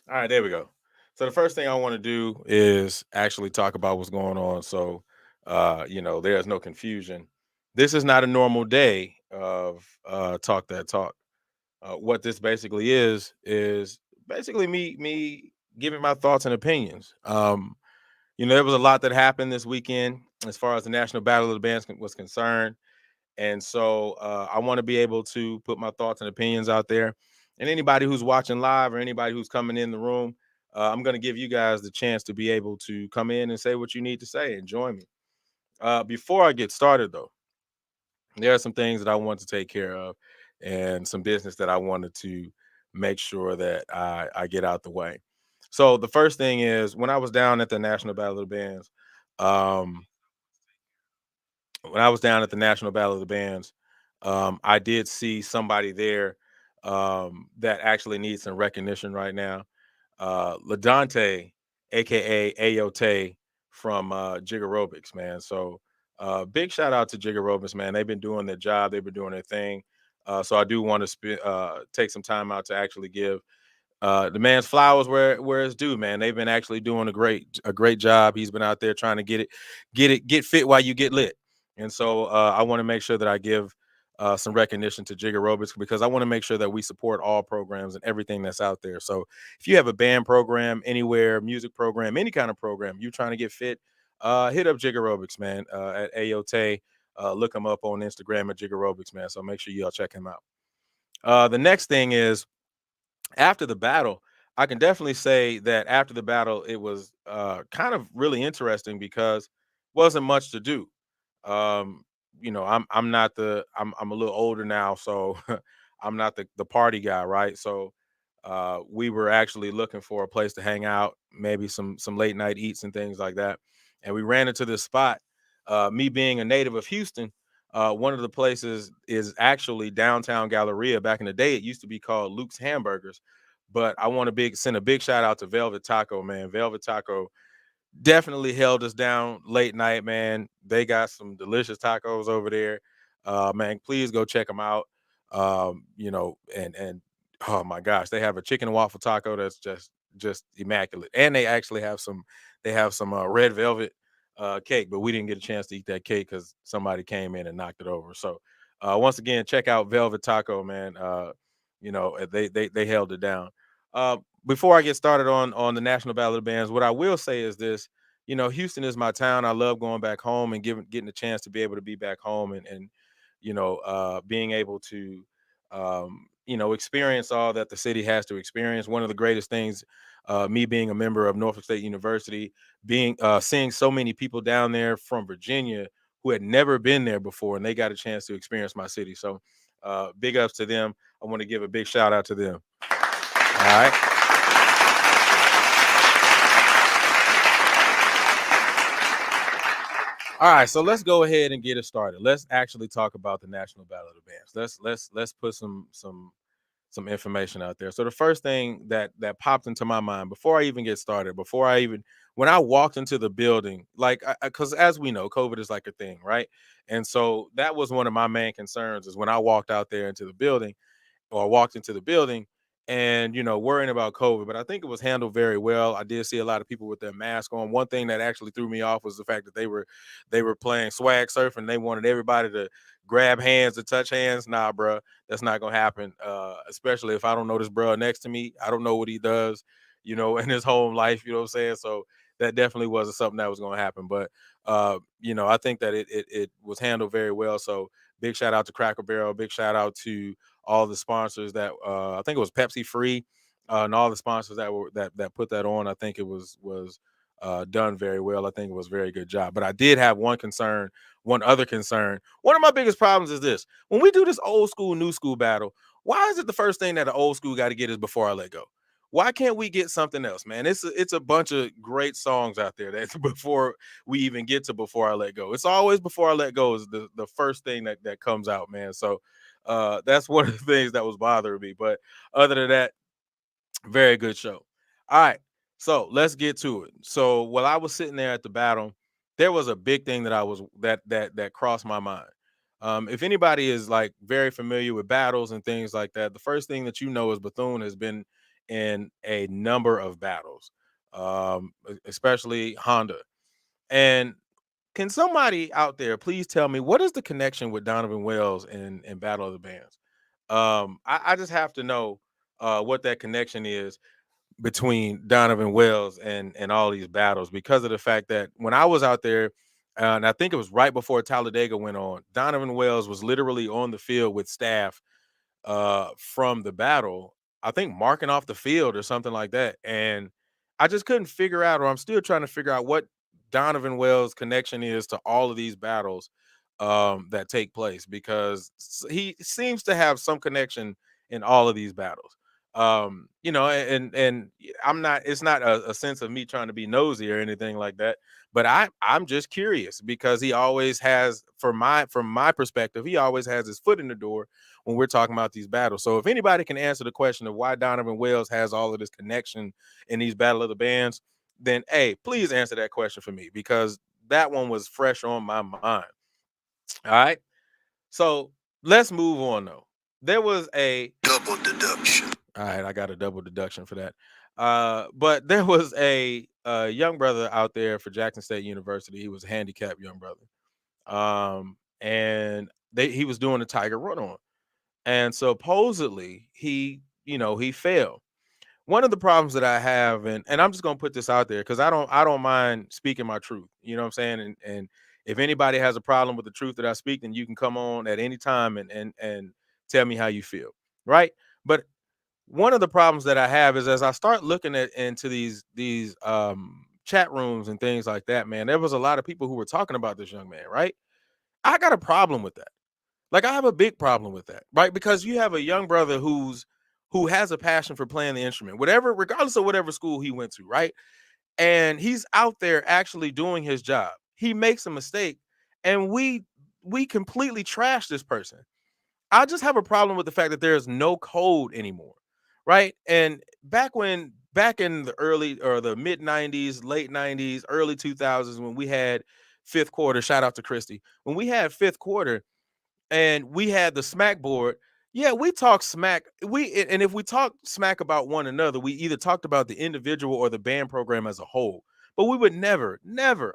All right, there we go. So the first thing I want to do is actually talk about what's going on. So, there's no confusion. This is not a normal day of talk that talk. What this basically is basically me giving my thoughts and opinions. There was a lot that happened this weekend as far as the National Battle of the Bands was concerned. And so I want to be able to put my thoughts and opinions out there. And anybody who's watching live or anybody who's coming in the room, I'm going to give you guys the chance to be able to come in and say what you need to say and join me. Before I get started, though, there are some things that I want to take care of and some business that I wanted to make sure that I get out the way. So the first thing is when I was down at the National Battle of the Bands, um, when I was down at the National Battle of the Bands, I did see somebody there that actually needs some recognition right now. Ladante, aka Ayote from Jigarobics, man. So big shout out to Jigarobics, man. They've been doing their job, they've been doing their thing. So I do want to take some time out to actually give the man's flowers where it's due, man. They've been actually doing a great job. He's been out there trying to get fit while you get lit. And so I want to make sure that I give some recognition to Jigger Roberts because I want to make sure that we support all programs and everything that's out there. So if you have a band program anywhere, music program, any kind of program, you're trying to get fit, hit up Jigger Roberts, man, at AOT. Look him up on Instagram at Jigger Roberts, man. So make sure y'all check him out. The next thing is after the battle, I can definitely say that after the battle, it was kind of really interesting because wasn't much to do. Um, I'm not I'm a little older now, so I'm not the party guy, right? So we were actually looking for a place to hang out, maybe some late night eats and things like that. And we ran into this spot. Me being a native of Houston, one of the places is actually downtown Galleria. Back in the day, it used to be called Luke's Hamburgers. But I want to send a big shout out to Velvet Taco, man. Velvet Taco definitely held us down late night, man. They got some delicious tacos over there. Man, please go check them out. And oh my gosh, they have a chicken and waffle taco that's just immaculate. And they have some red velvet cake, but we didn't get a chance to eat that cake because somebody came in and knocked it over. So once again, check out Velvet Taco, man. They held it down. Before I get started on the National Battle of the Bands, what I will say is this: Houston is my town. I love going back home and getting a chance to be able to be back home and being able to experience all that the city has to experience. One of the greatest things, me being a member of Norfolk State University, being seeing so many people down there from Virginia who had never been there before, and they got a chance to experience my city. So, big ups to them. I want to give a big shout out to them. All right. All right, so let's go ahead and get it started. Let's actually talk about the National Battle of the Bands. Let's put some information out there. So the first thing that popped into my mind before I even get started, before I even when I walked into the building, like because as we know, COVID is like a thing, right? And so that was one of my main concerns is when I walked out there into the building or walked into the building and worrying about COVID, but I think it was handled very well. I did see a lot of people with their mask on. One thing that actually threw me off was the fact that they were playing swag surf and they wanted everybody to grab hands to touch hands. Nah, bro, that's not gonna happen. Especially if I don't know this bro next to me. I don't know what he does, in his home life. You know what I'm saying? So that definitely wasn't something that was gonna happen. But I think that it was handled very well. So big shout out to Cracker Barrel. Big shout out to all the sponsors that I think it was Pepsi Free, and all the sponsors that put that on. I think it was done very well. I think it was a very good job. But I did have one other concern. One of my biggest problems is this: when we do this old school, new school battle, why is it the first thing that the old school got to get is Before I Let Go? Why can't we get something else, man? It's a bunch of great songs out there that's before we even get to Before I Let Go. It's always Before I Let Go is the first thing that comes out, man. So that's one of the things that was bothering me. But other than that, very good show. All right, so let's get to it. So while I was sitting there at the battle, there was a big thing that I was that crossed my mind. If anybody is like very familiar with battles and things like that, the first thing that is Bethune has been in a number of battles, especially Honda. And can somebody out there please tell me what is the connection with Donovan Wells in Battle of the Bands? I just have to know what that connection is between Donovan Wells and all these battles, because of the fact that when I was out there, and I think it was right before Talladega went on, Donovan Wells was literally on the field with staff from the battle, I think marking off the field or something like that. And I just couldn't figure out, or I'm still trying to figure out what Donovan Wells' connection is to all of these battles that take place, because he seems to have some connection in all of these battles. I'm not, it's not a sense of me trying to be nosy or anything like that, but I'm just curious because he always has, from my perspective, he always has his foot in the door when we're talking about these battles. So if anybody can answer the question of why Donovan Wells has all of this connection in these Battle of the Bands, then hey, please answer that question for me, because that one was fresh on my mind. All right. So let's move on though. There was a double deduction. All right, I got a double deduction for that. But there was a young brother out there for Jackson State University. He was a handicapped young brother. And he was doing a Tiger run on. And supposedly he failed. One of the problems that I have, and I'm just gonna put this out there because I don't mind speaking my truth. You know what I'm saying? And if anybody has a problem with the truth that I speak, then you can come on at any time and tell me how you feel. Right. But one of the problems that I have is, as I start looking at into these chat rooms and things like that, man, there was a lot of people who were talking about this young man, right? I got a problem with that. Like, I have a big problem with that, right? Because you have a young brother who has a passion for playing the instrument, whatever, regardless of whatever school he went to, right? And he's out there actually doing his job. He makes a mistake, and we completely trash this person. I just have a problem with the fact that there's no code anymore, right? And back in the early or the mid 90s, late 90s, early 2000s, when we had fifth quarter, shout out to Christy, when we had fifth quarter and we had the smack board. Yeah, we talk smack. And if we talk smack about one another, we either talked about the individual or the band program as a whole. But we would never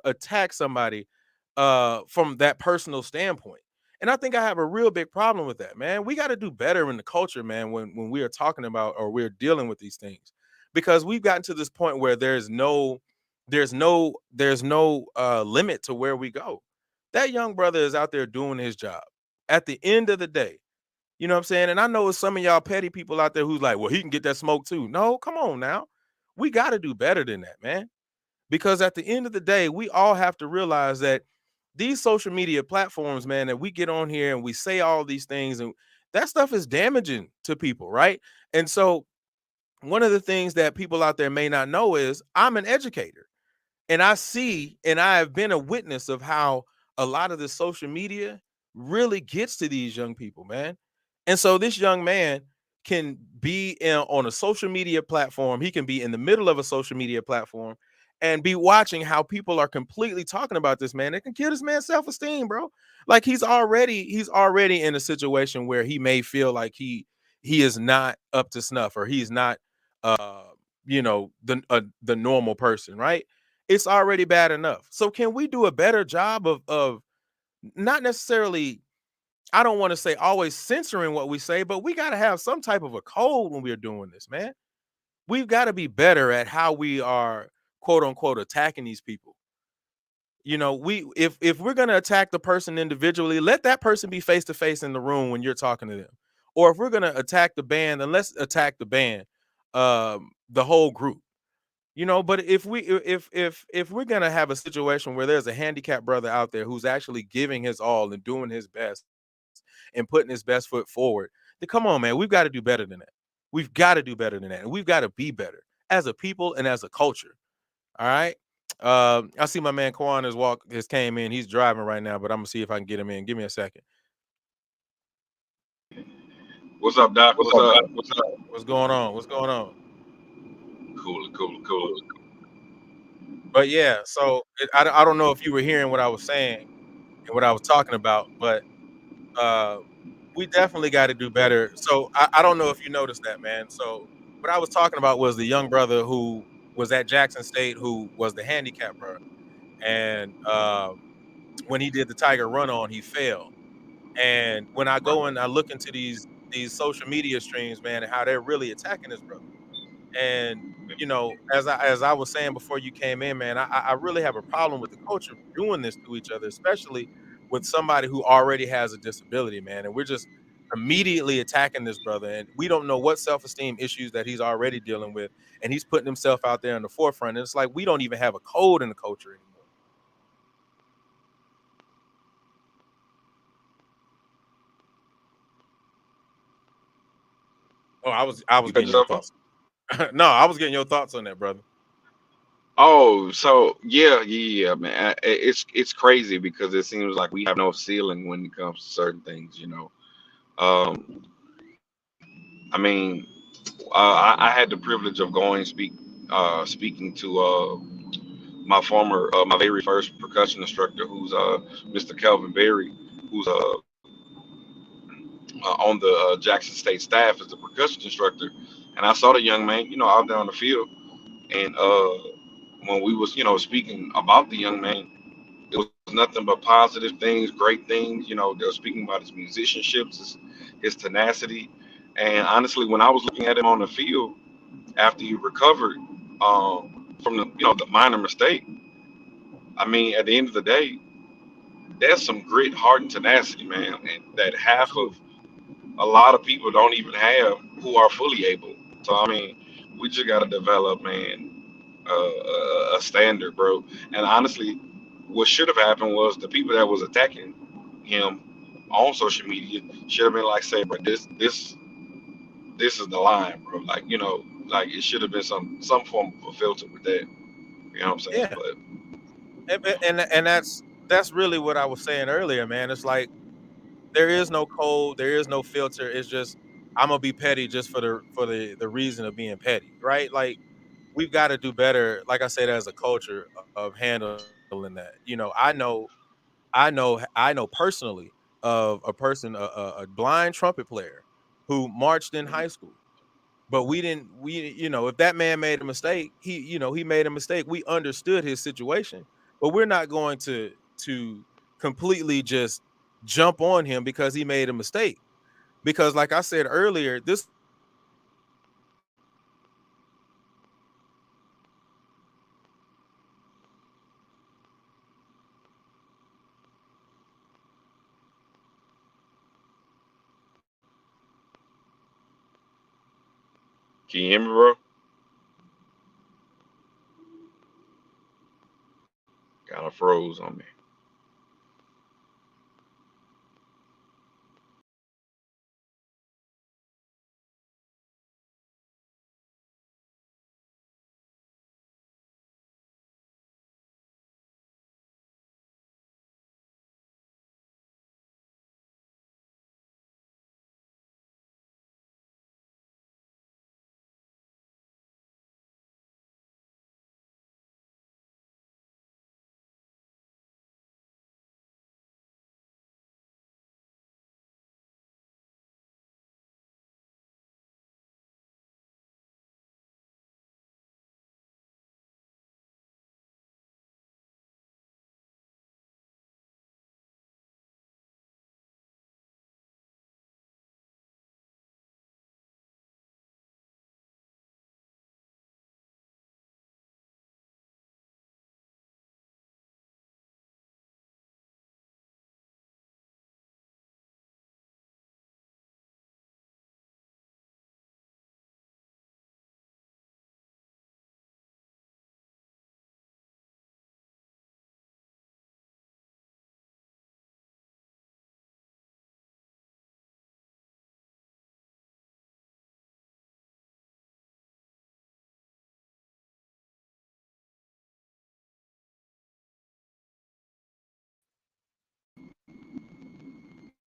attack somebody from that personal standpoint. And I think I have a real big problem with that, man. We got to do better in the culture, man, when we are talking about or we're dealing with these things. Because we've gotten to this point where there's no limit to where we go. That young brother is out there doing his job. At the end of the day, you know what I'm saying? And I know some of y'all petty people out there who's like, well, he can get that smoke too. No, come on now. We got to do better than that, man. Because at the end of the day, we all have to realize that these social media platforms, man, that we get on here and we say all these things, and that stuff is damaging to people, right? And so one of the things that people out there may not know is I'm an educator. And I see, and I have been a witness of how a lot of the social media really gets to these young people, man. And so this young man can be on a social media platform. He can be in the middle of a social media platform and be watching how people are completely talking about this man. It can kill this man's self-esteem, bro. Like he's already in a situation where he may feel like he is not up to snuff, or he's not uh the normal person, right? It's already bad enough. So can we do a better job of not necessarily, I don't want to say always censoring what we say, but we got to have some type of a code when we're doing this, man. We've got to be better at how we are, quote unquote, attacking these people. We if we're going to attack the person individually, let that person be face to face in the room when you're talking to them. Or if we're going to attack the band, then let's attack the band, the whole group. But if we're gonna have a situation where there's a handicapped brother out there who's actually giving his all and doing his best and putting his best foot forward, then come on, man, we've got to do better than that. We've got to do better than that, and we've got to be better as a people and as a culture. All right. I see my man Quan has came in. He's driving right now, but I'm gonna see if I can get him in. Give me a second. What's up, Doc? What's What's up, up? Doc? What's up? What's going on? What's going on? Cool, cool, cool. But yeah, so I don't know if you were hearing what I was saying and what I was talking about, but uh we definitely got to do better. So I don't know if you noticed that, man. So what I was talking about was the young brother who was at Jackson State, who was the handicap brother, and when he did the Tiger run on, he failed. And when I Right. go and I look into these social media streams, man, and how they're really attacking this brother. And as I was saying before you came in, man, I really have a problem with the culture doing this to each other, especially with somebody who already has a disability, man. And we're just immediately attacking this brother, and we don't know what self-esteem issues that he's already dealing with, and he's putting himself out there in the forefront. And it's like we don't even have a code in the culture anymore. Oh, I was You cut getting your yourself off? thoughts. No, I was getting your thoughts on that, brother. Oh, so yeah, man. It's crazy because it seems like we have no ceiling when it comes to certain things. Um, I mean, I had the privilege of going speaking to my very first percussion instructor, who's Mr. Kelvin Berry, who's on the Jackson State staff as a percussion instructor. And I saw the young man, out there on the field, and when we was, speaking about the young man, it was nothing but positive things, great things. They were speaking about his musicianship, his tenacity. And honestly, when I was looking at him on the field after he recovered from the minor mistake, I mean, at the end of the day, there's some grit, heart, and tenacity, man, and that half of Absolutely. a lot of people don't even have who are fully able. So I mean, we just got to develop, man, a standard, bro. And honestly, what should have happened was the people that was attacking him on social media should have been like, say, bro, this is the line, bro. Like, like it should have been some form of a filter with that. You know what I'm saying? Yeah. But And that's really what I was saying earlier, man. It's like there is no code, there is no filter. It's just I'm gonna be petty just for the reason of being petty, right? Like we've got to do better, like I said, as a culture of handling that. I know personally of a person, a blind trumpet player who marched in high school. But we didn't we if that man made a mistake, he made a mistake. We understood his situation, but we're not going to completely just jump on him because he made a mistake. Because like I said earlier, this can you hear me, bro? Kind of froze on me.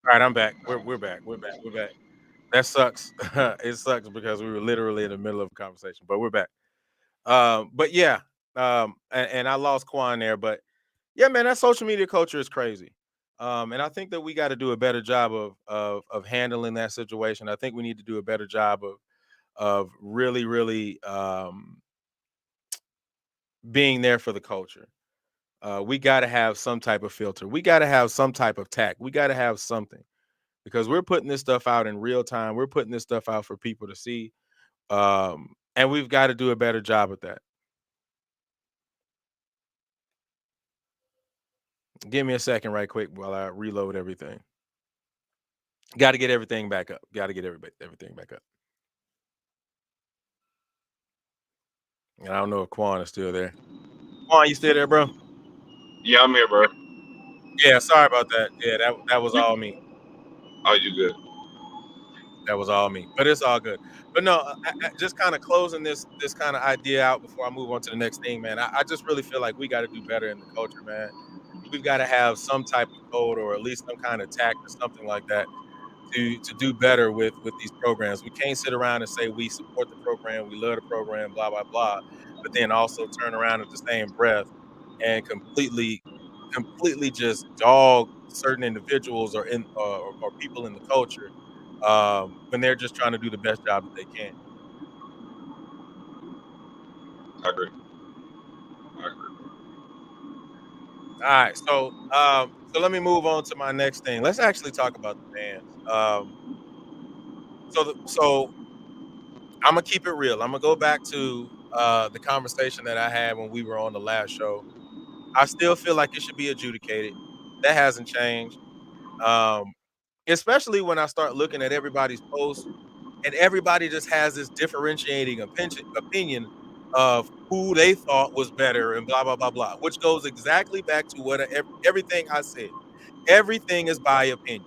all right, I'm back. We're back. We're back. We're back. That sucks. It sucks because we were literally in the middle of a conversation, but we're back. But yeah, and I lost Quan there, but yeah, man, that social media culture is crazy. And I think that we got to do a better job of handling that situation. I think we need to do a better job of really, really being there for the culture. We got to have some type of filter. We got to have some type of tact. We got to have something because we're putting this stuff out in real time. We're putting this stuff out for people to see. And we've got to do a better job at that. Give me a second, right quick, while I reload everything. Got to get everything back up. Got to get everything back up. And I don't know if Quan is still there. Quan, you still there, bro? Yeah, I'm here, bro. Yeah, sorry about that. Yeah, that was You, all me. oh, you good? That was all me. But it's all good. But no, just kind of closing this kind of idea out before I move on to the next thing, man. I just really feel like we got to do better in the culture, man. We've got to have some type of code or at least some kind of tact or something like that to do better with these programs. We can't sit around and say we support the program, we love the program, blah blah blah, but then also turn around at the same breath and completely just dog certain individuals or or people in the culture when they're just trying to do the best job that they can. I agree. I agree. All right, so let me move on to my next thing. Let's actually talk about the bands. So I'm gonna keep it real. I'm gonna go back to the conversation that I had when we were on the last show. I still feel like it should be adjudicated. That hasn't changed. Um, Especially when I start looking at everybody's posts and everybody just has this differentiating opinion of who they thought was better and blah blah blah blah, which goes exactly back to what everything I said. Everything is by opinion.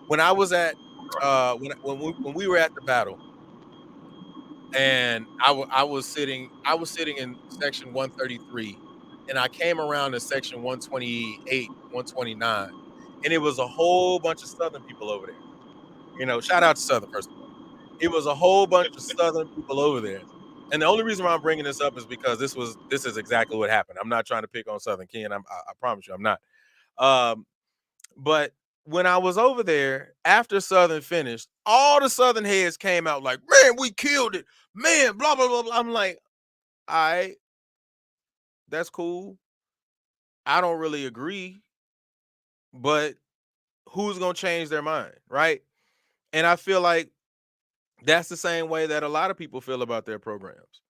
When I was at when we were at the battle, and I was sitting in section 133, and I came around to section 128, 129, and it was a whole bunch of Southern people over there. You know, shout out to Southern first of all. It was a whole bunch of Southern people over there. And the only reason why I'm bringing this up is because this is exactly what happened. I'm not trying to pick on Southern Ken. I promise you, I'm not. Um, but when I was over there after Southern finished, all the Southern heads came out like, "Man, we killed it, man!" Blah blah blah. Blah. I'm like, "All right, that's cool. I don't really agree, but who's gonna change their mind, right?" And I feel like that's the same way that a lot of people feel about their programs,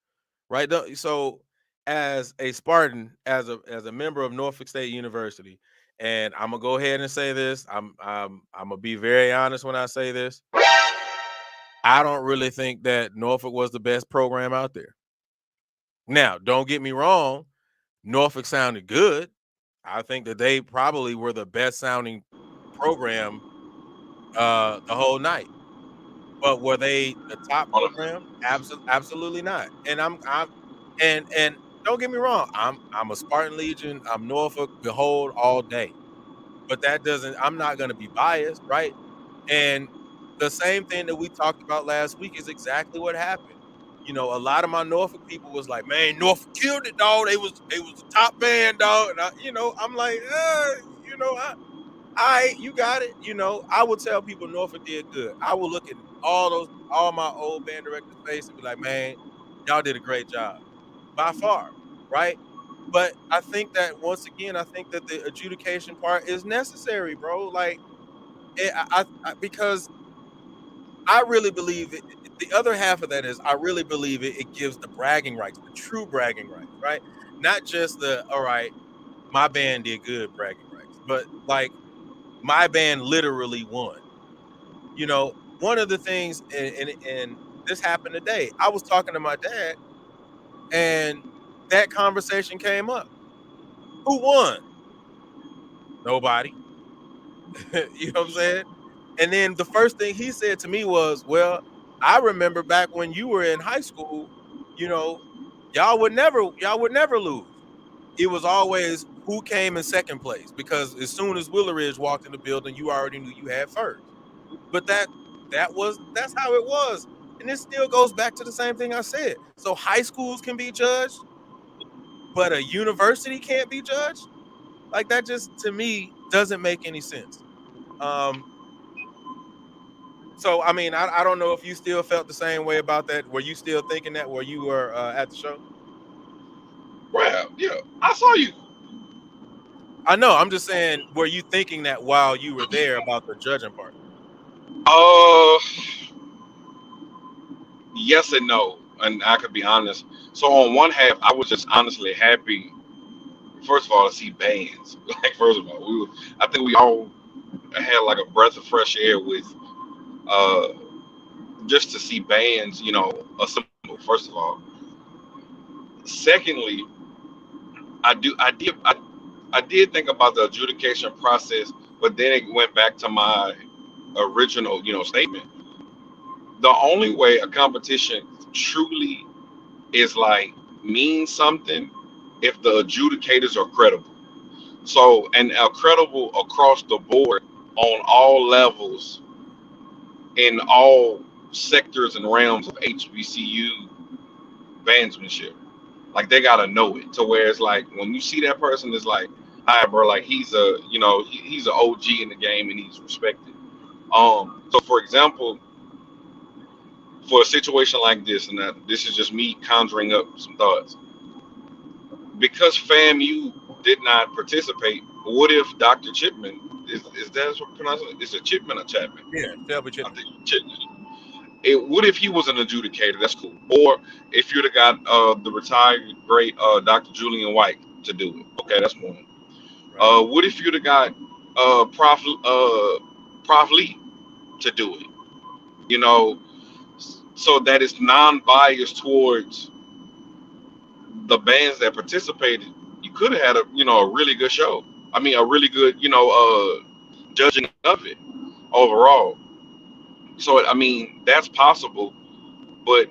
right? So, as a Spartan, as a member of Norfolk State University, and I'm gonna go ahead and say this, I'm gonna be very honest when I say this. I don't really think that Norfolk was the best program out there. Now, don't get me wrong, Norfolk sounded good. I think that they probably were the best sounding program the whole night. But were they the top Honestly, program? Absolutely not. I'm and don't get me wrong, I'm a Spartan Legion, I'm Norfolk, behold all day. But that doesn't I'm not gonna be biased, right? And the same thing that we talked about last week is exactly what happened. You know, a lot of my Norfolk people was like, "Man, Norfolk killed it, dog. They was the top band, dog." And I'm like, you know, you got it. You know, I will tell people Norfolk did good. I will look at all my old band directors' face and be like, "Man, y'all did a great job by far, right?" But I think that once again, I think that the adjudication part is necessary, bro. Like, because I really believe it. The other half of that is I really believe it gives the bragging rights, the true bragging rights, right? Not just the all right, my band did good bragging rights, but like my band literally won. You know, one of the things, and this happened today. I was talking to my dad, and that conversation came up. Who won? Nobody. You know what I'm saying? And then the first thing he said to me was, "Well, I remember back when you were in high school, you know, y'all would never lose. It was always who came in second place because as soon as Willeridge walked in the building, you already knew you had first. But that's how it was. And this still goes back to the same thing I said. So high schools can be judged, but a university can't be judged? Like that just to me doesn't make any sense. Um So I mean, I don't know if you still felt the same way about that. Were you still thinking that where you were at the show? Well, yeah, I saw you. I know. I'm just saying, were you thinking that while you were there about the judging part? Uh, yes and no, and I could be honest. So on one half, I was just honestly happy. First of all, to see bands. Like first of all, I think we all had like a breath of fresh air with uh just to see bands, assemble. First of all, secondly, I did think about the adjudication process, but then it went back to my original, statement. The only way a competition truly is like means something if the adjudicators are credible. So and are credible across the board on all levels in all sectors and realms of HBCU bandsmanship. Like they gotta know it to where it's like when you see that person, it's like, all right, bro, like he's an OG in the game and he's respected. So for example, for a situation like this, and that this is just me conjuring up some thoughts. Because FAMU did not participate, what if Dr. Chipman is that what pronounced it? Is it Chipman or Chapman? Yeah, Shelby I Chipman. think Chipman. What if he was an adjudicator? That's cool. Or if you'd have got the retired great Dr. Julian White to do it. Okay, that's one. Right. What if you'd have got Prof Lee to do it? You know, so that it's non-biased towards the bands that participated. You could have had a really good show. I mean, a really good judging of it overall. So I mean, that's possible, but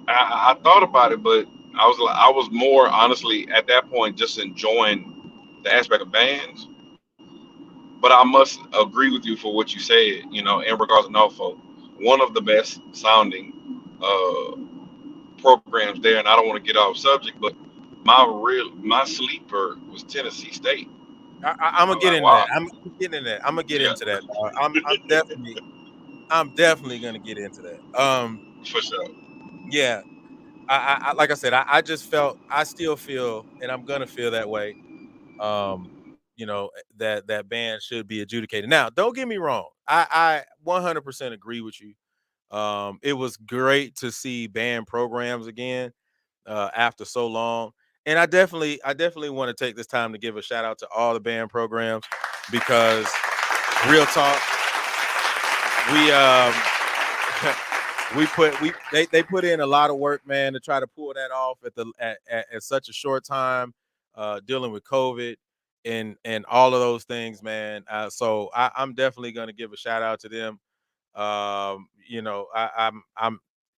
I thought about it, but I was more honestly at that point just enjoying the aspect of bands. But I must agree with you for what you said. In regards to Norfolk, one of the best sounding programs there. And I don't want to get off subject, but my sleeper was Tennessee State. I'm gonna I'm get like, into that. wow, I'm getting in that. I'm gonna get yeah, into that. I'm definitely gonna get into that. for sure. Yeah. Like I said, I just felt, I still feel, and I'm gonna feel that way. Um, that band should be adjudicated. Now, don't get me wrong. I 100% agree with you. It was great to see band programs again after so long. And I definitely want to take this time to give a shout out to all the band programs because real talk, we they put in a lot of work, man, to try to pull that off at such a short time, dealing with COVID and all of those things, man. So I'm definitely gonna give a shout out to them. I'm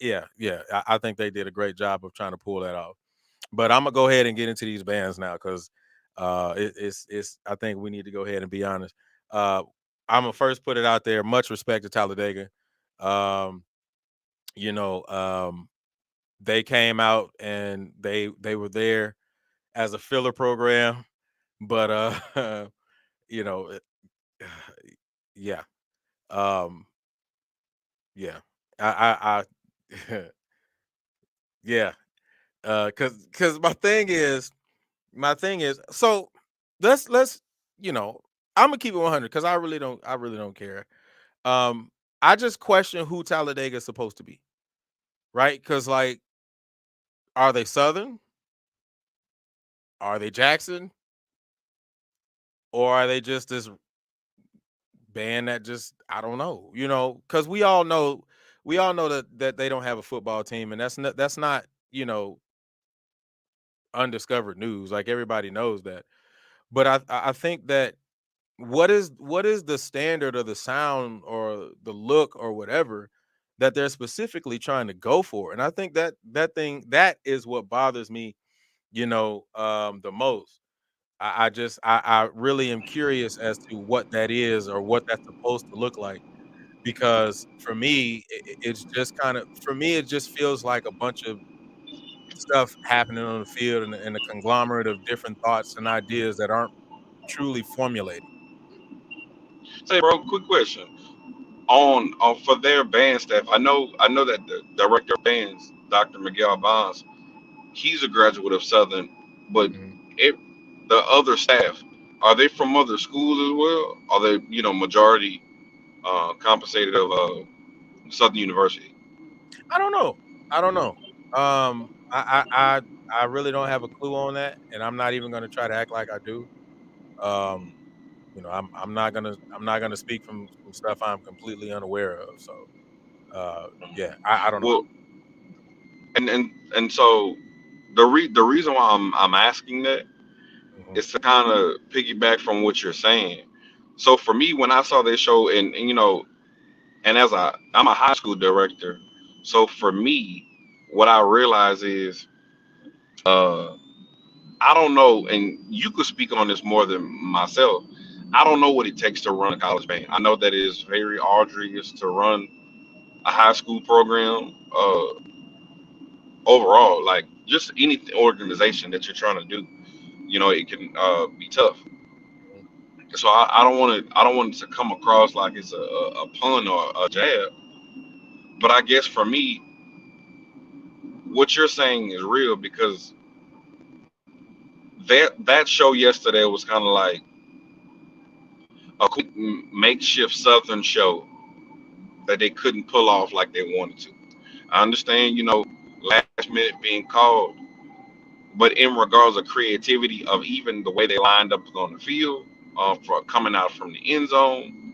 yeah. I think they did a great job of trying to pull that off. But I'm gonna go ahead and get into these bands now because it's I think we need to go ahead and be honest. Uh, I'm gonna first put it out there. Much respect to Talladega. Um, you know, um, they came out and they were there as a filler program, but you know, it- yeah, um, yeah, I yeah, cause my thing is so let's I'm gonna keep it 100 because I really don't care. Um, I just question who Talladega is supposed to be, right? Because like, are they Southern? Are they Jackson? Or are they just this band that just I don't know, because we all know that they don't have a football team, and that's not undiscovered news. Like everybody knows that. But I think that what is the standard or the sound or the look or whatever that they're specifically trying to go for, and I think that is what bothers me, the most. I really am curious as to what that is or what that's supposed to look like because for me, it's just kind of for me, it just feels like a bunch of stuff happening on the field and a conglomerate of different thoughts and ideas that aren't truly formulated. Say, bro, quick question. on for their band staff. I know that the director of bands, Dr. Miguel Bonds, he's a graduate of Southern, but Mhm. it the other staff, are they from other schools as well? Are they, majority compensated of Southern University? I don't know. I don't know. I really don't have a clue on that, and I'm not even gonna try to act like I do. Um, I'm not gonna speak from stuff I'm completely unaware of. So, yeah, I don't know. Well, and so the reason why I'm asking that Mhm, is to kind of piggyback from what you're saying. So for me, when I saw this show, and as I'm a high school director, so for me, what I realize is, uh, I don't know, and you could speak on this more than myself. I don't know what it takes to run a college band. I know that it is very arduous to run a high school program. Overall, like just any organization that you're trying to do, it can be tough. mhm. So I don't want it to come across like it's a pun or a jab. But I guess for me, what you're saying is real because that show yesterday was kind of like a quick makeshift Southern show that they couldn't pull off like they wanted to. I understand, last minute being called, but in regards of creativity of even the way they lined up on the field, for coming out from the end zone,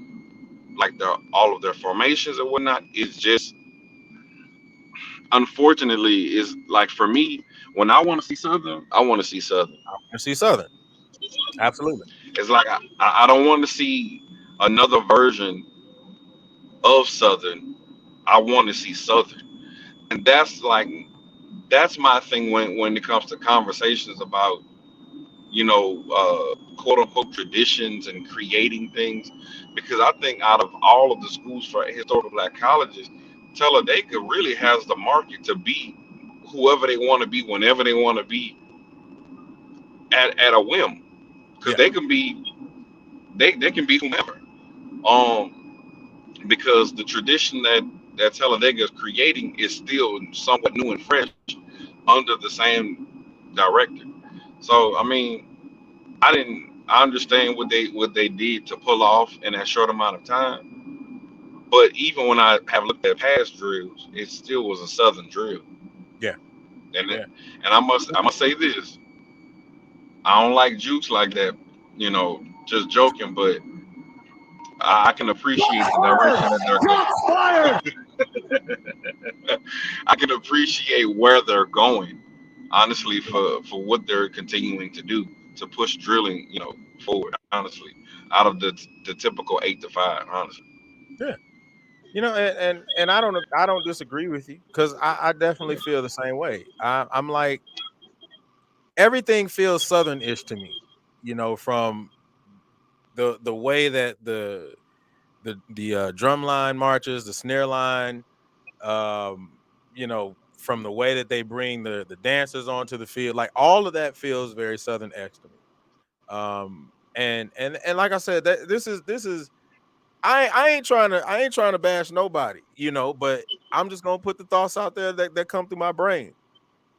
like all of their formations and whatnot, is just unfortunately is like for me when I want to see Southern, I want to see Southern. I see Southern. Absolutely. It's like I don't want to see another version of Southern. I want to see Southern, and that's my thing when it comes to conversations about quote unquote traditions and creating things, because I think out of all of the schools for historical black colleges, Talladega really has the market to be whoever they want to be whenever they want to be at a whim, because Yeah. they can be whomever. Um, because the tradition that Talladega is creating is still somewhat new and fresh under the same director. So I Mhm. mean, I understand what they did to pull off in that short amount of time. But even when I have looked at past drills, it still was a Southern drill. Yeah. Yeah. And I must say this: I don't like jukes like that. Just joking, but I can appreciate Shots the fired! direction that they're going. Shots fired! I can appreciate where they're going, honestly, for what they're continuing to do to push drilling, forward. Honestly, out of the typical 8 to 5. Honestly, Yeah. And I don't disagree with you because I definitely feel the same way. I'm like everything feels Southern-ish to me. From the way that the drum line marches, the snare line, from the way that they bring the dancers onto the field, like all of that feels very Southern X to me. And like I said, that this is I ain't trying to bash nobody, but I'm just gonna put the thoughts out there that come through my brain.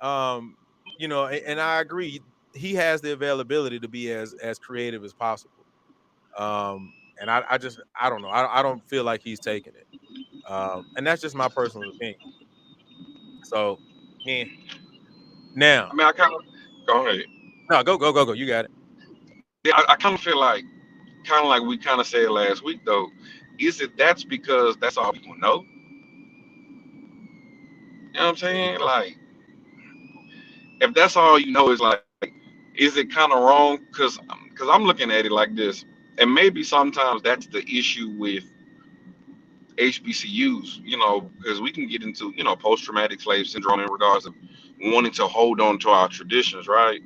Um, and I agree, he has the availability to be as creative as possible. And I just I don't know. I don't feel like he's taking it. And that's just my personal opinion. So yeah. I Now, mean, I kind of go ahead. no, go. You got it. Yeah, I kind of feel like, we kind of said last week though. Is it that's because that's all people know? You know what I'm There you saying? go. Like, if that's all you know, is like, is it kind of wrong? Because I'm looking at it like this, and maybe sometimes that's the issue with HBCUs. Because we can get into post traumatic slave syndrome in regards of wanting to hold on to our traditions, right?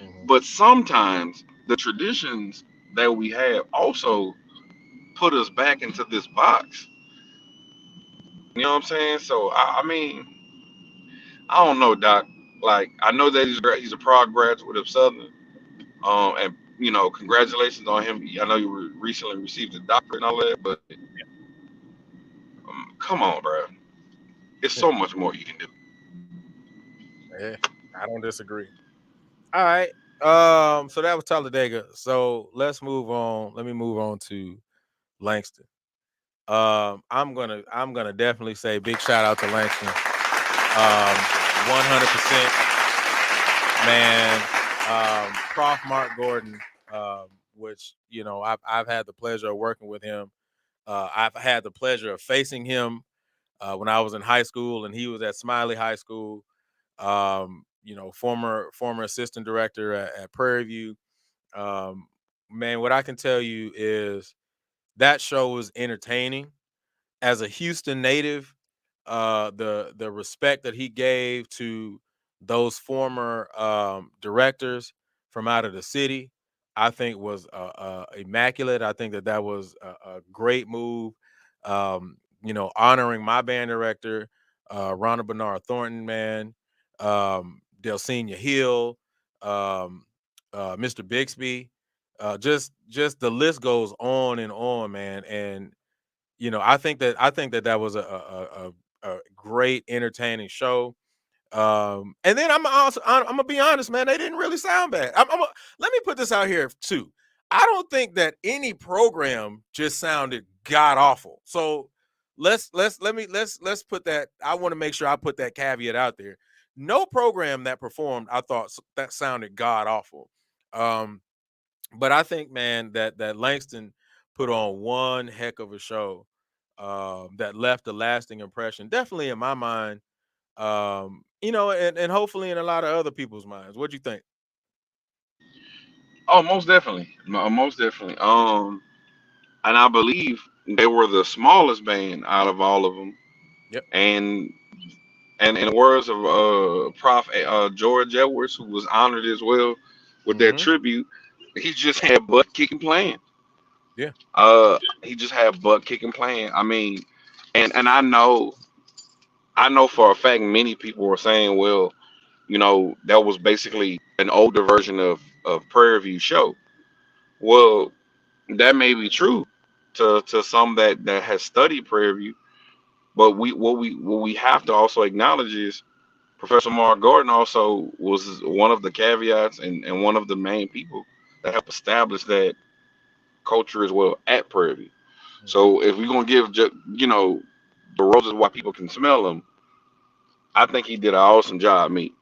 Mhm. But sometimes the traditions that we have also put us back into this box. You know what I'm saying? So I mean, I don't know, Doc. Like, I know that he's a proud graduate of Southern. And congratulations on him. I know you recently received a doctorate and all that, but Come on, bro. It's so much more you can do. Yeah, I don't disagree. All right. So that was Talladega. So let's move on. Let me move on to Langston. I'm gonna definitely say big shout out to Langston. 100% man. Prof Mark Gordon, which I've had the pleasure of working with him. I've had the pleasure of facing him when I was in high school, and he was at Smiley High School. Former assistant director at Prairie View. Um, Man, what I can tell you is that show was entertaining. As a Houston native, the respect that he gave to those former directors from out of the city, I think was immaculate. I think that was a great move. Honoring my band director, Ronald Bernard Thornton, man, Delcenia Hill, um, Mr. Bixby, just the list goes on and on, man. And I think that was a great entertaining show. And then I'm gonna be honest, man, they didn't really sound bad. Let me put this out here too. I don't think that any program just sounded god awful. So let's put that. I want to make sure I put that caveat out there. No program that performed, I thought that sounded god awful. Um, but I think, man, that Langston put on one heck of a show that left a lasting impression, definitely in my mind, and hopefully in a lot of other people's minds. What do you think? Oh, most definitely, most definitely. And I believe they were the smallest band out of all of them. Yep. And in the words of Prof. George Edwards, who was honored as well with their Hmm. tribute, he just had butt kicking playing. Yeah. He just had butt kicking playing. I mean, and I know for a fact many people were saying, well, that was basically an older version of Prairie View show. Well, that may be true to some that has studied Prairie View, but what we have to also acknowledge is Professor Mark Gordon also was one of the caveats and one of the main people that helped establish that culture as well at Prairie View. Hmm. So if we're gonna give just the roses while people can smell them, I think he did an awesome job, me.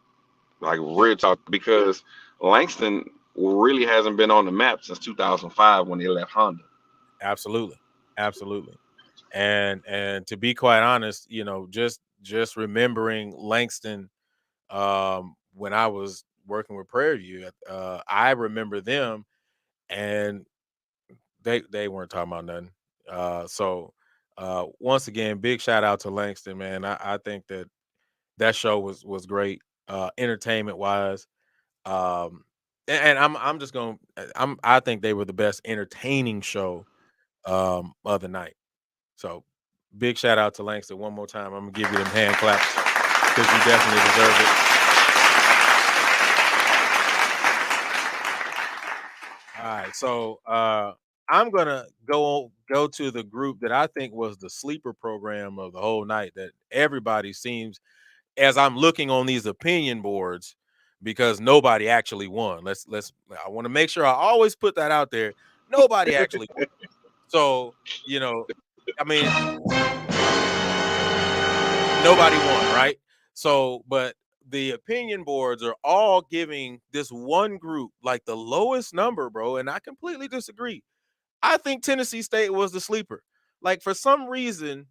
Like Yeah. real talk, because Langston really hasn't been on the map since 2005 when he left Honda. Absolutely. Absolutely. And to be quite honest, just remembering Langston when I was working with Prairie View, I remember them, and they weren't talking about nothing. Once again, big shout out to Langston, man. I think that show was great, entertainment wise. Um, and I'm just gonna I think they were the best entertaining show of the night. So big shout out to Langston one more time. I'm gonna give you them hand claps because you definitely deserve it. All right, so I'm gonna go to the group that I think was the sleeper program of the whole night. That everybody seems, as I'm looking on these opinion boards, because nobody actually won. Let's. I want to make sure I always put that out there. Nobody actually won. So you know, I mean, nobody won, right? So, but the opinion boards are all giving this one group like the lowest number, bro, and I completely disagree. I think Tennessee State was the sleeper. Like for some reason,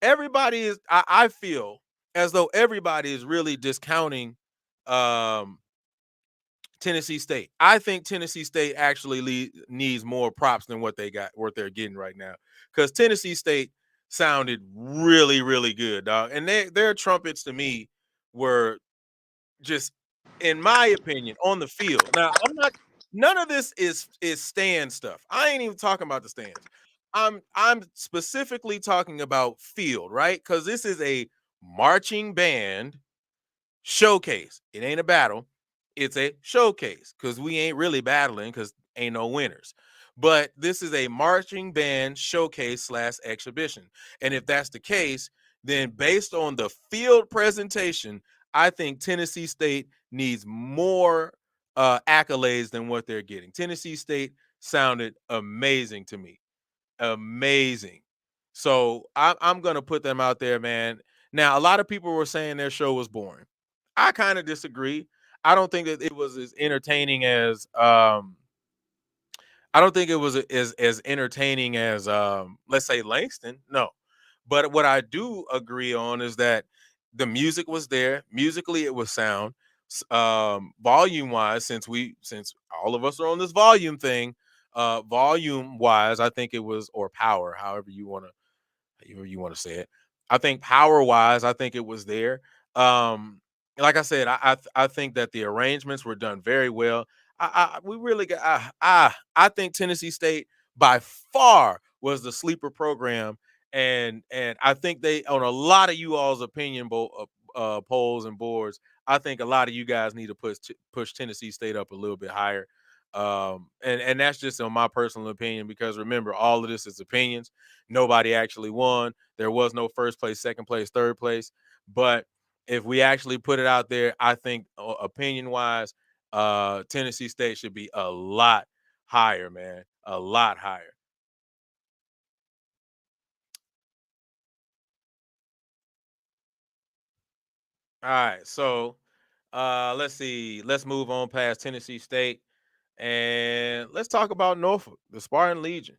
everybody is. I feel as though everybody is really discounting um, Tennessee State. I think Tennessee State actually needs more props than what they're getting right now. Because Tennessee State sounded really, really good, dog. And their trumpets to me were just, in my opinion, on the field. Now, I'm not. None of this is stand stuff. I ain't even talking about the stands. I'm specifically talking about field, right? Because this is a marching band showcase. It ain't a battle. It's a showcase because we ain't really battling because ain't no winners. but this is a marching band showcase slash exhibition. And if that's the case, then based on the field presentation, I think Tennessee State needs more accolades than what they're getting. Tennessee State sounded amazing to me, amazing. So I'm gonna put them out there, man. Now, a lot of people were saying their show was boring. I kind of disagree. I don't think that it was as entertaining as I don't think it was as entertaining as let's say Langston. No. But what I do agree on is that the music was there. Musically it was sound. Volume wise, since all of us are on this volume thing, volume wise, I think it was, or power, however you want to say it. I think power wise, I think it was there. Um, like I said, I think that the arrangements were done very well. We really got I think Tennessee State by far was the sleeper program, and I think they, on a lot of you all's polls and boards, I think a lot of you guys need to push Tennessee State up a little bit higher. And that's just on my personal opinion, because remember, all of this is opinions. Nobody actually won. There was no first place, second place, third place. But if we actually put it out there, I think opinion wise, Tennessee State should be a lot higher, man. A lot higher. All right. So let's see. Let's move on past Tennessee State and let's talk about Norfolk, the Spartan Legion.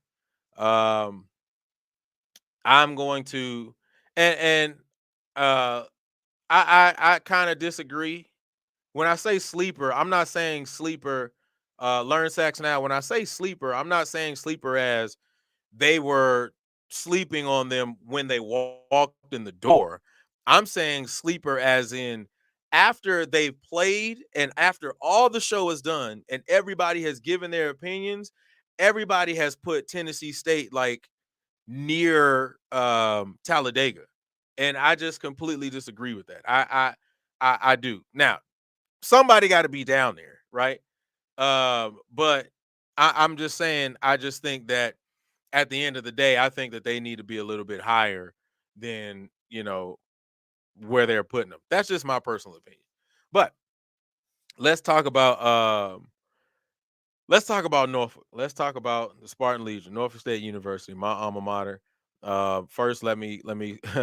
Um, I'm going to and uh I kind of disagree. When I say sleeper, I'm not saying sleeper. Learn Sax now. When I say sleeper, I'm not saying sleeper as they were sleeping on them when they walked in the door. I'm saying sleeper as in after they've played and after all the show is done and everybody has given their opinions, everybody has put Tennessee State like near Talladega. And I just completely disagree with that. I do. Now, somebody got to be down there, right? But I'm just saying, I just think that at the end of the day, I think that they need to be a little bit higher than, where they're putting them. That's just my personal opinion. But let's talk about let's talk about Norfolk. Let's talk about the Spartan Legion, Norfolk State University, my alma mater. First, let me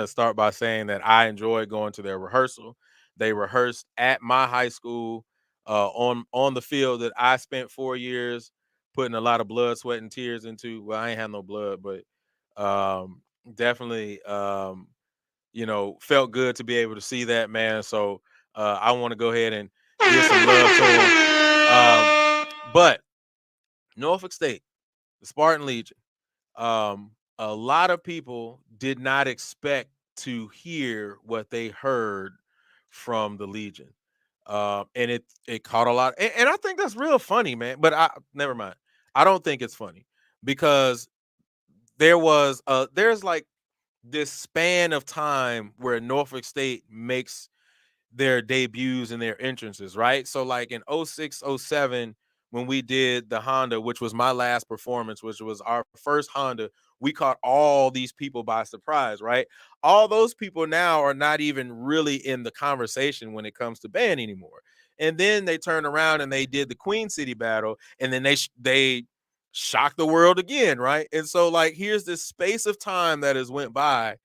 start by saying that I enjoyed going to their rehearsal. They rehearsed at my high school, on the field that I spent 4 years putting a lot of blood, sweat, and tears into. Well, I ain't had no blood, but definitely, felt good to be able to see that, man. So I want to go ahead and give some love to them. But Norfolk State, the Spartan Legion. A lot of people did not expect to hear what they heard from the Legion, and it caught a lot. And I think that's real funny, man. But I never mind. I don't think it's funny because there's like this span of time where Norfolk State makes their debuts and their entrances, right? So like in '06, '07, when we did the Honda, which was my last performance, which was our first Honda, we caught all these people by surprise, right? All those people now are not even really in the conversation when it comes to band anymore. And then they turned around and they did the Queen City battle, and then they shocked the world again, right? And so like here's this space of time that has went by,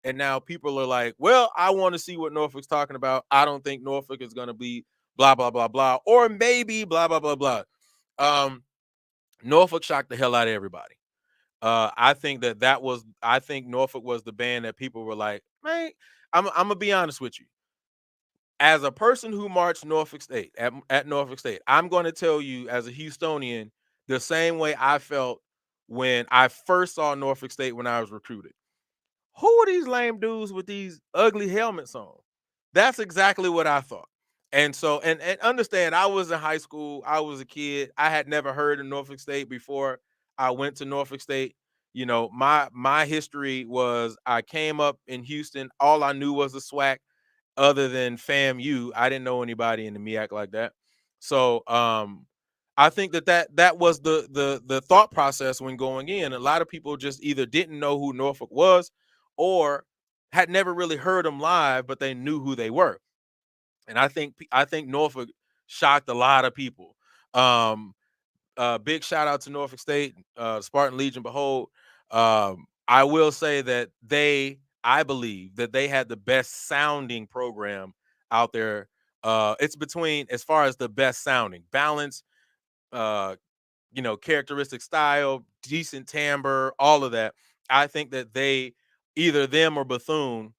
and now people are like, well, I want to see what Norfolk's talking about. I don't think Norfolk is going to be blah, blah, blah, blah, or maybe blah, blah, blah, blah. Um, Norfolk shocked the hell out of everybody. I think Norfolk was the band that people were like, man, I'm going to be honest with you. As a person who marched Norfolk State at Norfolk State, I'm going to tell you as a Houstonian the same way I felt when I first saw Norfolk State when I was recruited. Who are these lame dudes with these ugly helmets on? That's exactly what I thought. And so, and understand, I was in high school, I was a kid, I had never heard of Norfolk State before I went to Norfolk State. My history was I came up in Houston, all I knew was the SWAC, other than FAMU. I didn't know anybody in the MEAC like that. So I think that was the thought process when going in. A lot of people just either didn't know who Norfolk was, or had never really heard them live, but they knew who they were. And I think Norfolk shocked a lot of people. Um, Big shout out to Norfolk State, Spartan Legion. Behold, I will say that I believe that they had the best sounding program out there. It's between, as far as the best sounding, balance, uh, characteristic style, decent timbre, all of that. I think that either them or Bethune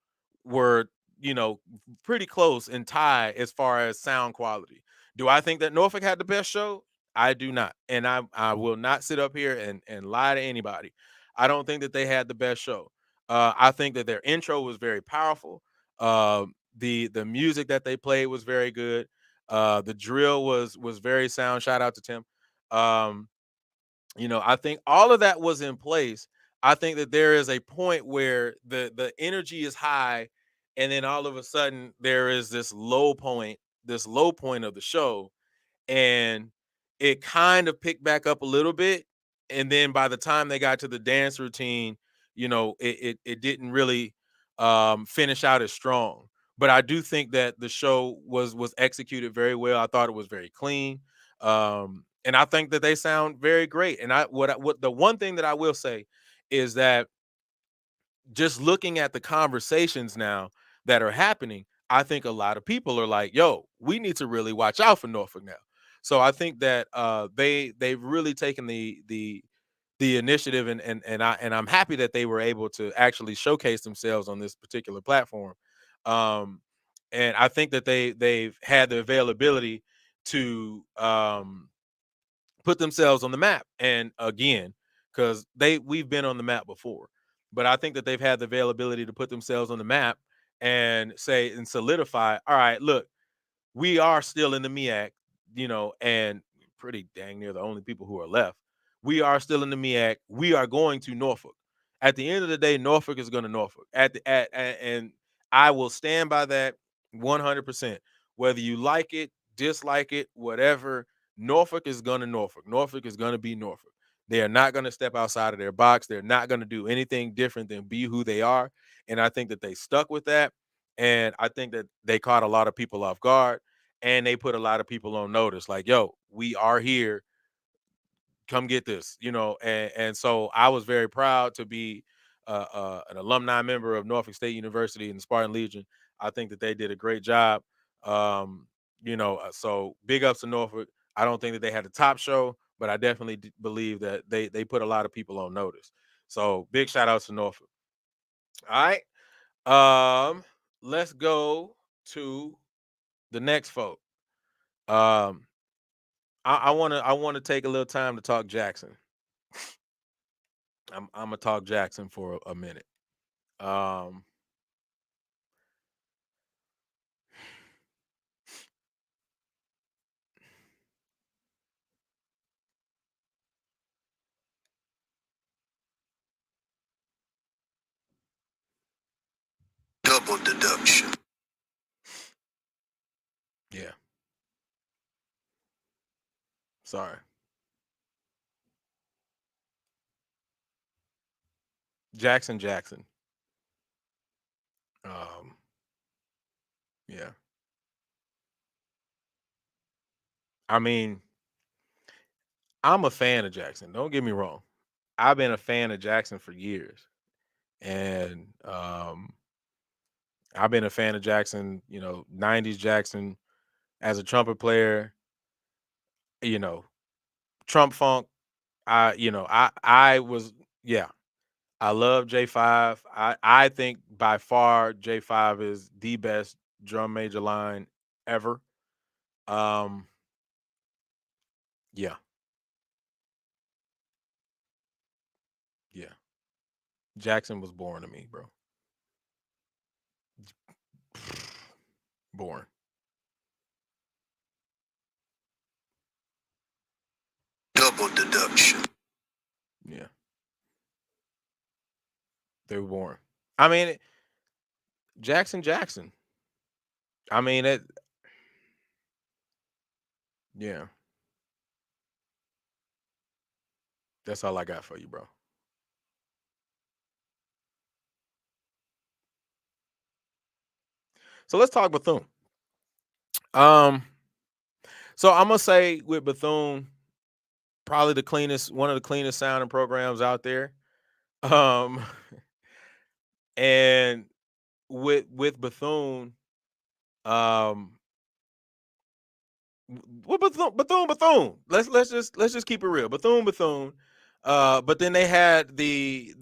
were, you know, pretty close and tie as far as sound quality. Do I think that Norfolk had the best show? I do not. And I will not sit up here and lie to anybody. I don't think that they had the best show. I think that their intro was very powerful. The music that they played was very good. The drill was very sound. Shout out to Tim. Um, I think all of that was in place. I think that there is a point where the energy is high, and then all of a sudden there is this low point of the show, and it kind of picked back up a little bit. And then by the time they got to the dance routine, it didn't really finish out as strong. But I do think that the show was executed very well. I thought it was very clean. And I think that they sound very great. And what the one thing that I will say is that, just looking at the conversations now that are happening, I think a lot of people are like, "Yo, we need to really watch out for Norfolk now." So I think that they've really taken the initiative, and I'm happy that they were able to actually showcase themselves on this particular platform. Um, and I think that they've had the availability to put themselves on the map. And again, because we've been on the map before, but I think that they've had the availability to put themselves on the map and say and solidify, all right, look, we are still in the MEAC, and pretty dang near the only people who are left. We are still in the MEAC. We are going to Norfolk. At the end of the day, Norfolk is going to Norfolk. And I will stand by that 100%. Whether you like it, dislike it, whatever, Norfolk is going to Norfolk. Norfolk is going to be Norfolk. They are not going to step outside of their box. They're not going to do anything different than be who they are. And I think that they stuck with that. And I think that they caught a lot of people off guard, and they put a lot of people on notice, like, yo, we are here, come get this, and so I was very proud to be an alumni member of Norfolk State University and the Spartan Legion. I think that they did a great job. So big ups to Norfolk. I don't think that they had a top show, but I definitely believe that they put a lot of people on notice. So big shout outs to Norfolk. All right. Let's go to the next folk. Um, I wanna take a little time to talk Jackson. I'm gonna talk Jackson for a minute. Um, Double deduction. yeah, sorry, Jackson. Um, yeah, I mean, I'm a fan of Jackson. Don't get me wrong. I've been a fan of Jackson for years, and I've been a fan of Jackson. '90s Jackson as a trumpet player. You know, Trump Funk. I was, yeah. I love J5. I think by far J5 is the best drum major line ever. Um, yeah, yeah. Jackson was born to me, bro. Born. Double deduction. Yeah, they were born. I mean, Jackson. I mean it. Yeah, That's all I got for you, bro. So let's talk Bethune. Um, so I'm gonna say with Bethune, probably one of the cleanest sounding programs out there. Um, and with Bethune, um, well, Bethune. Let's just keep it real. Bethune. But then they had the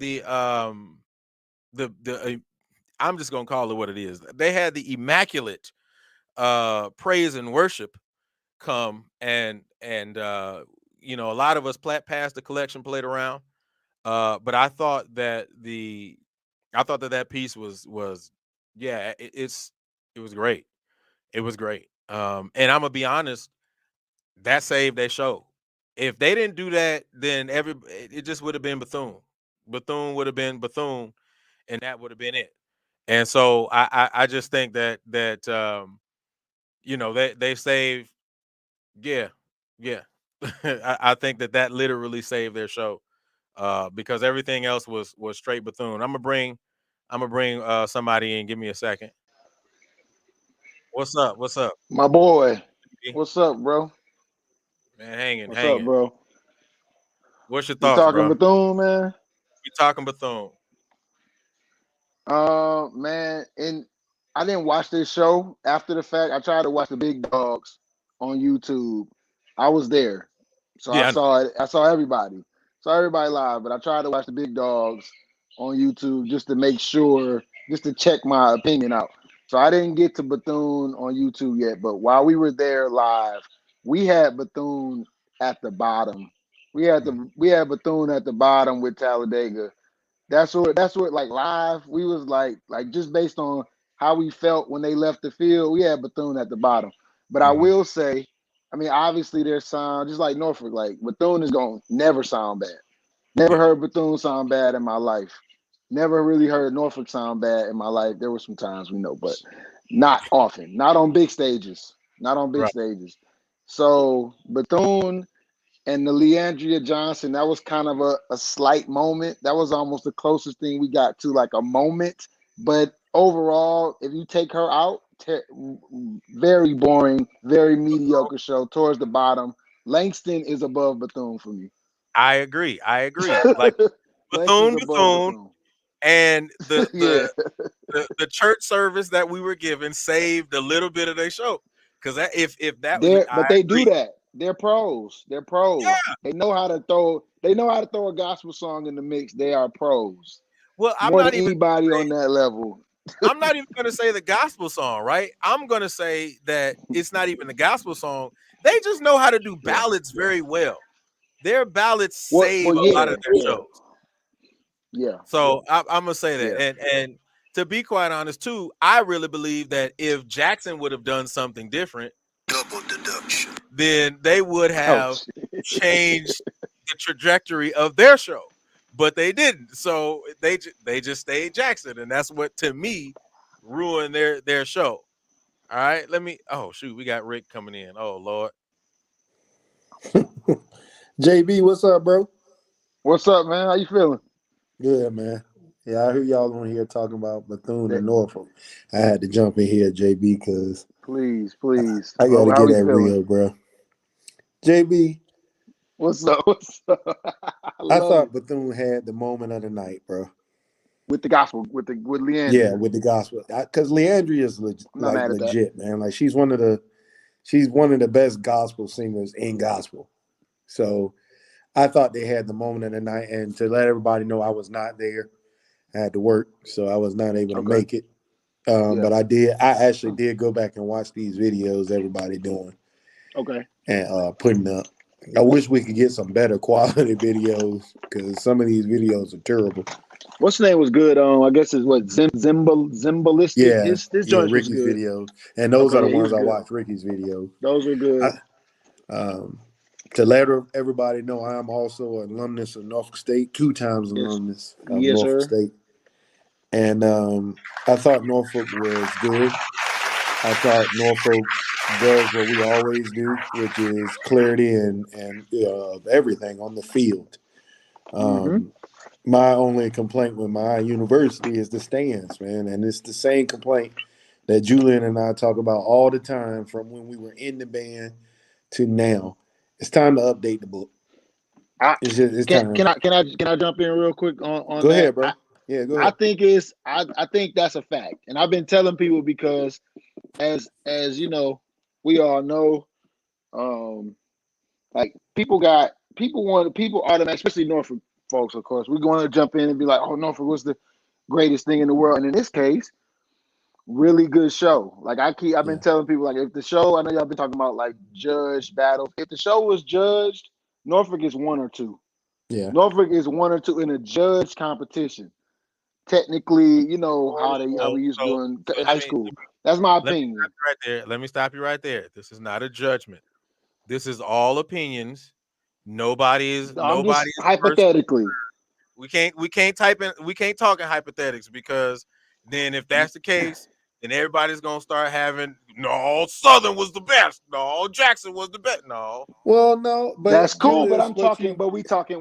I'm just gonna call it what it is. They had the immaculate praise and worship come and a lot of us passed the collection plate around. But I thought that piece was yeah, it was great. It was great. And I'm gonna be honest, that saved their show. If they didn't do that, then it just would have been Bethune. Bethune would have been Bethune, and that would have been it. And so I just think that they saved. Yeah, yeah. I think that literally saved their show, because everything else was straight Bethune. I'm gonna bring somebody in. Give me a second. What's up? What's up? My boy, B? what's up, bro? Man, hanging, What's up, hanging. bro? What's your We thoughts, talking bro? Bethune, man. We talking Bethune. Man, and I didn't watch this show after the fact. I tried to watch the Big Dogs on YouTube. I was there, so I Yeah, I know. saw it. I saw everybody live, but I tried to watch the Big Dogs on YouTube just to make sure, just to check my opinion out. So I didn't get to Bethune on YouTube yet, but while we were there live, we had Bethune at the bottom. We had Bethune at the bottom with Talladega. That's what like live we was like just based on how we felt when they left the field, we had Bethune at the bottom. But I Mhm. will say, I mean, obviously their sound just like Norfolk, like Bethune is gonna never sound bad. Never Yeah, heard Bethune sound bad in my life. Never really heard Norfolk sound bad in my life. There were some times we know, but not often. Not on big stages. Not on big right. stages. So Bethune and the Leandria Johnson, that was kind of a slight moment. That was almost the closest thing we got to like a moment. But overall, if you take her out, very boring, very mediocre show towards the bottom. Langston is above Bethune for me. I agree. I agree. Like Langston's above Bethune, Bethune. and the Yeah. the the church service that we were given saved a little bit of their show. Because if that was, I But they do agree. that. They're pros. They're pros. Yeah. They know how to throw. They know how to throw a gospel song in the mix. They are pros Well, more than anybody on that level. I'm not even going to say the gospel song, right? I'm going to say that it's not even the gospel song. They just know how to do Yeah. ballads very well. Their ballads What? save Well, a lot yeah, of their shows. yeah, So I'm gonna say that, yeah. and to be quite honest too, I really believe that if Jackson would have done something different, Double deduction. then they would Oh, have shit. changed the trajectory of their show, but they didn't. So they just stayed Jackson, and that's what to me ruined their show. All right, let me. Oh shoot, we got Rick coming in. Oh Lord. JB, what's up, bro? What's up, man? How you feeling? Good, man. Yeah, I heard y'all on here talking about Bethune That, and Norfolk. I had to jump in here, JB, because please, please. I got to How get we that feeling? real, bro. JB, What's up? What's up? I I love thought it. Bethune had the moment of the night, bro. With the gospel, with Yeah, Leandria. with the gospel, because Leandria is I'm not mad at that. legit, man. Like she's one of the best gospel singers in gospel. So I thought they had the moment of the night, and to let everybody know I was not there, I had to work, so I was not able to Okay. make it. Yeah. But I actually did go back and watch these videos everybody doing Okay. and putting up. I wish we could get some better quality videos because some of these videos are terrible. What's the name was good? I guess it's what Zimbalistic. Yeah, His yeah, joints was Ricky's good. videos, and those are Okay, the yeah, he ones was I good. watch. Ricky's videos. Those were I, good. to let everybody know, I am also an alumnus of Norfolk State, 2 times Yes, alumnus of yes, Norfolk sir. State, and I thought Norfolk was good. I thought Norfolk does what we always do, which is clarity and everything on the field. Mm-hmm. My only complaint with my university is the stands, man, and it's the same complaint that Julian and I talk about all the time from when we were in the band to now. It's time to update the book. I It's can time. can I jump in real quick on Go that? ahead, bro. Yeah, go I ahead. think I think that's a fact, and I've been telling people because as you know, we all know, like people automatically, especially Norfolk folks, of course, we're going to jump in and be like, oh, Norfolk was the greatest thing in the world, and in this case, really good show. Like I've been Yeah, telling people, like if the show, I know y'all been talking about like judge battles. If the show was judged, Norfolk is one or two. yeah, Norfolk is one or two in a judge competition. Technically, you know how So we used to do in so high school. That's my let me opinion. stop you right there. Let me stop you right there. This is not a judgment. This is all opinions. I'm Nobody just is first. hypothetically. We can't talk in hypothetics, because then if that's the case, then everybody's gonna start having, no, Southern was the best. No, Jackson was the best. No. well, no, That's but cool, but Julius, I'm what talking, you? but we talking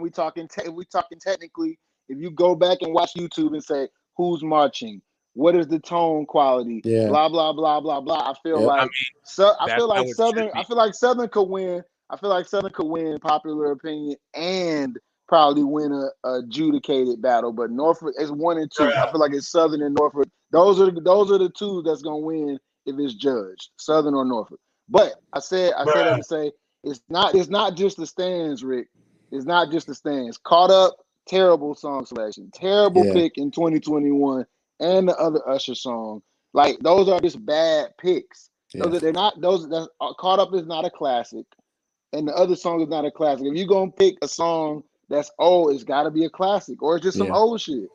technically. If you go back and watch YouTube and say who's marching, what is the tone quality, Yeah, blah blah blah blah blah. yep, I mean, I that's feel not like what it should Southern. be. I feel like Southern could win. I feel like Southern could win popular opinion and probably win a adjudicated battle. But Norfolk is 1 and 2. I Bruh, feel like it's Southern and Norfolk. Those are the two that's gonna win if it's judged, Southern or Norfolk. But I said that bruh. to say it's not just the stands, Rick. It's not just the stands. Caught Up, terrible song selection, terrible yeah, pick in 2021, and the other Usher song. Like those are just bad picks. yeah. They're not those. Caught Up is not a classic, and the other song is not a classic. If you're gonna pick a song that's old, it's got to be a classic, or it's just some Yeah. old shit.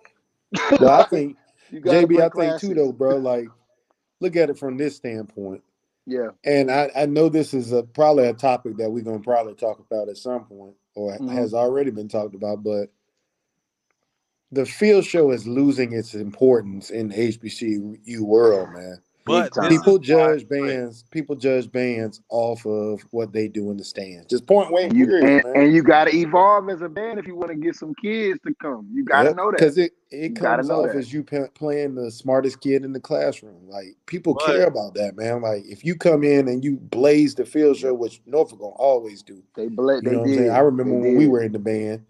But I Like think you got to JB, I bring think too classics. though, bro. Like, look at it from this standpoint. Yeah. And I know this is probably a topic that we're gonna probably talk about at some point, or Mm-hmm. has already been talked about. But the field show is losing its importance in the HBCU world, man. Big But this time. is why. Go ahead. People judge bands off of what they do in the stands. Just point And blank you period, and, man. and you got to evolve as a band if you want to get some kids to come. You got to Yep, know that. because it You got to comes know off that. as you playing the smartest kid in the classroom. Like people But care about that, man. Like if you come in and you blaze the field show, Yep. which Norfolk gonna always do. You They know what I'm saying? I did. remember They when we did. were in the band,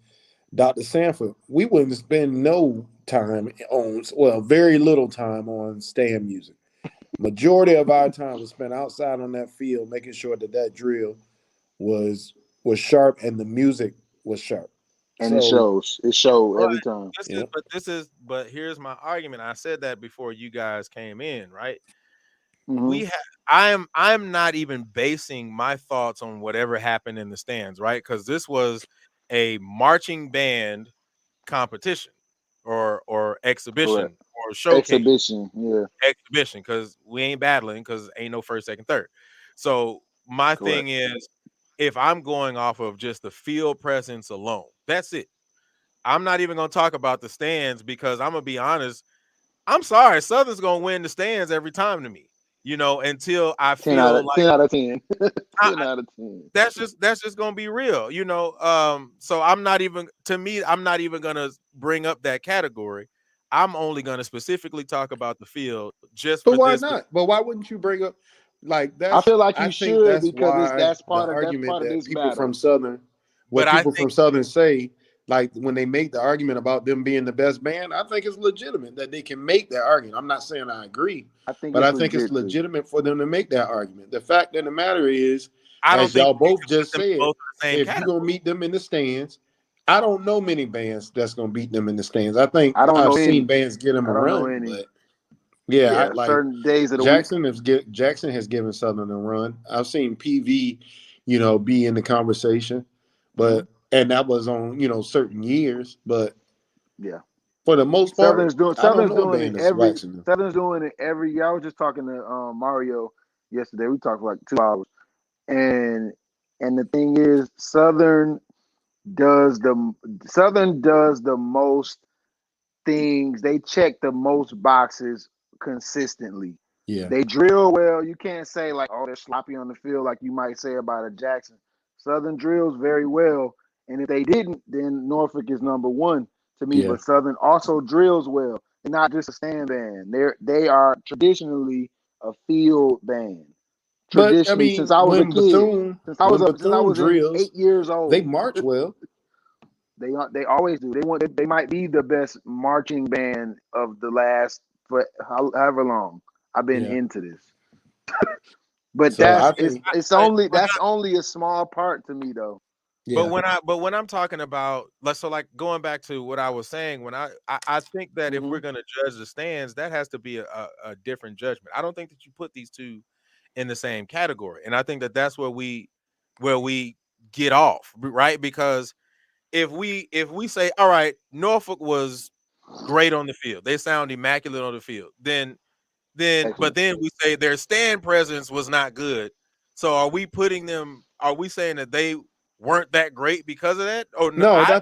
Dr. Sanford, we wouldn't spend no time on, well, very little time on stand music. Majority of our time was spent outside on that field, making sure that that drill was was sharp and the music was sharp. And it So, shows. It showed but every time. yeah, but here's my argument. I said that before you guys came in, right? Hmm. We have I'm not even basing my thoughts on whatever happened in the stands, right? Because this was a marching band competition, or Correct. exhibition, or showcase. Exhibition. Yeah. Exhibition, because we ain't battling, because ain't no first, second, third. So my Correct. thing is, if I'm going off of just the field presence alone, that's it. I'm not even gonna talk about the stands, because I'm gonna be honest. I'm sorry, Southern's gonna win the stands every time to me. Until I 10 out feel of like 10 out of 10. I, 10 out of 10. that's just gonna be real. So I'm not even to me, I'm not even gonna bring up that category. I'm only gonna specifically talk about the field just but for why this. not? But why wouldn't you bring up like I that's feel like I you think should that's because why that's the that's argument part of that this people from battle. Southern But what I people think from Southern say, like when they make the argument about them being the best band, I think it's legitimate that they can make that argument. I'm not saying I agree, I think but it's I think it's legit too. legitimate for them to make that argument. The fact of the matter is, I don't as think y'all you both can put just them in said, both in the same if you're gonna category. meet them in the stands, I don't know many bands that's gonna beat them in the stands. I think I don't I've know seen any. bands get them a I don't know run, any. but yeah, I Yeah, like certain days of the week. Jackson has given Southern a run. I've seen PV, be in the conversation, Hmm. but and that was on certain years. But Yeah. for the most part, I don't Southern's know a doing it band that's every waxing them. Southern's doing it every year. I was just talking to Mario yesterday. We talked for like 2 hours. And the thing is does the Southern does the most things. They check the most boxes consistently. Yeah, They drill well. You can't say like, oh, they're sloppy on the field like you might say about a Jackson. Southern drills very well, And if they didn't, then Norfolk is number one to me. Yeah. But Southern also drills well. They're not just a stand band. They are traditionally a field band. But I Traditionally, since mean, I was a kid, since I Bethune was in drills, 8 years they old, march well. they always do. They might be the best marching band of the last for however long I've been Yeah. into this. But So I think, But that's only a small part to me though. yeah, but when I'm talking about, so like going back to what I was saying, when I think that if we're Hmm. gonna judge the stands, that has to be a different judgment. I don't think that you put these two in the same category, and I think that that's where we get off, right? Because if we say, all right, Norfolk was great on the field, they sound immaculate on the field, but Excellent. then we say their stand presence was not good. So are we putting them? Are we saying that they weren't that great because of that? Oh no, no,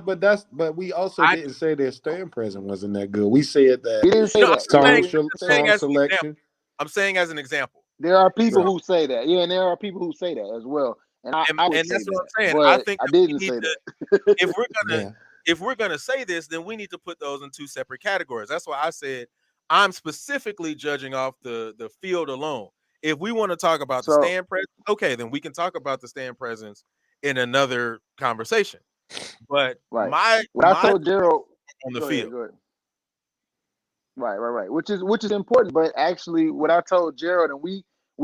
but we also I didn't say their stand present wasn't that good. We said that We didn't say no, that. saying, We didn't say saying song that. as an example. selection. I'm saying as an example. There are people Right. who say that. Yeah, and there are people who say that as well. And I would And say that's what that, I'm saying. I but think I that we didn't need say to, that. if we're gonna Yeah. if we're gonna say this, then we need to put those in two separate categories. That's why I said I'm specifically judging off the field alone. If we want to talk about the So stand presence, okay, then we can talk about the stand presence in another conversation. But right. What I my told Gerald, on the go ahead, field. go ahead. Right. Which is important, but actually what I told Gerald, and we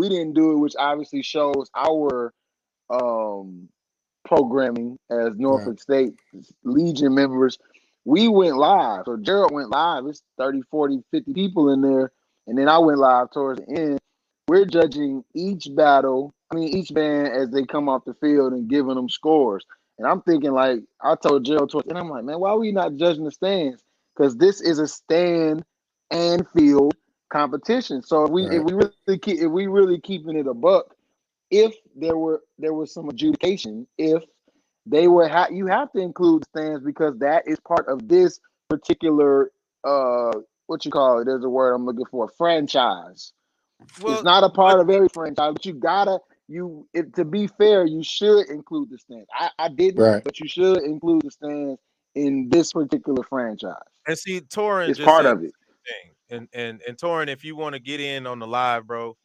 didn't do it, which obviously shows our um programming as Right. Norfolk State Legion members. We went live. So Gerald went live. It's 30, 40, 50 people in there. And then I went live towards the end. We're judging each battle, each band as they come off the field and giving them scores. And I'm thinking, like, I told Gerald towards, and I'm like, man, why are we not judging the stands? Because this is a stand and field competition. So Right. if we really keeping it a buck, if there was some adjudication, if they were you have to include stands because that is part of this particular what you call it, there's a word I'm looking for, franchise. It's Well, not a but part of every franchise, but you gotta to be fair, you should include the stands. I didn't, Right. but you should include the stands in this particular franchise. and see, Torin It's just part said of it. the thing, and Torin, if you want to get in on the live, bro,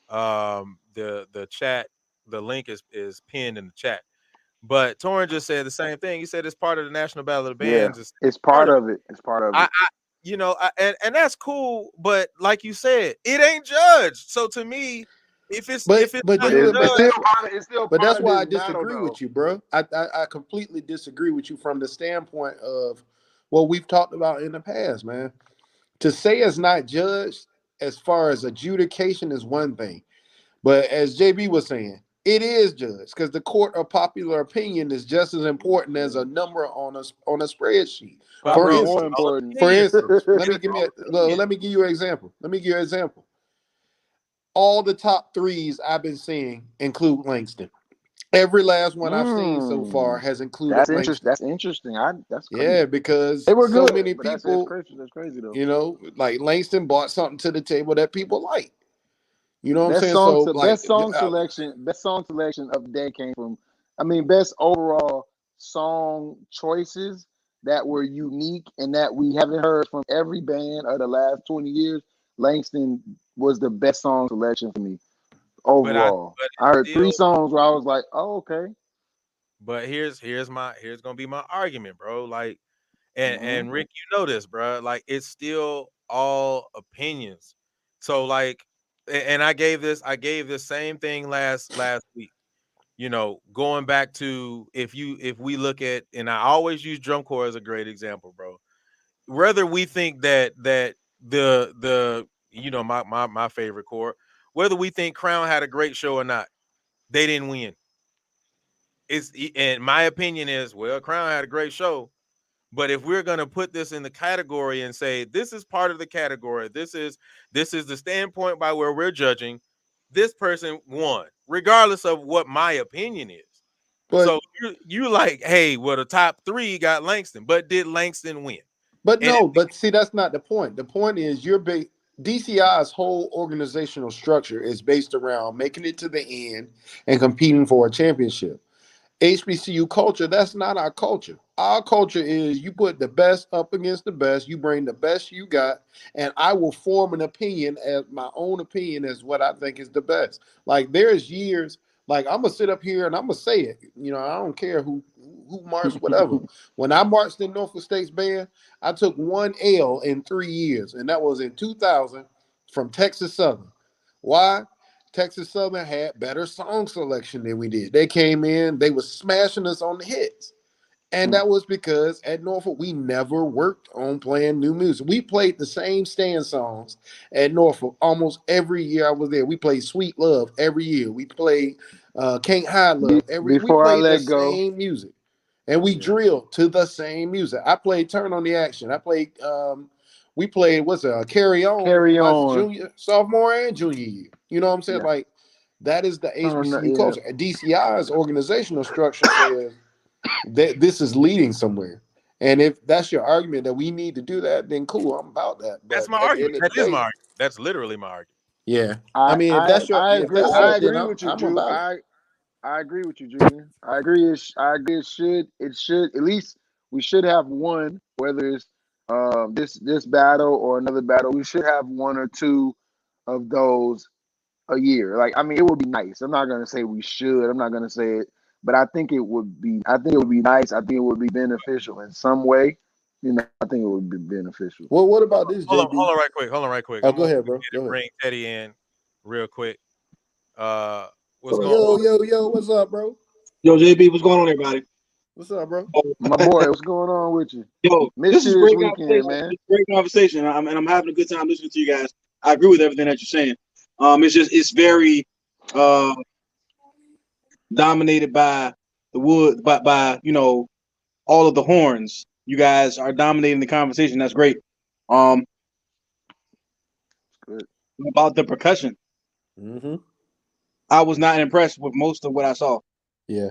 the chat, the link is pinned in the chat. But Torin just said the same thing. He said it's part of the National Battle of the Yeah, Bands. It's it's part part of of it. It's part of I, it. I and that's cool. But like you said, it ain't judged. So to me, if it's But not But you it's judged, still part of but that's why I this battle disagree though. with you, bro. I completely disagree with you from the standpoint of what we've talked about in the past, man. To say it's not judged as far as adjudication is one thing, but as JB was saying, it is judged because the court of popular opinion is just as important as a number on a spreadsheet. but For Probably bro, more instance, all important. for opinion, instance, all opinion. let me give you an example. Let me give you an example. All the top threes I've been seeing include Langston. Every last one I've seen so far Mm, has included that's interesting. Langston. That's interesting. That's Yeah, crazy. because They were so good, many but that's people, crazy. That's crazy though. like Langston brought something to the table that people like. You know what I'm saying? So, like, Best song selection of the day came from. Best overall song choices that were unique and that we haven't heard from every band of the last 20 years. Langston was the best song selection for me overall. But I it's heard still. three songs where I was like, "Oh, okay." But here's gonna be my argument, bro. Like, Hmm. and Rick, you know this, bro. Like, it's still all opinions. So like, and I gave this same thing last week. Going back to if we look at, and I always use drum corps as a great example, bro. Whether we think that the my favorite corps, whether we think Crown had a great show or not, they didn't win. And my opinion is, well, Crown had a great show, but if we're gonna put this in the category and say this is part of the category, this is the standpoint by where we're judging, this person won, regardless of what my opinion is. but So you like, hey, well, the top three got Langston, but did Langston win? And no, but see, that's not the point. The point is DCI's whole organizational structure is based around making it to the end and competing for a championship. HBCU culture, that's not our culture. Our culture is you put the best up against the best, you bring the best you got, and I will form an opinion as my own opinion as what I think is the best. Like there's years, like I'm gonna sit up here and I'm gonna say it. I don't care who marched, whatever. When I marched in Norfolk State's band, I took one L in 3 years, and that was in 2000 from Texas Southern. Why? Texas Southern had better song selection than we did. They came in, they were smashing us on the hits. And that was because at Norfolk, we never worked on playing new music. We played the same stand songs at Norfolk almost every year I was there. We played Sweet Love every year. We played Can't Hide Love every year. We Before I played the let go, same music. And we drilled to the same music. I played Turn on the Action. I played we played Carry On carry my on. sophomore and junior year. You know what I'm saying? Yeah. Like that is the HBCU Yeah. culture. And DCI's organizational structure says that this is leading somewhere. And if that's your argument that we need to do that, then cool, I'm about that. That's But my at the argument. end of the That is my day, argument. That's literally my argument. yeah. I I mean, I I if agree. that's I it, then agree with you, I'm Drew. about it. I agree with you, Junior. I agree. I agree. It should at least we should have one, whether it's this battle or another battle. We should have one or two of those a year. Like I mean, it would be nice. I'm not gonna say we should. I'm not gonna say it, but I think it would be. I think it would be nice. I think it would be beneficial in some way. I think it would be beneficial. Well, what about this, Hold JB? on, right quick. Hold on, right quick. Oh, I'm go gonna ahead, bro. Go ahead. bring Teddy in real quick. What's going Yo, on? what's up, bro? Yo, JB, what's going on, everybody? What's up, bro? My boy, what's going on with you? Yo, Missed this you is this great weekend, conversation. man. It's great conversation, and I'm having a good time listening to you guys. I agree with everything that you're saying. It's very dominated by the wood, by all of the horns. You guys are dominating the conversation. That's great. Um, Good. about the percussion, Mm-hmm. I was not impressed with most of what I saw, Yeah.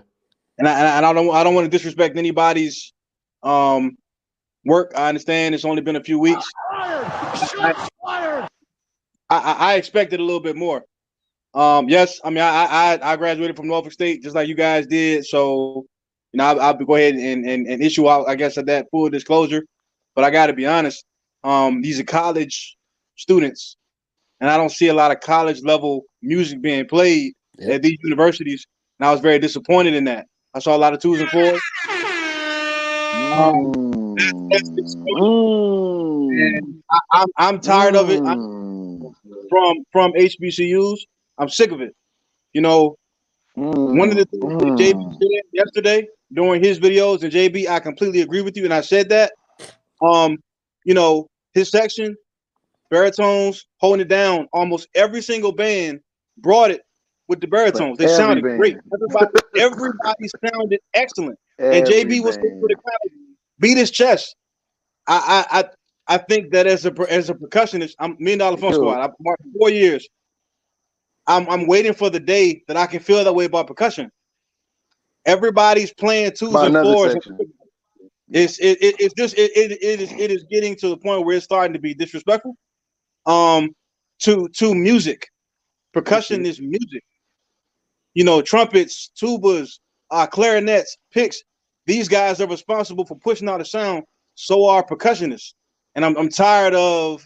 and I don't want to disrespect anybody's work. I understand it's only been a few weeks. I expected a little bit more. Yes, I mean I graduated from Norfolk State just like you guys did, so I'll go ahead and issue out, I guess, that full disclosure. But I got to be honest, these are college students, and I don't see a lot of college level music being played at these universities, and I was very disappointed in that. I saw a lot of 2s and 4s. That's and I'm tired of it. From HBCUs, I'm sick of it. One of the things that JB said yesterday during his videos, and JB, I completely agree with you, and I said that. His section, baritones, holding it down. Almost every single band brought it with the baritones. They sounded great. Everybody sounded excellent. And JB was able to kind of beat his chest. I think that as a percussionist, I'm $1 Million Funk Squad. I've marked 4 years. I'm waiting for the day that I can feel that way about percussion. Everybody's playing 2s and 4s. It is getting to the point where it's starting to be disrespectful. To music. Percussion is music. Trumpets, tubas, clarinets, picks. These guys are responsible for pushing out a sound. So are percussionists. And I'm tired of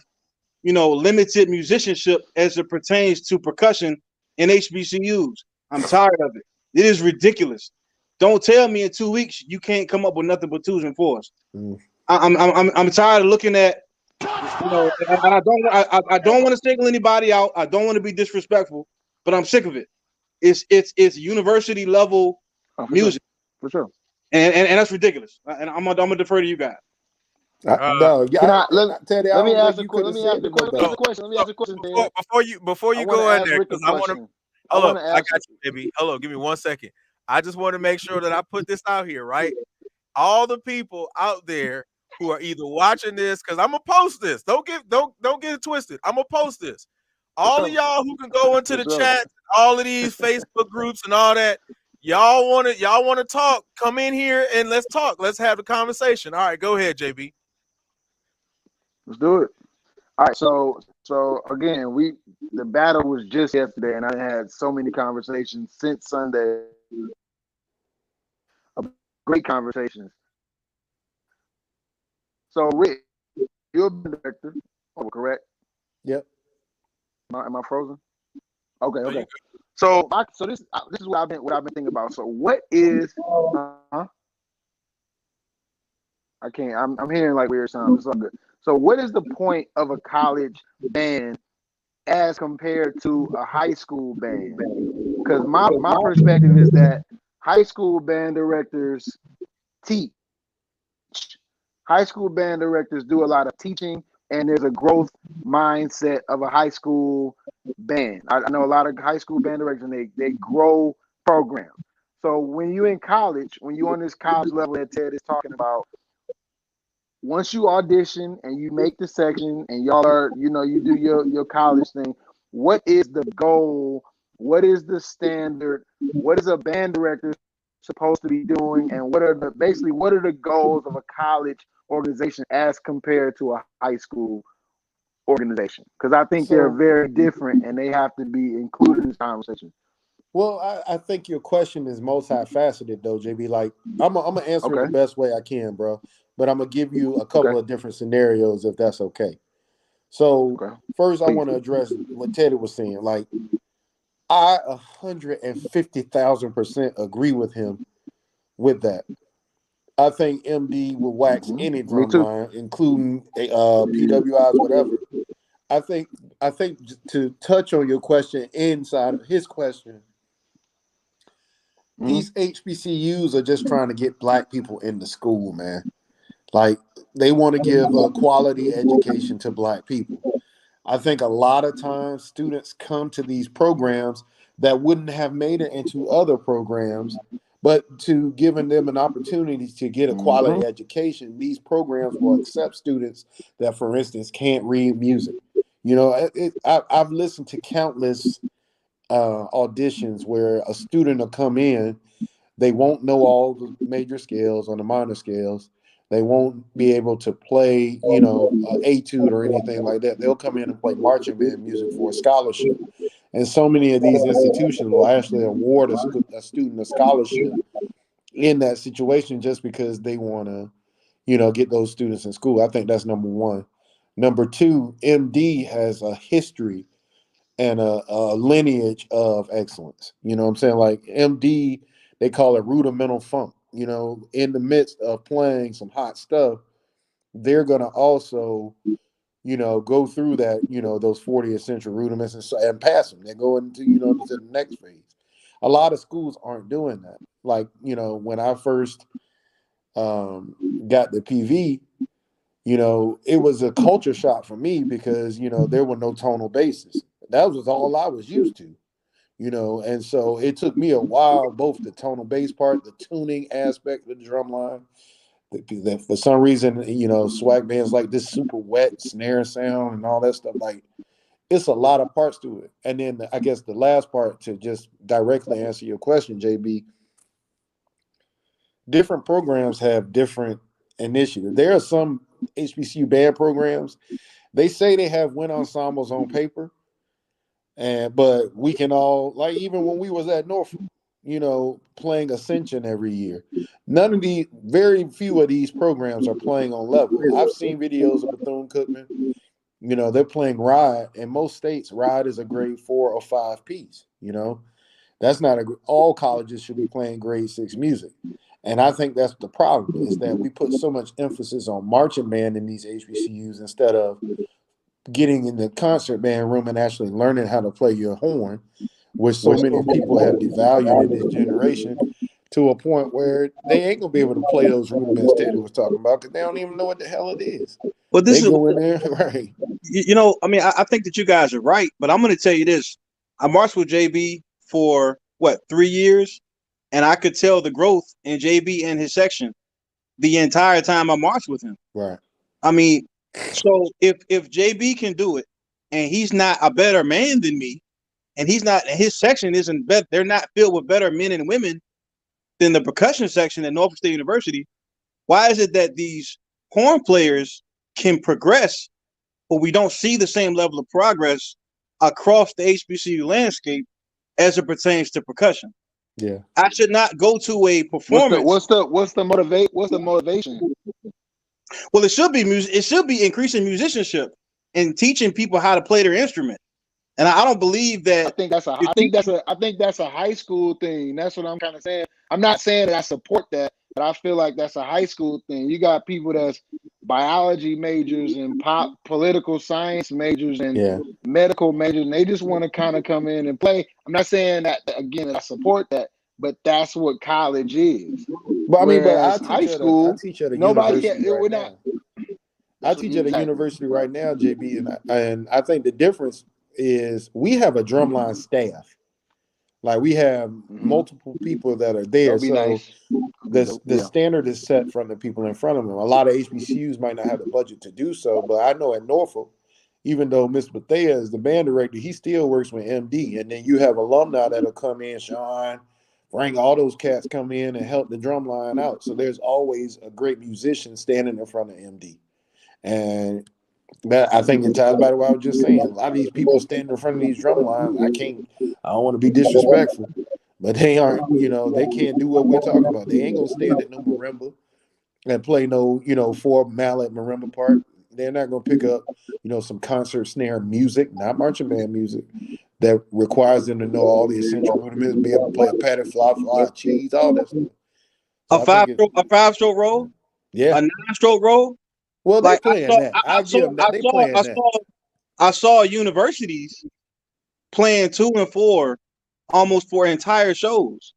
limited musicianship as it pertains to percussion in HBCUs. I'm tired of it. It is ridiculous. Don't tell me in 2 weeks you can't come up with nothing but 2s and 4s. I'm tired of looking at, and I don't want to single anybody out. I don't want to be disrespectful, but I'm sick of it. It's university level music, for sure, and that's ridiculous. And I'm gonna defer to you guys. Teddy, let me ask you could have said it no better. Let me ask a question. Before you go in there, because I want to. Hello, I got you, baby. Hello, give me 1 second. I just want to make sure that I put this out here, right? All the people out there who are either watching this, because I'm gonna post this. Don't get it twisted. I'm gonna post this. All of y'all who can go into the chat, all of these Facebook groups and all that. Y'all want to talk? Come in here and let's talk. Let's have the conversation. All right, go ahead, JB. Let's do it. All right, so again, the battle was just yesterday, and I had so many conversations since Sunday great conversations. So, Rick, you're a band director, correct? Yep. Am I frozen? Okay, No, you okay. So, this is what I've been thinking about. So, what is? I can't. I'm hearing like weird sounds. It's all good. So, what is the point of a college band as compared to a high school band? Because my perspective is that high school band directors teach. High school band directors do a lot of teaching, and there's a growth mindset of a high school band. I know a lot of high school band directors, and they grow programs. So when you're in college, when you're on this college level that Ted is talking about, once you audition and you make the section and y'all are, you do your college thing, what is the goal? What is the standard? What is a band director supposed to be doing? And what are the goals of a college organization as compared to a high school organization? Because I think they're So, very different and they have to be included in this conversation. well, I think your question is multifaceted, though, JB. Like, I'm gonna answer it Okay. the best way I can, bro. But I'm gonna give you a couple Okay. of different scenarios, if that's okay. So, Okay. first, I Please. want to address what Teddy was saying. Like, I 150,000% agree with him with that. I think MD will wax any Me drum too. line, including PWIs, whatever. I think to touch on your question inside of his question, these HBCUs are just trying to get black people into school, man. Like they want to give a quality education to black people. I think a lot of times students come to these programs that wouldn't have made it into other programs, but to giving them an opportunity to get a quality education, these programs will accept students that, for instance, can't read music. I've listened to countless auditions where a student will come in, they won't know all the major scales on the minor scales. They won't be able to play, etude or anything like that. They'll come in and play marching band music for a scholarship. And so many of these institutions will actually award a student a scholarship in that situation just because they want to, get those students in school. I think that's number one. Number two, MD has a history and a lineage of excellence. You know what I'm saying? Like MD, they call it rudimental funk. In the midst of playing some hot stuff, they're gonna also, go through that, those 40th century rudiments and pass them. They're going to, to the next phase. A lot of schools aren't doing that. Like, when I first got the PV, it was a culture shock for me because, there were no tonal basses. That was all I was used to, and so it took me a while, both the tonal bass part, the tuning aspect of the drum line. That for some reason, swag bands like this super wet snare sound and all that stuff. Like, it's a lot of parts to it. And then I guess the last part to just directly answer your question, JB, different programs have different initiatives. There are some HBCU band programs, they say they have wind ensembles on paper, but we can all, like, even when we was at Norfolk, playing Ascension every year, very few of these programs are playing on level. I've seen videos of Bethune-Cookman, they're playing ride. In most states, ride is a grade 4 or 5 piece. That's not all colleges should be playing grade 6 music. And I think that's the problem, is that we put so much emphasis on marching band in these HBCUs instead of getting in the concert band room and actually learning how to play your horn, which so many people have devalued in this generation to a point where they ain't gonna be able to play those rudiments Teddy was talking about because they don't even know what the hell it is. Well, this They is, go in there, right? I mean, I think that you guys are right, but I'm going to tell you this. I marched with JB for 3 years, and I could tell the growth in JB and his section the entire time I marched with him. Right. I mean, so if JB can do it, and he's not a better man than me, and his section isn't better, they're not filled with better men and women than the percussion section at Norfolk State University. Why is it that these horn players can progress, but we don't see the same level of progress across the HBCU landscape as it pertains to percussion? Yeah. I should not go to a What's the performance. what's the motivation? Well, it should be music. It should be increasing musicianship and teaching people how to play their instrument. And I don't believe I that think that's a you're I think that's teaching. a I think that's a high school thing. That's what I'm kind of saying. I'm not saying that I support that, but I feel like that's a high school thing. You got people that's biology majors and political science majors and Yeah. medical majors, and they just want to kind of come in and play. I'm not saying that again that I support that, but that's what college is. But I mean, but Whereas high I school, teach at a nobody, university right we're not. now. I teach at a Exactly. university right now, JB, and I think the difference is we have a drumline staff. Like we have Hmm. multiple people that are That there. would be So nice. That'd be dope. the Yeah. standard is set from the people in front of them. A lot of HBCUs might not have the budget to do so, but I know at Norfolk, even though Mr. Bethea is the band director, he still works with MD. And then you have alumni that'll come in, Sean, Frank, all those cats come in and help the drum line out. So there's always a great musician standing in front of MD. And that I think it ties back to what I was just saying. A lot of these people standing in front of these drum lines, I don't want to be disrespectful, but they aren't, they can't do what we're talking about. They ain't gonna stand at no marimba and play no, four mallet marimba part. They're not gonna pick up, some concert snare music, not marching band music, that requires them to know all the essential rudiments, be able to play a patty, fly, cheese, all that stuff. So A I think five stroke roll, yeah. a 9-stroke roll. Well, they Like playing that. I give them that. They playing that. I saw universities playing 2 and 4 almost for entire shows.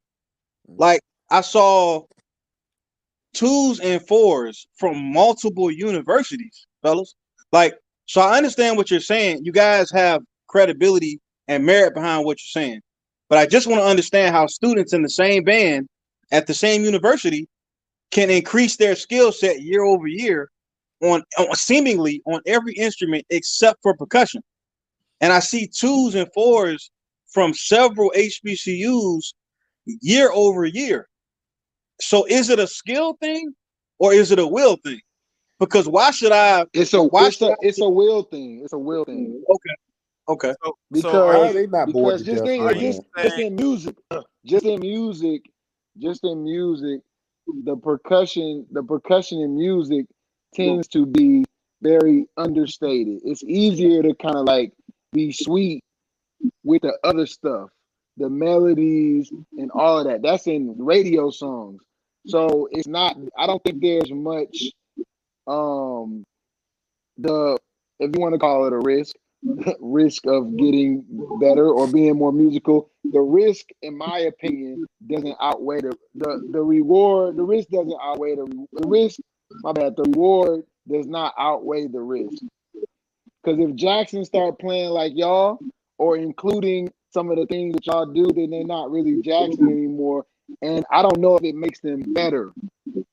Like I saw 2s and 4s from multiple universities, fellas. Like, so I understand what you're saying. You guys have credibility and merit behind what you're saying. But I just want to understand how students in the same band at the same university can increase their skill set year over year on seemingly on every instrument except for percussion. And I see 2s and 4s from several HBCUs year over year. So is it a skill thing or is it a will thing? Because why should I? It's a Why it's should a I? it's a will thing. It's a will thing. Okay, okay. So are How are you because they not bored because to just death in are doing you that? just saying in music, just in music, just in music, the percussion in music tends to be very understated. It's easier to kind of like be sweet with the other stuff, the melodies and all of that. That's in radio songs. So it's not. I don't think there's much um the if you want to call it a risk risk of getting better or being more musical. The risk, in my opinion, doesn't outweigh the reward. The risk doesn't outweigh the risk. My bad. The reward does not outweigh the risk. Because if Jackson start playing like y'all, or including some of the things that y'all do, then they're not really Jackson anymore. And I don't know if it makes them better.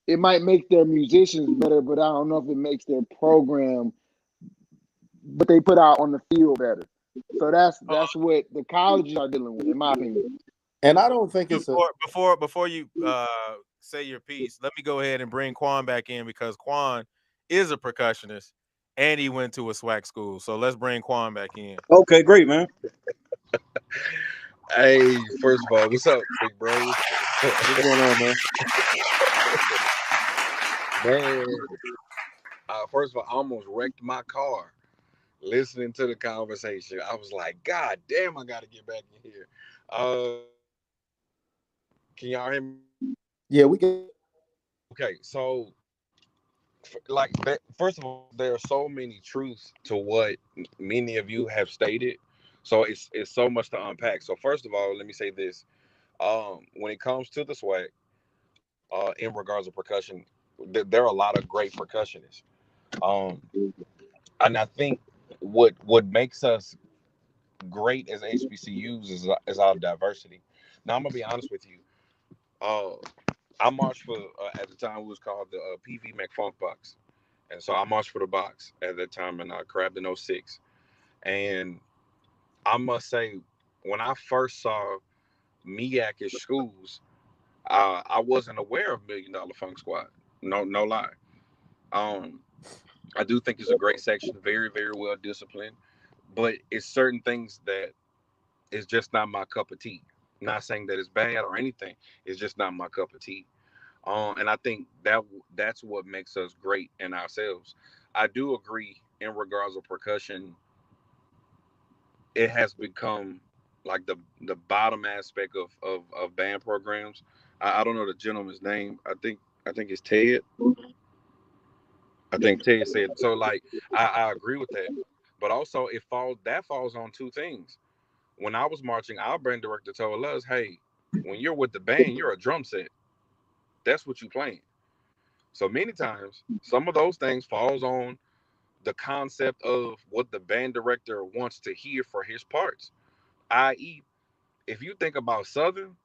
It might make their musicians better, but I don't know if it makes their program, but they put out on the field better. So that's what the colleges are dealing with, in my opinion. And I don't think it's a before you say your piece, let me go ahead and bring Quan back in because Quan is a percussionist and he went to a SWAC school. So let's bring Quan back in. Okay, great, man. Hey, first of all, what's up, big bros? what's going on, man? Man, first of all, I almost wrecked my car listening to the conversation. I was like, God damn, I got to get back in here. Can y'all hear me? Yeah, we can. Okay, so like that, first of all, there are so many truths to what many of you have stated. So it's so much to unpack. So first of all, let me say this. When it comes to the swag, in regards to percussion, there are a lot of great percussionists. Um, and I think what makes us great as HBCUs is our diversity. Now I'm gonna be honest with you. Uh, I marched for at the time it was called the PV McFunk box, and so I marched for the box at that time, and I crabbed in '06. And I must say, when I first saw MEAC at schools, I wasn't aware of $1 Million Funk Squad. No lie. Um, I do think it's a great section, very, very well disciplined, but it's certain things that is just not my cup of tea. Not saying that it's bad or anything. It's just not my cup of tea. And I think that's what makes us great in ourselves. I do agree in regards of percussion. It has become like the bottom aspect of band programs. I don't know the gentleman's name. I think it's Ted. I think Ted said so. Like I agree with that, but also falls on two things. When I was marching, our band director told us, "Hey, when you're with the band, you're a drum set. That's what you playing." So many times, some of those things falls on the concept of what the band director wants to hear for his parts. I.e., if you think about Southern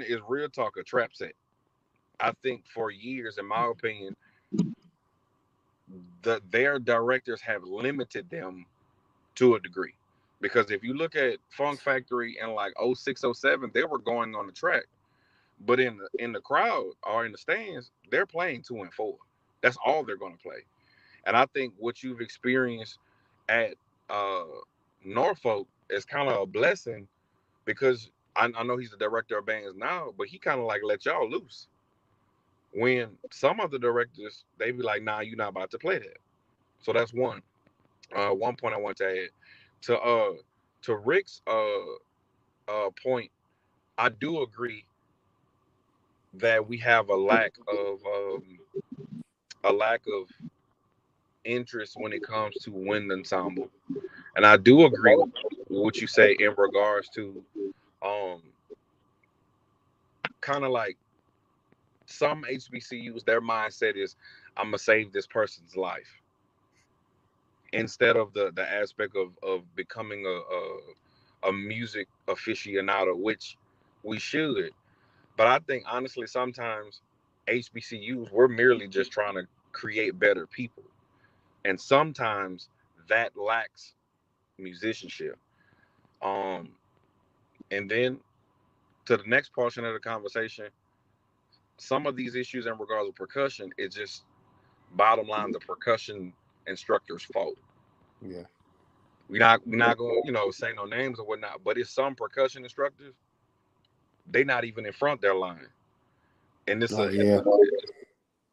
is real talk a trap set. I think for years, in my opinion, their directors have limited them to a degree. Because if you look at Funk Factory in like '06, '07, they were going on the track. But in the crowd or in the stands, they're playing 2 and 4. That's all they're going to play. And I think what you've experienced at uh, Norfolk is kind of a blessing because I know he's the director of bands now, but he kind of like let y'all loose. When some of the directors, they be like, nah, you're not about to play that. So that's one. One point I want to add to Rick's point. I do agree that we have a lack of interest when it comes to wind ensemble, and I do agree with what you say in regards to um kind of like some HBCUs. Their mindset is I'm gonna save this person's life instead of the aspect of becoming a music aficionado, which we should. But I think honestly, sometimes HBCUs we're merely just trying to create better people, and sometimes that lacks musicianship. Um, and then to the next portion of the conversation, some of these issues in regards to percussion, it's just bottom line the percussion instructor's fault. Yeah. We're not gonna say no names or whatnot, but it's some percussion instructors they not even in front their line, and Oh yeah.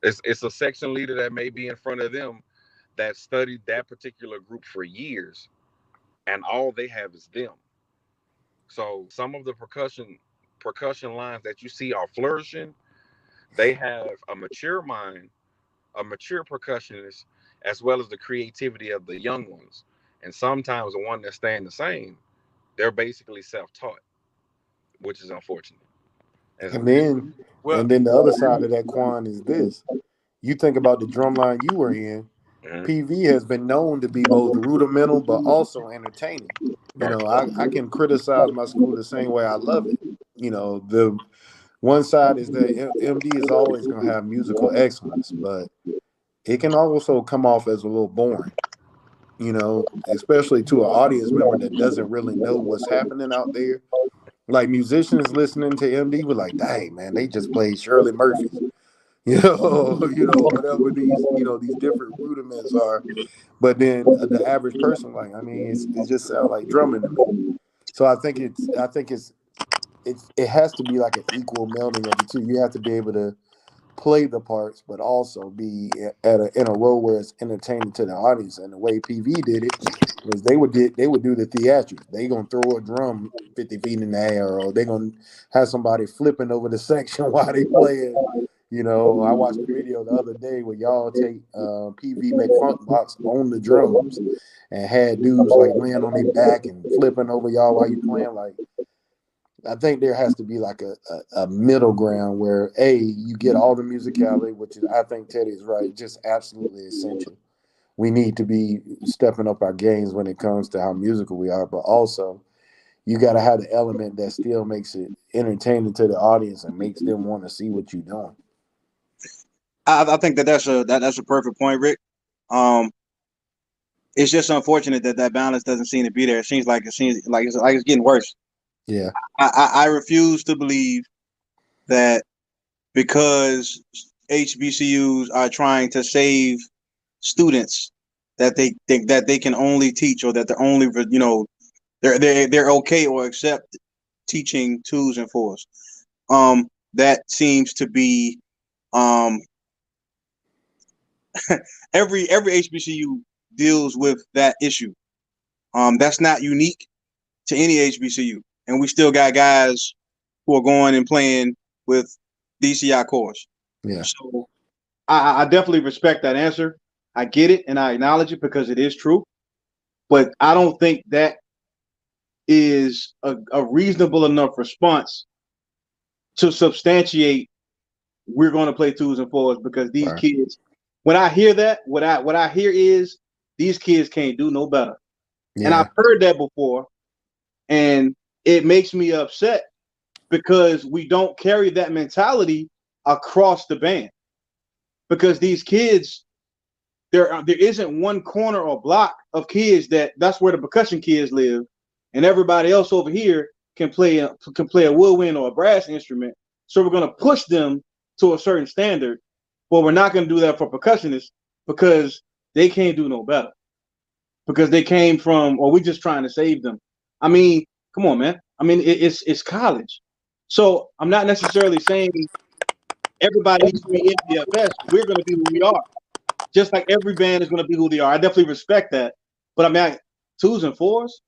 it's a section leader that may be in front of them that studied that particular group for years, and all they have is them. So some of the percussion lines that you see are flourishing. They have a mature mind, a mature percussionist, as well as the creativity of the young ones. And sometimes the one that's staying the same, they're basically self-taught, which is unfortunate. And And then Well, the other side of that coin is this. You think about the drum line you were in, mhm, PV has been known to be both rudimental but also entertaining. right, I can criticize my school the same way I love it. The one side is that MD is always going to have musical excellence, but it can also come off as a little boring, especially to an audience member that doesn't really know what's happening out there. Like musicians listening to MD were like, dang, man, they just played Shirley Murphy's, whatever these different rudiments are. But then the average person, like, I mean, it just sounds like drumming to me. So it has to be like an equal melding of the two. You have to be able to play the parts, but also be in a role where it's entertaining to the audience. And the way PV did it was they would do the theatrics. They gonna throw a drum 50 feet in the air, or they gonna have somebody flipping over the section while they play it. I watched a video the other day where y'all take PV make funk box on the drums and had dudes like laying on their back and flipping over y'all while you playing. Like, I think there has to be like a middle ground where you get all the musicality, which is, I think Teddy is right, just absolutely essential. We need to be stepping up our games when it comes to how musical we are, but also you got to have the element that still makes it entertaining to the audience and makes them want to see what you're doing. I think that's a perfect point, Rick. Um, it's just unfortunate that balance doesn't seem to be there. It seems like it's getting worse. Yeah. I refuse to believe that because HBCUs are trying to save students that they think that they can only teach, or that they're only they're okay or accept teaching twos and fours. That seems to be every HBCU deals with that issue. That's not unique to any HBCU, and we still got guys who are going and playing with DCI cores. Yeah. So I definitely respect that answer. I get it and I acknowledge it because it is true, but I don't think that is a reasonable enough response to substantiate we're going to play twos and fours because these Right. kids. When I hear that, what I hear is these kids can't do no better, and Yeah. I've heard that before, and it makes me upset because we don't carry that mentality across the band. Because these kids, there isn't one corner or block of kids that's where the percussion kids live, and everybody else over here can play a woodwind or a brass instrument. So we're going to push them to a certain standard, but we're not going to do that for percussionists because they can't do no better. Because they came from, or we're just trying to save them. I mean, come on, man. I mean, it's college. So I'm not necessarily saying everybody needs to be NPFS. We're going to be who we are. Just like every band is going to be who they are. I definitely respect that. But I mean, twos and fours,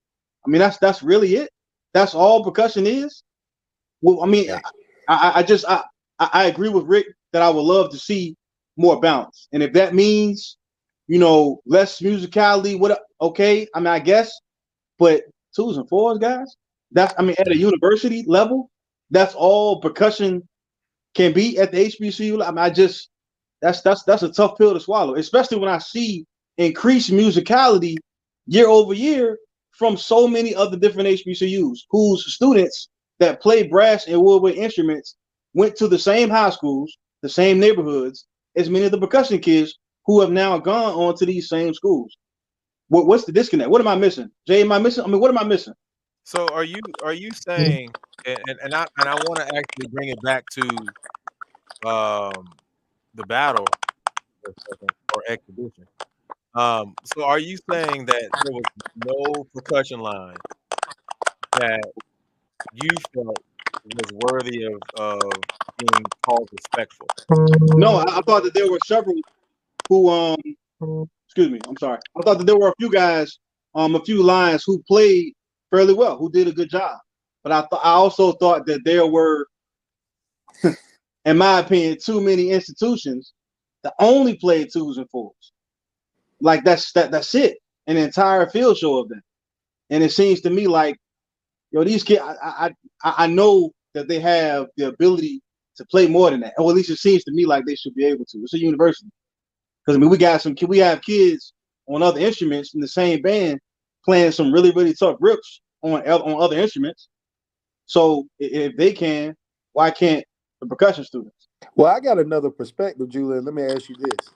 I mean, that's really it. That's all percussion is. Well, I mean, Yeah. I agree with Rick that I would love to see more balance. And if that means, less musicality, okay, I mean, I guess, but twos and fours, guys, I mean, at a university level, that's all percussion can be at the HBCU. I mean, that's a tough pill to swallow, especially when I see increased musicality year over year from so many other different HBCUs whose students that play brass and woodwind instruments went to the same high schools, the same neighborhoods as many of the percussion kids who have now gone on to these same schools. What's the disconnect? What am I missing? Jay, am I missing? I mean, what am I missing? So are you saying, and I want to actually bring it back to the battle for a second, or exhibition. So are you saying that there was no percussion line that you felt was worthy of being called respectful? No, I thought that there were several who excuse me, I'm sorry. I thought that there were a few guys, a few lines who played fairly well, who did a good job. But I also thought that there were, in my opinion, too many institutions that only played twos and fours. Like that's it. An entire field show of them. And it seems to me like, these kids, I know that they have the ability to play more than that. Or at least it seems to me like they should be able to. It's a university. Because I mean, we have kids on other instruments in the same band playing some really, really tough rips on other instruments. So if they can, why can't the percussion students? Well, I got another perspective, Julian. Let me ask you this,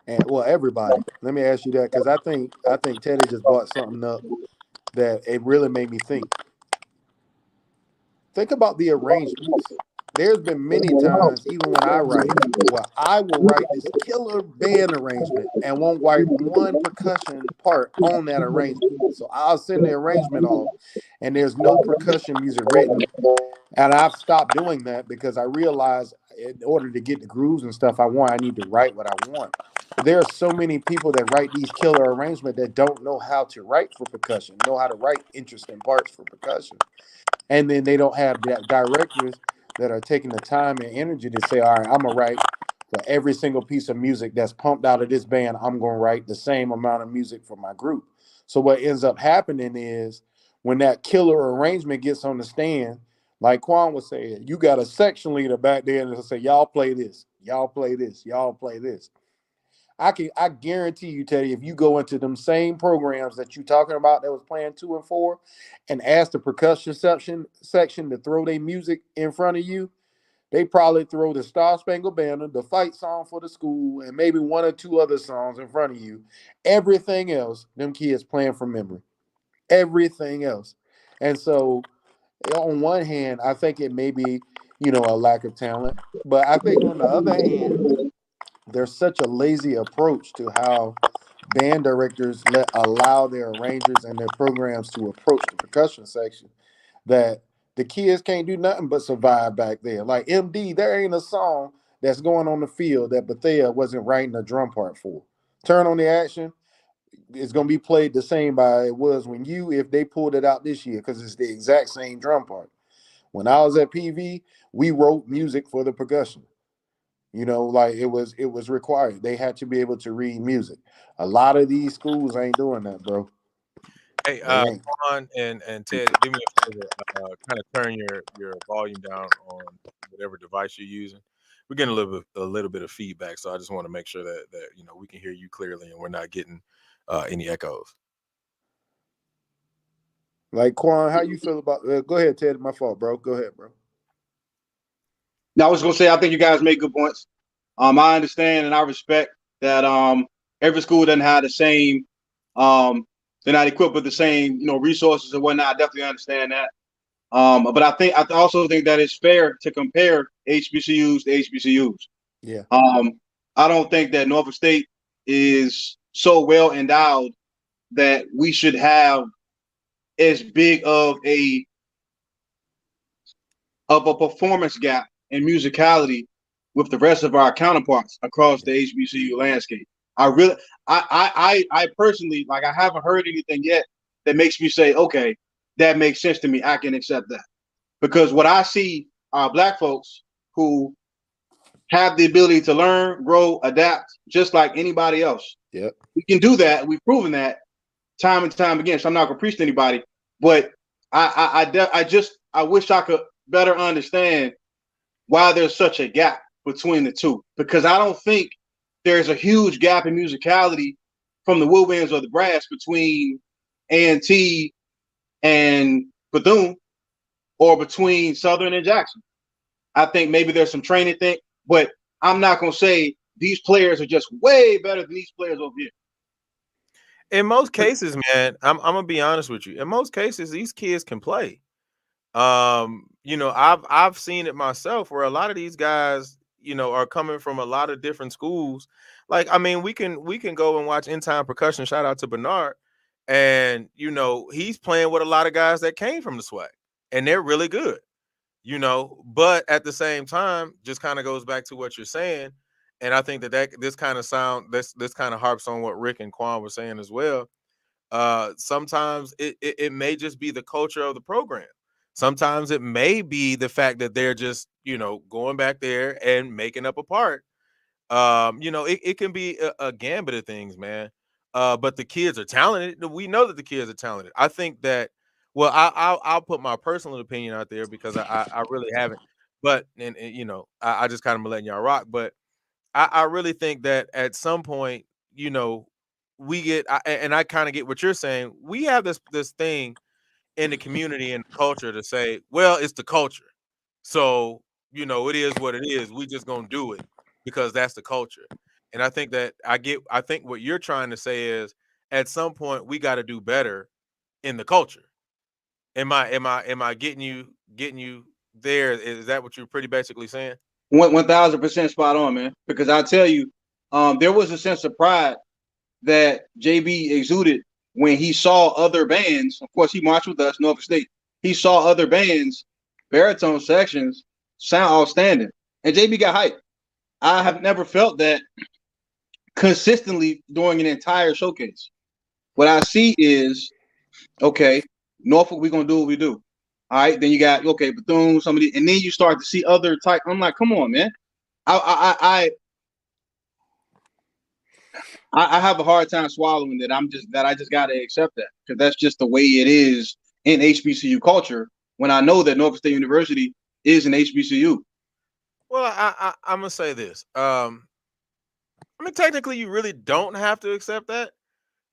and well, everybody, let me ask you that because I think Teddy just brought something up that it really made me think. Think about the arrangements. There's been many times, even when I write, where I will write this killer band arrangement and won't write one percussion part on that arrangement. So I'll send the arrangement off, and there's no percussion music written. And I've stopped doing that because I realize in order to get the grooves and stuff I want, I need to write what I want. But there are so many people that write these killer arrangements that don't know how to write for percussion, know how to write interesting parts for percussion. And then they don't have directors that are taking the time and energy to say, all right, I'm going to write for every single piece of music that's pumped out of this band. I'm going to write the same amount of music for my group. So what ends up happening is when that killer arrangement gets on the stand, like Quan was saying, you got a section leader back there and say, y'all play this, y'all play this, y'all play this. I guarantee you, Teddy, if you go into them same programs that you talking about that was playing 2 and 4 and ask the percussion section to throw their music in front of you, they probably throw the Star Spangled Banner, the fight song for the school, and maybe 1 or 2 other songs in front of you. Everything else, them kids playing from memory. Everything else. And so on one hand, I think it may be, a lack of talent. But I think on the other hand, there's such a lazy approach to how band directors allow their arrangers and their programs to approach the percussion section that The kids can't do nothing but survive back there. Like MD, there ain't a song that's going on the field that Bethea wasn't writing a drum part for. Turn on the Action, it's gonna be played the same by it was when if they pulled it out this year, because it's the exact same drum part. When I was at PV, we wrote music for the percussion. Like it was required. They had to be able to read music. A lot of these schools ain't doing that, bro. Hey, They ain't. Juan and Ted, do me a favor. Kind of turn your volume down on whatever device you're using. We're getting a little bit of feedback, so I just want to make sure that we can hear you clearly and we're not getting any echoes. Like Quan, how you feel about? Go ahead, Ted. My fault, bro. Go ahead, bro. Now I was gonna say I think you guys make good points. I understand and I respect that every school doesn't have the same they're not equipped with the same resources and whatnot. I definitely understand that. But I also think that it's fair to compare HBCUs to HBCUs. Yeah. I don't think that Norfolk State is so well endowed that we should have as big of a performance gap in musicality with the rest of our counterparts across the HBCU landscape. I personally, like, I haven't heard anything yet that makes me say, okay, that makes sense to me. I can accept that. Because what I see are Black folks who have the ability to learn, grow, adapt, just like anybody else. Yep. We can do that. We've proven that time and time again. So I'm not gonna preach to anybody, but I wish I could better understand why there's such a gap between the two, because I don't think there's a huge gap in musicality from the woodwinds or the brass between A&T and Bethune, or between Southern and Jackson. I think maybe there's some training thing, but I'm not gonna say these players are just way better than these players over here. In most cases, man, I'm gonna be honest with you. In most cases, these kids can play. I've seen it myself where a lot of these guys, are coming from a lot of different schools. Like, I mean, we can go and watch In Time Percussion. Shout out to Bernard, and he's playing with a lot of guys that came from the SWAC, and they're really good. But at the same time, just kind of goes back to what you're saying, and I think that this kind of harps on what Rick and Quan were saying as well. Sometimes it may just be the culture of the program. Sometimes it may be the fact that they're just going back there and making up a part. It can be a gambit of things, man. But the kids are talented. We know that the kids are talented. I think that. Well, I'll put my personal opinion out there because I really haven't. But I just kind of letting y'all rock. But I really think that at some point, we get and I kind of get what you're saying. We have this thing in the community and culture to say, well, it's the culture. So, it is what it is. We just gonna do it because that's the culture. And I think that I think what you're trying to say is at some point we got to do better in the culture. Am I getting you there? Is that what you're pretty basically saying? 1,000% spot on, man. Because I tell you, there was a sense of pride that JB exuded when he saw other bands. Of course, he marched with us, Norfolk State. He saw other bands, baritone sections, sound outstanding, and JB got hyped. I have never felt that consistently during an entire showcase. What I see is, okay, Norfolk, we're gonna do what we do. All right, then you got Bethune, somebody, and then you start to see other type. I'm like, come on, man. I have a hard time swallowing that. I just gotta accept that, because that's just the way it is in HBCU culture. When I know that Norfolk State University is an HBCU. Well, I'm gonna say this. I mean, technically, you really don't have to accept that.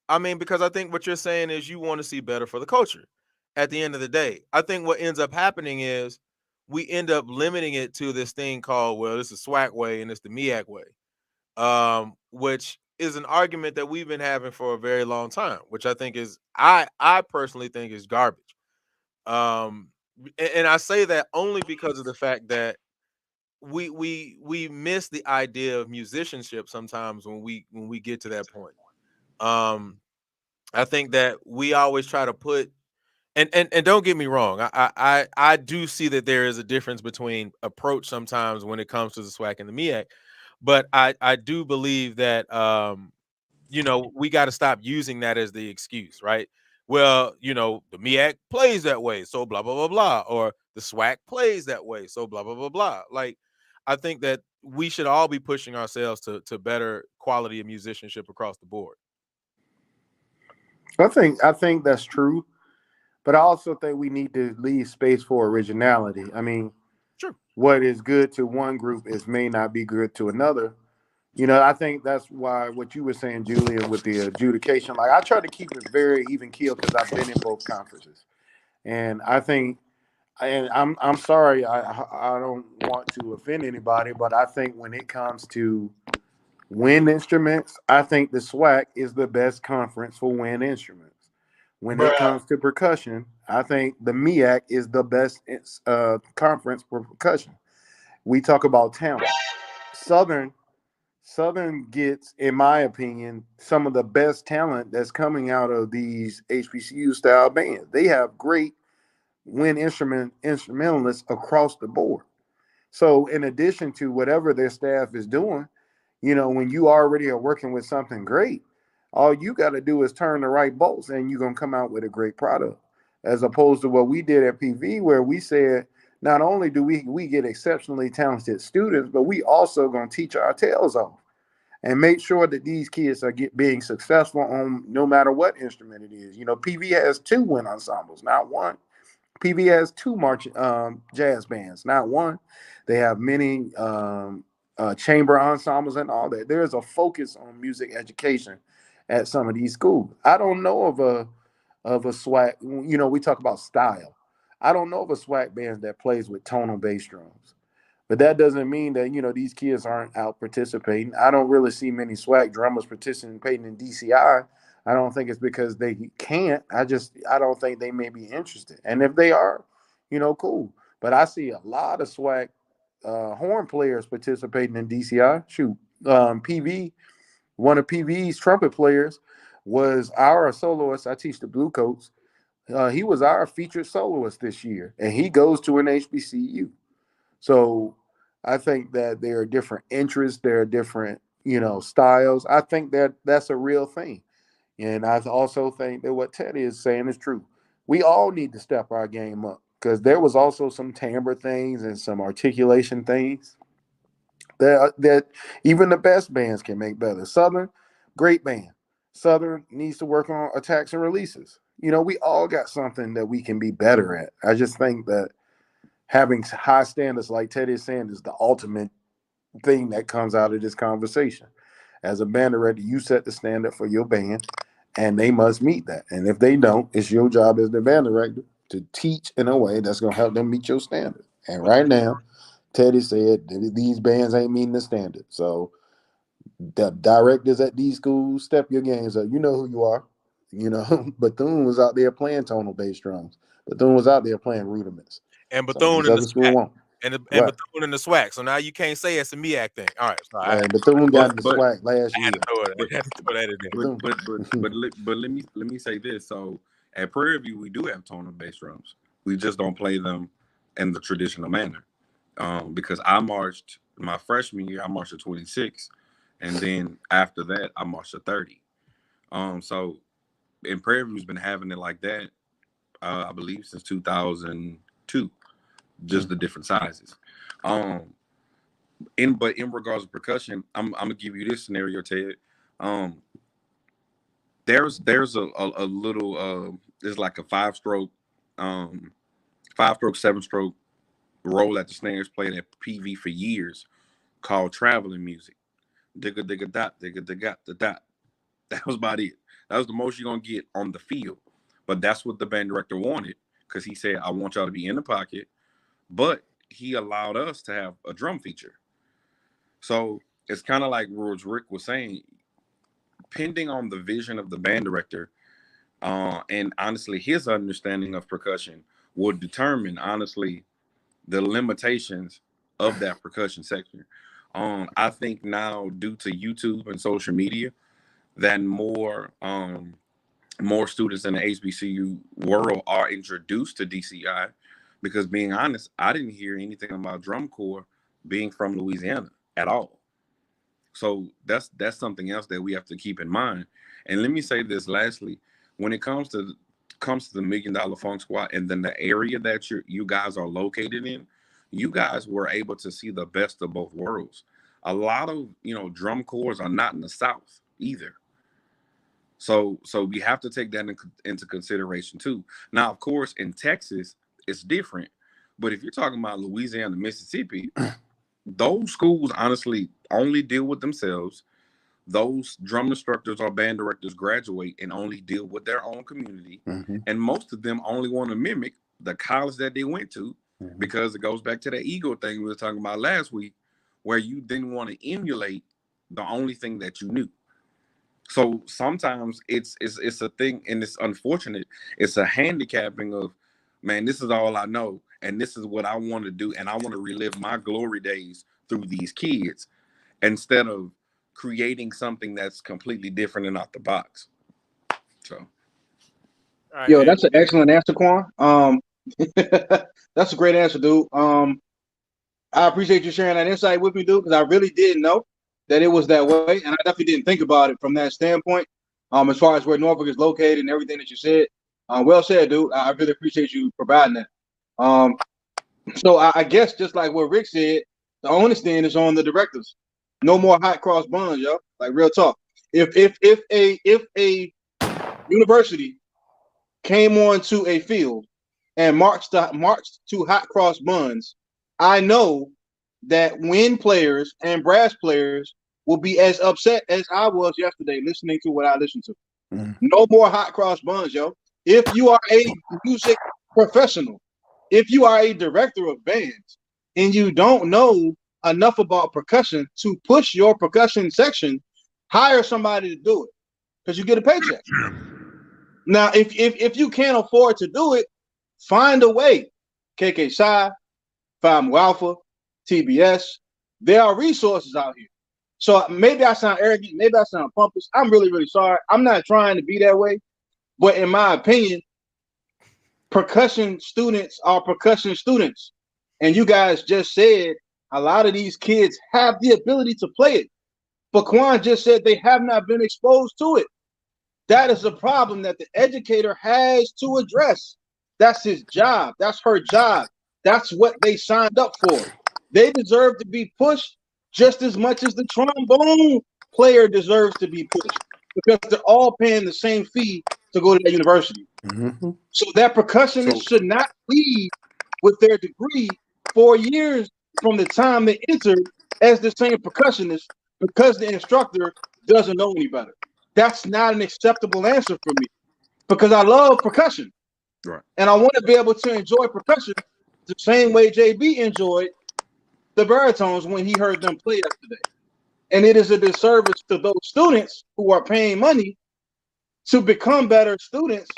I mean, because I think what you're saying is you want to see better for the culture. At the end of the day, I think what ends up happening is we end up limiting it to this thing called, well, this is SWAC way and it's the MEAC way, which is an argument that we've been having for a very long time, which I think is I personally think is garbage. Um, and I say that only because of the fact that we miss the idea of musicianship sometimes when we get to that point. Um, I think that we always try to put And don't get me wrong, I do see that there is a difference between approach sometimes when it comes to the SWAC and the MEAC, but I do believe that we got to stop using that as the excuse, right? Well, the MEAC plays that way, so blah blah blah blah, or the SWAC plays that way, so blah blah blah blah. Like, I think that we should all be pushing ourselves to better quality of musicianship across the board. I think that's true, but I also think we need to leave space for originality. I mean, Sure. what is good to one group may not be good to another. I think that's why what you were saying, Julian, with the adjudication, like I try to keep it very even keel because I've been in both conferences, and I think, and I'm sorry, I don't want to offend anybody, but I think when it comes to wind instruments, I think the SWAC is the best conference for wind instruments. When it Bruh. comes to percussion, I think the MEAC is the best conference for percussion. We talk about talent. Southern Southern gets, in my opinion, some of the best talent that's coming out of these HBCU style bands. They have great wind instrumentalists across the board. So, in addition to whatever their staff is doing, when you already are working with something great, all you got to do is turn the right bolts and you're going to come out with a great product. As opposed to what we did at PV, where we said, not only do we get exceptionally talented students, but we also going to teach our tails off and make sure that these kids are being successful on no matter what instrument it is. PV has 2 wind ensembles, not one. PV has 2 jazz bands, not one. They have many chamber ensembles and all that. There is a focus on music education at some of these schools. I don't know of a SWAC. We talk about style. I don't know of a SWAC band that plays with tonal bass drums. But that doesn't mean that, these kids aren't out participating. I don't really see many SWAC drummers participating in DCI. I don't think it's because they can't. I don't think they may be interested. And if they are, cool. But I see a lot of SWAC horn players participating in DCI. Shoot, PV, one of PV's trumpet players was our soloist. I teach the Bluecoats. He was our featured soloist this year, and he goes to an HBCU. So I think that there are different interests, there are different, styles. I think that that's a real thing. And I also think that what Teddy is saying is true. We all need to step our game up because there was also some timbre things and some articulation things that even the best bands can make better. Southern, great band. Southern needs to work on attacks and releases. We all got something that we can be better at. I just think that having high standards, like Teddy is saying, is the ultimate thing that comes out of this conversation. As a band director, you set the standard for your band, and they must meet that. And if they don't, it's your job as the band director to teach in a way that's going to help them meet your standard. And right now, Teddy said that these bands ain't meeting the standard. So the directors at these schools, step your games up. You know who you are. Bethune was out there playing tonal bass drums. Bethune was out there playing rudiments. And Some of Bethune these and the other schools SWAC. won't. And Right. Bethune and the SWAC. So now you can't say it's a MEAC thing. All right. So I Bethune got the But SWAC last had year. to throw it. but I had to throw that in there. Bethune. but let me say this. So at Prairie View, we do have tonal bass drums. We just don't play them in the traditional manner. Because I marched my freshman year, I marched at 26, and then after that, I marched at 30. So in Prairie View's been having it like that, I believe since 2002, just the different sizes. Um, but in regards to percussion, I'm gonna give you this scenario, Ted. Um, there's a little there's like a 5-stroke, 5-stroke, 7-stroke roll that the snares played at PV for years called traveling music. Digga digga dot, digga digga the dot. That was about it. That was the most you're gonna get on the field. But that's what the band director wanted because he said, I want y'all to be in the pocket, but he allowed us to have a drum feature. So it's kind of like Rick was saying, depending on the vision of the band director, and honestly, his understanding of percussion will determine, honestly, the limitations of that percussion section. I think now, due to YouTube and social media, that more more students in the HBCU world are introduced to DCI, because being honest, I didn't hear anything about drum corps being from Louisiana at all. So that's something else that we have to keep in mind. And let me say this lastly, when it comes to the $1 Million Funk Squad, and then the area that you guys are located in, you guys were able to see the best of both worlds. A lot of drum corps are not in the South either. So we have to take that into consideration too. Now, of course, in Texas, it's different. But if you're talking about Louisiana, Mississippi, those schools honestly only deal with themselves. Those drum instructors or band directors graduate and only deal with their own community. Mm-hmm. And most of them only want to mimic the college that they went to, Mm-hmm. because it goes back to that ego thing we were talking about last week, where you didn't want to emulate the only thing that you knew. So sometimes it's a thing, and it's unfortunate. It's a handicapping of, man, this is all I know, and this is what I want to do, and I want to relive my glory days through these kids, instead of creating something that's completely different and out the box. So, All right, Yo, man. that's an excellent answer, Quan. That's a great answer, dude. I appreciate you sharing that insight with me, dude, because I really didn't know that it was that way, and I definitely didn't think about it from that standpoint. As far as where Norfolk is located and everything that you said, well said, dude. I really appreciate you providing that. So I guess just like what Rick said, the onus then is on the directors. No more hot cross buns, yo. Like real talk. If a university came onto a field and marched to hot cross buns, I know that wind players and brass players will be as upset as I was yesterday listening to what I listened to. Mm-hmm. No more hot cross buns, yo. If you are a music professional, if you are a director of bands, and you don't know enough about percussion to push your percussion section, hire somebody to do it, because you get a paycheck. Now, if you can't afford to do it, find a way. KK Psi, Phi Mu Alpha, TBS, there are resources out here. So maybe I sound arrogant, maybe I sound pompous. I'm really, really sorry. I'm not trying to be that way. But in my opinion, percussion students are percussion students. And you guys just said a lot of these kids have the ability to play it. But Quan just said they have not been exposed to it. That is a problem that the educator has to address. That's his job. That's her job. That's what they signed up for. They deserve to be pushed just as much as the trombone player deserves to be pushed, because they're all paying the same fee to go to that university. Mm-hmm. So that percussionist should not leave with their degree 4 years from the time they entered as the same percussionist because the instructor doesn't know any better. That's not an acceptable answer for me, because I love percussion. right. And I want to be able to enjoy percussion the same way JB enjoyed the baritones when he heard them play yesterday. And it is a disservice to those students who are paying money to become better students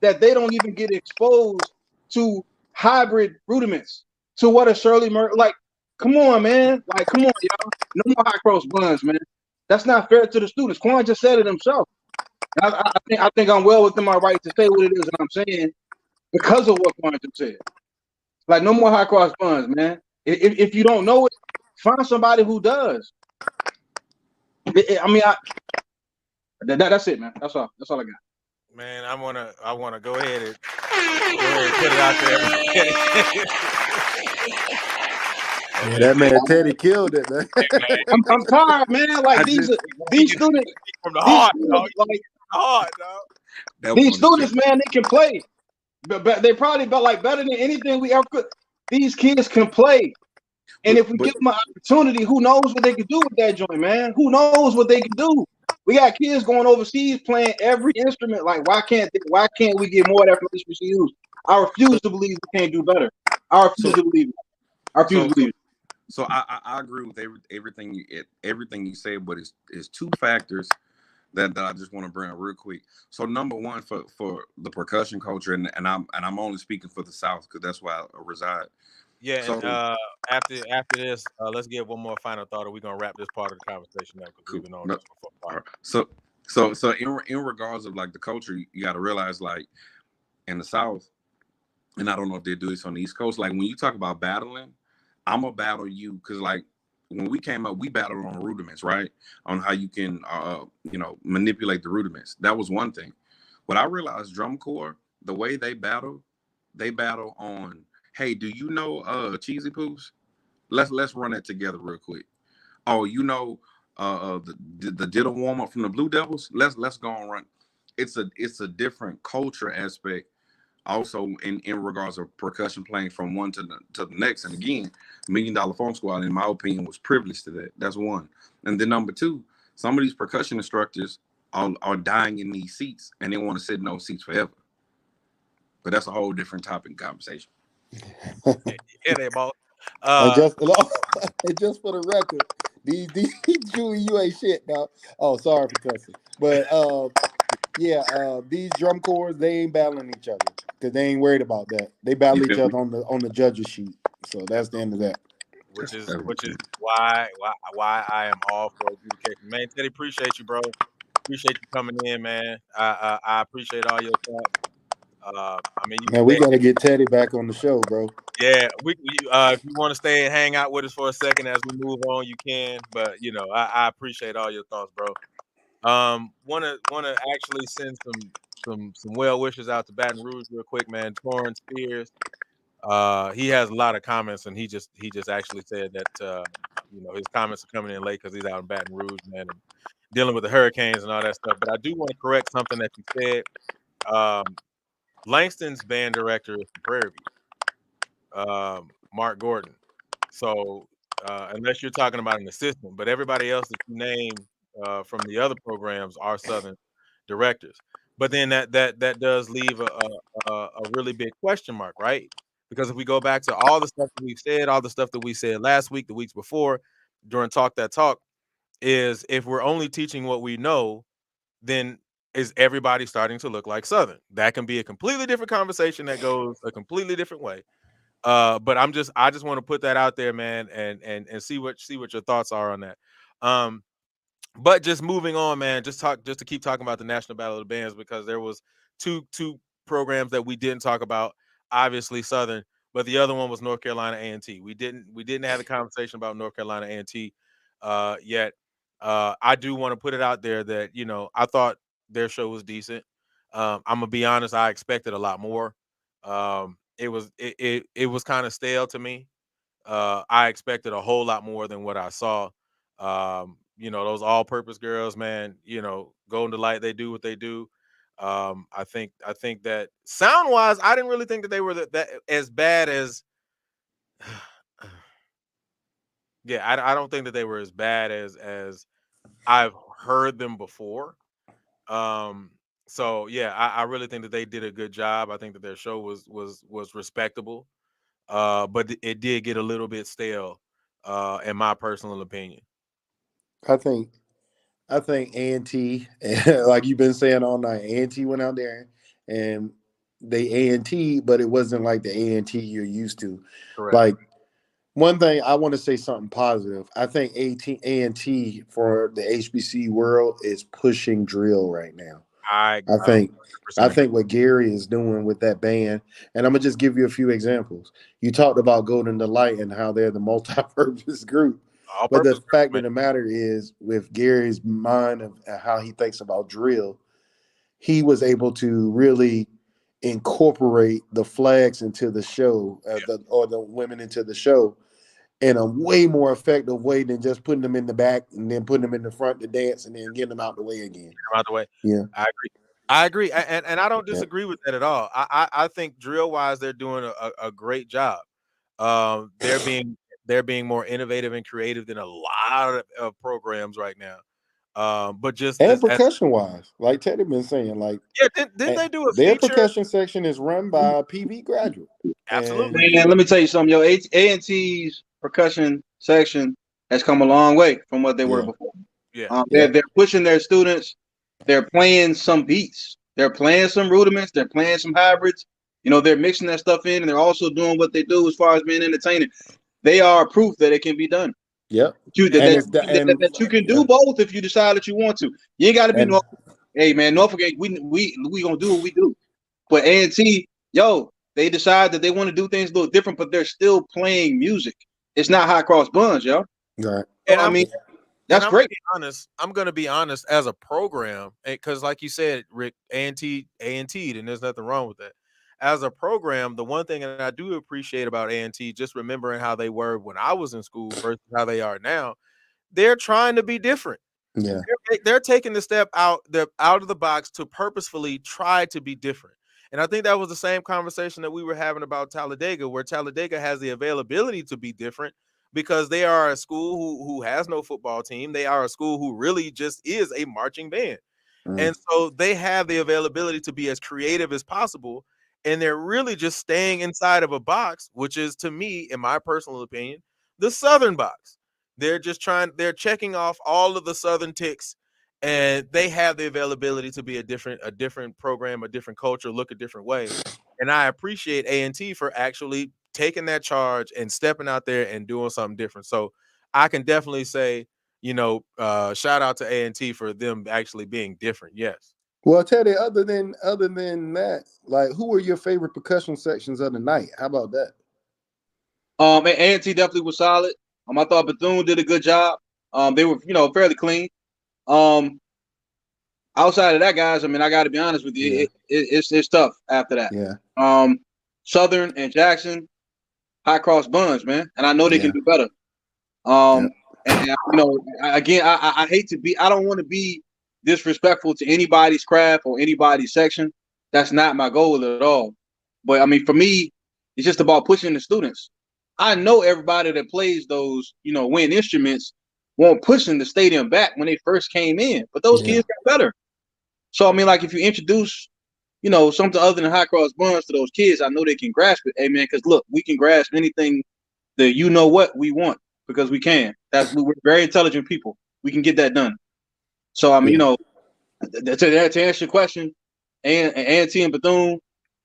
that they don't even get exposed to hybrid rudiments, to what a Shirley Murray, like, come on, man. Like, come on, y'all. No more high cross buns, man. That's not fair to the students. Quan just said it himself. I think I'm well within my right to say what it is that I'm saying because of what Quan just said. Like, no more high cross buns, man. If you don't know it, find somebody who does. That's it, man. That's all I got. Man, I wanna go ahead and put it out there. Yeah, that man Teddy killed it, man. I'm tired, man. Like these students from the heart, dog. like Hard, dog. these students, man, they can play. But they probably better than anything we ever could. These kids can play. And if we give them an opportunity, who knows what they can do with that joint, man? Who knows what they can do? We got kids going overseas playing every instrument. Like, why can't we get more of that from HBCUs? I refuse to believe we can't do better. I refuse to believe it. I refuse to believe it. So I agree with everything you said, but it's two factors that I just want to bring up real quick. So number one, for the percussion culture, and I'm only speaking for the South because that's where I reside. Yeah, So, and after this, let's get one more final thought, or we're gonna wrap this part of the conversation up because we've been on this for 4 hours. So in regards of like the culture, you got to realize like in the South, and I don't know if they do this on the East Coast. Like when you talk about battling, I'm gonna battle you because like when we came up, we battled on rudiments, right? On how you can manipulate the rudiments. That was one thing. What I realized, drum corps, the way they battle on, hey, do you know Cheesy Poos? Let's run that together real quick. Oh, the diddle warm up from the Blue Devils. Let's go and run. It's a different culture aspect. Also, in regards of percussion playing from one to the next, and again, $1 Million Phone Squad, in my opinion, was privileged to that. That's one. And then number two, some of these percussion instructors are dying in these seats, and they want to sit in those seats forever. But that's a whole different topic and conversation. Yeah, they both. And just for the record, these Julie, you ain't shit, dog. Oh, sorry for cussing, but these drum corps, they ain't battling each other because they ain't worried about that. They battle each other on the judges sheet. So that's the end of that. Which is why I am all for adjudication. Man, Teddy, appreciate you, bro. Appreciate you coming in, man. I appreciate all your thoughts. I mean, you can Man, we stay. got to get Teddy back on the show, bro. Yeah, if you want to stay and hang out with us for a second as we move on, you can. But I appreciate all your thoughts, bro. Wanna actually send some well wishes out to Baton Rouge real quick, man. Torrance Spears. He has a lot of comments, and he just actually said that his comments are coming in late because he's out in Baton Rouge, man, and dealing with the hurricanes and all that stuff. But I do want to correct something that you said. Langston's band director is from Prairie View, Mark Gordon. So unless you're talking about an assistant, but everybody else that you name from the other programs are Southern directors. But then that does leave a really big question mark, right? Because if we go back to all the stuff that we've said, all the stuff that we said last week, the weeks before, during Talk That Talk, is if we're only teaching what we know, then is everybody starting to look like Southern? That can be a completely different conversation that goes a completely different way. But I just want to put that out there, man, and see what your thoughts are on that. But just moving on, man, just to keep talking about the National Battle of the Bands, because there was two programs that we didn't talk about, obviously Southern, but the other one was North Carolina A&T. We didn't have a conversation about North Carolina A&T yet. I do want to put it out there that I thought their show was decent. I'm gonna be honest, I expected a lot more. It was kind of stale to me. I expected a whole lot more than what I saw. Those all-purpose girls, man. Golden Delight, they do what they do. I think that sound-wise, I didn't really think that they were that as bad as. Yeah, I don't think that they were as bad as I've heard them before. So yeah, I really think that they did a good job. I think that their show was respectable. But it did get a little bit stale, in my personal opinion. I think A&T, like you've been saying all night, A&T went out there and they A&T, but it wasn't like the A&T you're used to. Correct. Like, one thing I want to say something positive. I think A&T for the HBC world is pushing drill right now. I think what Gary is doing with that band, and I'm gonna just give you a few examples. You talked about Golden Delight and how they're the multi-purpose group. But the fact of the matter is, with Gary's mind of how he thinks about drill, he was able to really incorporate the flags into the show, or the women into the show, in a way more effective way than just putting them in the back and then putting them in the front to dance and then getting them out the way again. Get them out the way. Yeah, I agree, and I don't disagree with that at all. I think drill wise, they're doing a great job. They're being more innovative and creative than a lot of programs right now. But percussion wise, like Teddy been saying, like didn't they do a their feature? percussion section is run by a PV graduate. Absolutely. And let me tell you something, yo, A&T's percussion section has come a long way from what they were before. Yeah, they're pushing their students. They're playing some beats. They're playing some rudiments. They're playing some hybrids. They're mixing that stuff in, and they're also doing what they do as far as being entertaining. They are proof that it can be done. Yep. That you can do both if you decide that you want to. You ain't got to be Hey man, Norfolk, we gonna do what we do. But A&T, they decide that they want to do things a little different, but they're still playing music. It's not high cross buns, yo. Right. So And I I'm mean, and that's great. I'm gonna be honest as a program, because like you said, Rick, A&T, and there's nothing wrong with that. As a program, the one thing that I do appreciate about A&T, just remembering how they were when I was in school versus how they are now, they're trying to be different. Yeah. They're taking the step out of the box to purposefully try to be different. And I think that was the same conversation that we were having about Talladega, where Talladega has the availability to be different because they are a school who has no football team. They are a school who really just is a marching band. Mm. And so they have the availability to be as creative as possible. And they're really just staying inside of a box, which is, to me, in my personal opinion, the Southern box. They're checking off all of the Southern ticks, and they have the availability to be a different program, a different culture, look a different way. And I appreciate A&T for actually taking that charge and stepping out there and doing something different. So I can definitely say, shout out to A&T for them actually being different. Yes. Well, Teddy, other than that, like, who were your favorite percussion sections of the night? How about that? And A&T definitely was solid. I thought Bethune did a good job. They were, fairly clean. Um, Outside of that, guys, I mean, I got to be honest with you, Yeah. it's tough after that. Yeah. Southern and Jackson, high cross buns, man, and I know they can Yeah. do better. Yeah. And again, I hate to be, I don't want to be disrespectful to anybody's craft or anybody's section. That's not my goal at all. But I mean, for me, it's just about pushing the students. I know everybody that plays those, wind instruments weren't pushing the stadium back when they first came in, but those Yeah. kids got better. So I mean, like if you introduce, something other than high cross buns to those kids, I know they can grasp it. Hey man, because look, we can grasp anything that what we want because we can. We're very intelligent people. We can get that done. So I mean, Yeah. to answer your question, and T and Bethune,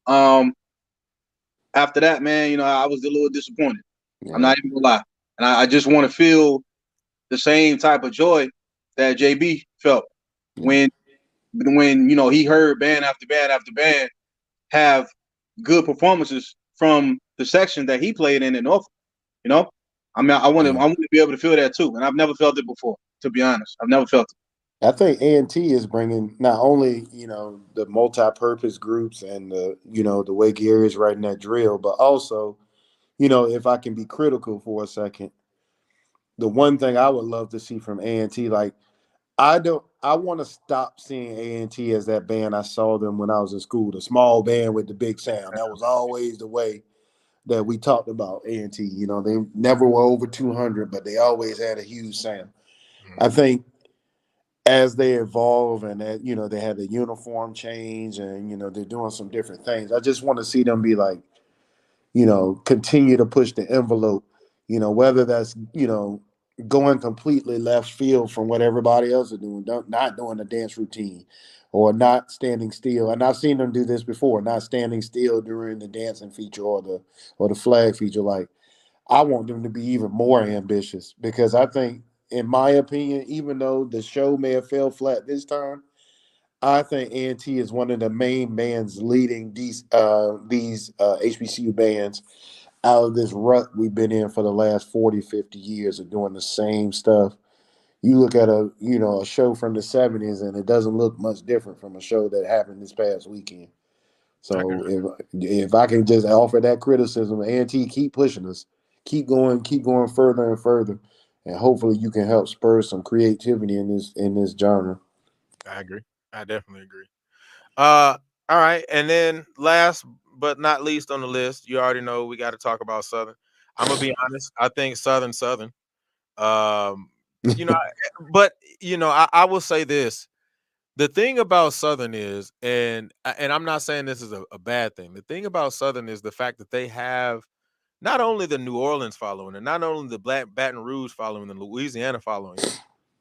um, after that, man, I was a little disappointed. I'm Yeah. not even gonna lie, and I just want to feel the same type of joy that JB felt Yeah. when he heard band after band after band have good performances from the section that he played in Norfolk. You know, I mean, Yeah. I want to be able to feel that too, and I've never felt it before. To be honest, I've never felt it. I think A&T is bringing not only the multi-purpose groups and the way Gary is writing that drill, but also if I can be critical for a second, the one thing I would love to see from A&T, like I want to stop seeing A&T as that band I saw them when I was in school, the small band with the big sound. That was always the way that we talked about A&T. They never were over 200, but they always had a huge sound. I think as they evolve and that they have the uniform change and they're doing some different things, I just want to see them be like continue to push the envelope, whether that's going completely left field from what everybody else is doing, not doing a dance routine or not standing still. And I've seen them do this before, not standing still during the dancing feature or the flag feature. Like, I want them to be even more ambitious because I think, in my opinion, even though the show may have fell flat this time, I think A&T is one of the main bands leading these HBCU bands out of this rut we've been in for the last 40, 50 years of doing the same stuff. You look at a show from the 70s and it doesn't look much different from a show that happened this past weekend. I can So if I can just offer that criticism, A&T, keep pushing us, keep going further and further, and hopefully you can help spur some creativity in this genre. I agree. I definitely agree. Uh, all right, and then last but not least on the list, you already know we got to talk about Southern. I'm gonna be honest. I think Southern. Um, you know, but I will say this: the thing about Southern is, and I'm not saying this is a bad thing. The thing about Southern is the fact that they have not only the New Orleans following, and not only the Black Baton Rouge following, and Louisiana following.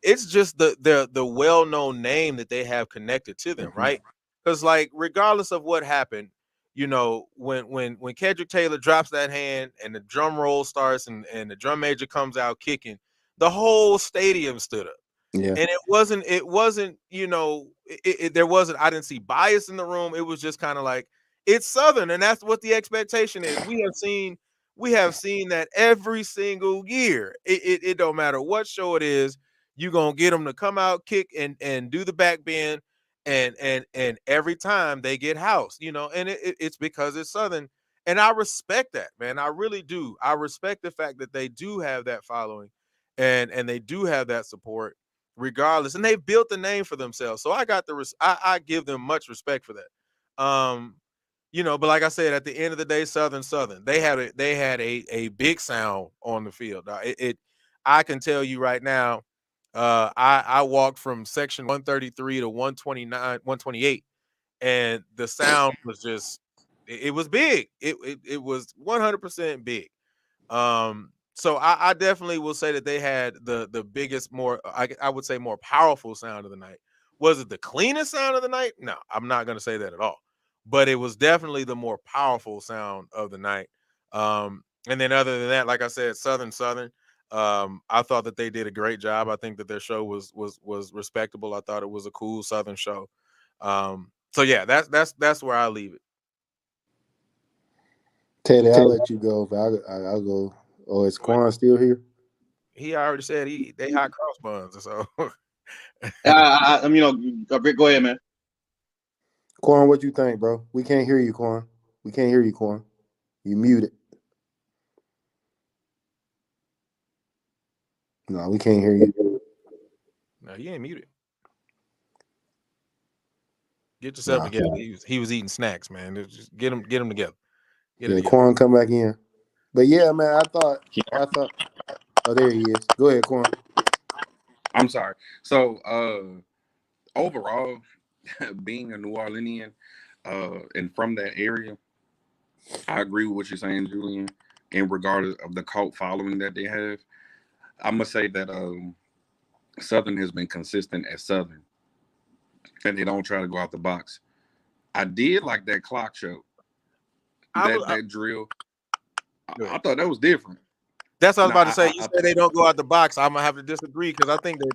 It's just the well-known name that they have connected to them, Mhm. right? Because like regardless of what happened, when Kedrick Taylor drops that hand and the drum roll starts and the drum major comes out kicking, the whole stadium stood up. Yeah. And it wasn't, there wasn't, I didn't see bias in the room. It was just kind of like, it's Southern, and that's what the expectation is. We have seen that every single year. It don't matter what show it is, you're gonna get them to come out, kick, and do the back bend, and every time they get housed, and it's because it's Southern. And I respect that, man. I really do. I respect the fact that they do have that following, and they do have that support regardless, and they've built a name for themselves. So I give them much respect for that. But like I said, at the end of the day, Southern, they had a big sound on the field. I can tell you right now, I walked from section 133 to 129, 128, and the sound was just, it was big. It was 100% big. So I definitely will say that they had the biggest, more, I would say, more powerful sound of the night. Was it the cleanest sound of the night? No, I'm not going to say that at all. But it was definitely the more powerful sound of the night. And then other than that, like I said, Southern. I thought that they did a great job. I think that their show was respectable. I thought it was a cool Southern show. So yeah, that's where I leave it. Teddy, I'll let you go, but I'll go. Oh, is Quan still here? He already said they hot cross buns, so. Go ahead, man. Quan, what you think, bro? We can't hear you, Quan. We can't hear you, Quan. You muted. No, we can't hear you. No, he ain't muted. Get yourself together. He was eating snacks, man. Just get him together. Quan, come back in. But yeah, man, I thought. Oh, there he is. Go ahead, Quan. I'm sorry. So overall, being a New Orleanian and from that area, I agree with what you're saying, Julian, in regard of the cult following that they have. I must say that Southern has been consistent at Southern, and they don't try to go out the box. I did like that clock show, that drill. I thought that was different. That's what I was about to say. You said they don't go out the box. I'm gonna have to disagree, because I think that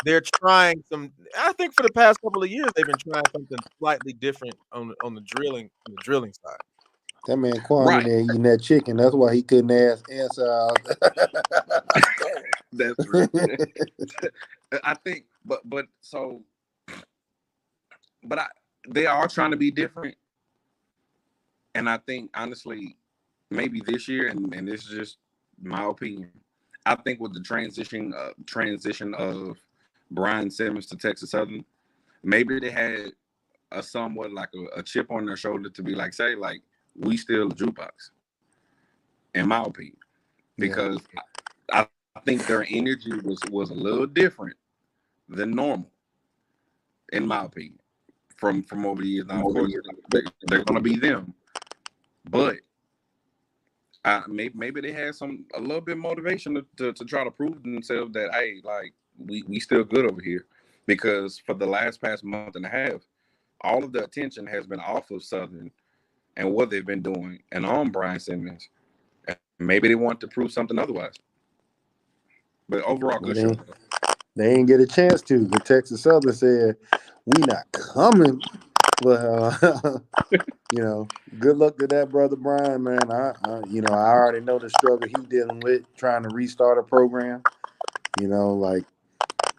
they're trying some. I think for the past couple of years they've been trying something slightly different on the drilling side. That man Quan in there eating that chicken. That's why he couldn't answer. That's true. I think, but they are trying to be different, and I think honestly, maybe this year, and this is just my opinion, I think with the transition of Brian Simmons to Texas Southern, maybe they had a somewhat like a chip on their shoulder to be like, say, like, we still a jukebox, in my opinion, because I think their energy was a little different than normal, in my opinion, from over the years. Now, of course, they're going to be them, but maybe they had a little bit of motivation to try to prove to themselves that, hey, like, we still good over here, because for the past month and a half, all of the attention has been off of Southern and what they've been doing and on Brian Simmons. And maybe they want to prove something otherwise. But overall, good show. They ain't get a chance to. The Texas Southern said, "We not coming." But good luck to that brother Brian, man. I already know the struggle he dealing with trying to restart a program. Like,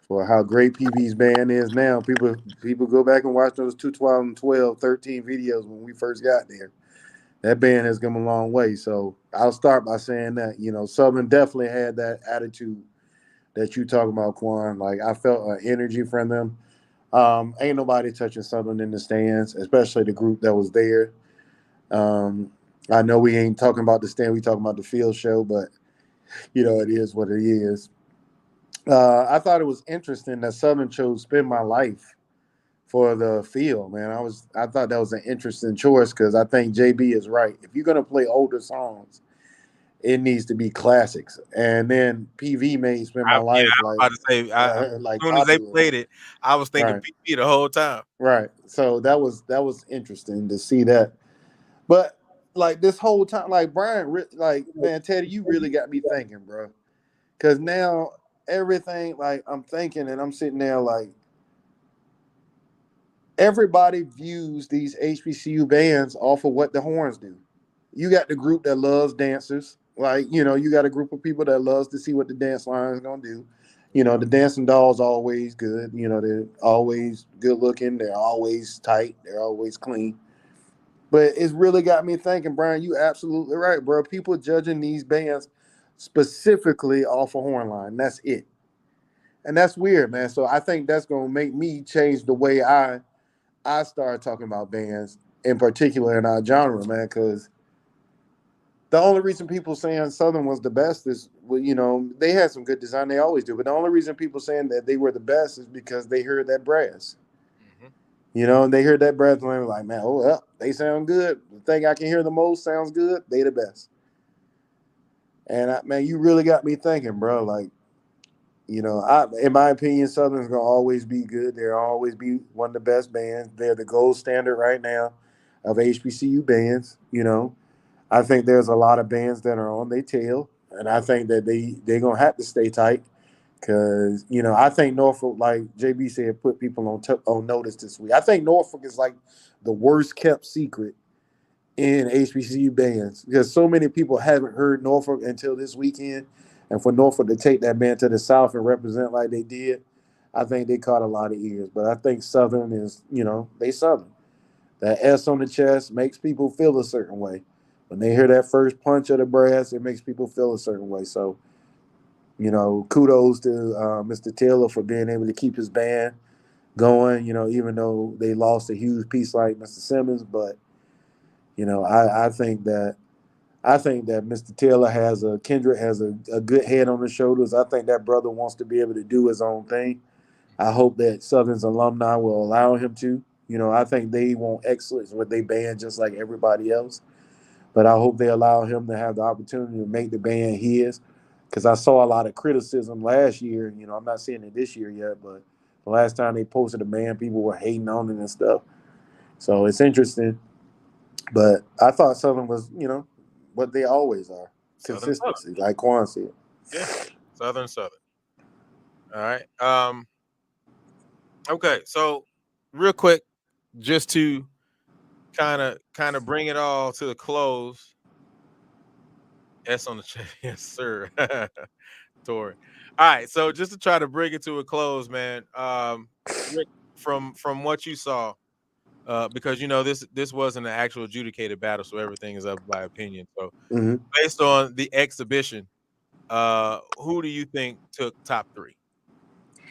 for how great PB's band is now. People go back and watch those 2012, 13 videos when we first got there. That band has come a long way. So I'll start by saying that, Southern definitely had that attitude that you talking about, Quan. Like, I felt an energy from them. Ain't nobody touching Southern in the stands, especially the group that was there. I know we ain't talking about the stand, we talking about the field show, but it is what it is. I thought it was interesting that Southern chose "Spend My Life" for the field, man. I thought that was an interesting choice, because I think JB is right. If you're gonna play older songs, it needs to be classics. And then PV made "Spend My Life." As soon as they played it, I was thinking PV the whole time. Right. So that was interesting to see that. But like this whole time, like Brian, like, man, Teddy, you really got me thinking, bro. Because now everything, like, I'm thinking and I'm sitting there like, everybody views these HBCU bands off of what the horns do. You got the group that loves dancers. Like, you got a group of people that loves to see what the dance line is going to do. The dancing dolls always good. They're always good looking. They're always tight. They're always clean. But it's really got me thinking, Brian, you absolutely right, bro. People judging these bands specifically off a horn line. That's it. And that's weird, man. So I think that's going to make me change the way I started talking about bands, in particular in our genre, man, because the only reason people saying Southern was the best is, well, they had some good design. They always do. But the only reason people saying that they were the best is because they heard that brass. And they heard that brass and they were like, man, they sound good. The thing I can hear the most sounds good. They the best. And, man, you really got me thinking, bro. Like, in my opinion, Southern's going to always be good. They'll always be one of the best bands. They're the gold standard right now of HBCU bands, I think there's a lot of bands that are on their tail, and I think that they're going to have to stay tight because, I think Norfolk, like JB said, put people on notice this week. I think Norfolk is like the worst kept secret in HBCU bands because so many people haven't heard Norfolk until this weekend, and for Norfolk to take that band to the South and represent like they did, I think they caught a lot of ears. But I think Southern is, they Southern. That S on the chest makes people feel a certain way. When they hear that first punch of the brass, it makes people feel a certain way. So, kudos to Mr. Taylor for being able to keep his band going, even though they lost a huge piece like Mr. Simmons. But, I think that Mr. Taylor Kendrick has a good head on his shoulders. I think that brother wants to be able to do his own thing. I hope that Southern's alumni will allow him to. I think they want excellence with their band just like everybody else. But I hope they allow him to have the opportunity to make the band his. Because I saw a lot of criticism last year. I'm not seeing it this year yet, but the last time they posted a band, people were hating on it and stuff. So it's interesting. But I thought Southern was, what they always are. Consistency, like Quan said. Yeah, Southern. All right. Okay, so real quick, just to kind of bring it all to a close. S on the chat, yes, sir. Tori. All right, so just to try to bring it to a close, man. Rick, from what you saw, because this wasn't an actual adjudicated battle, so everything is up by opinion. So based on the exhibition, who do you think took top 3?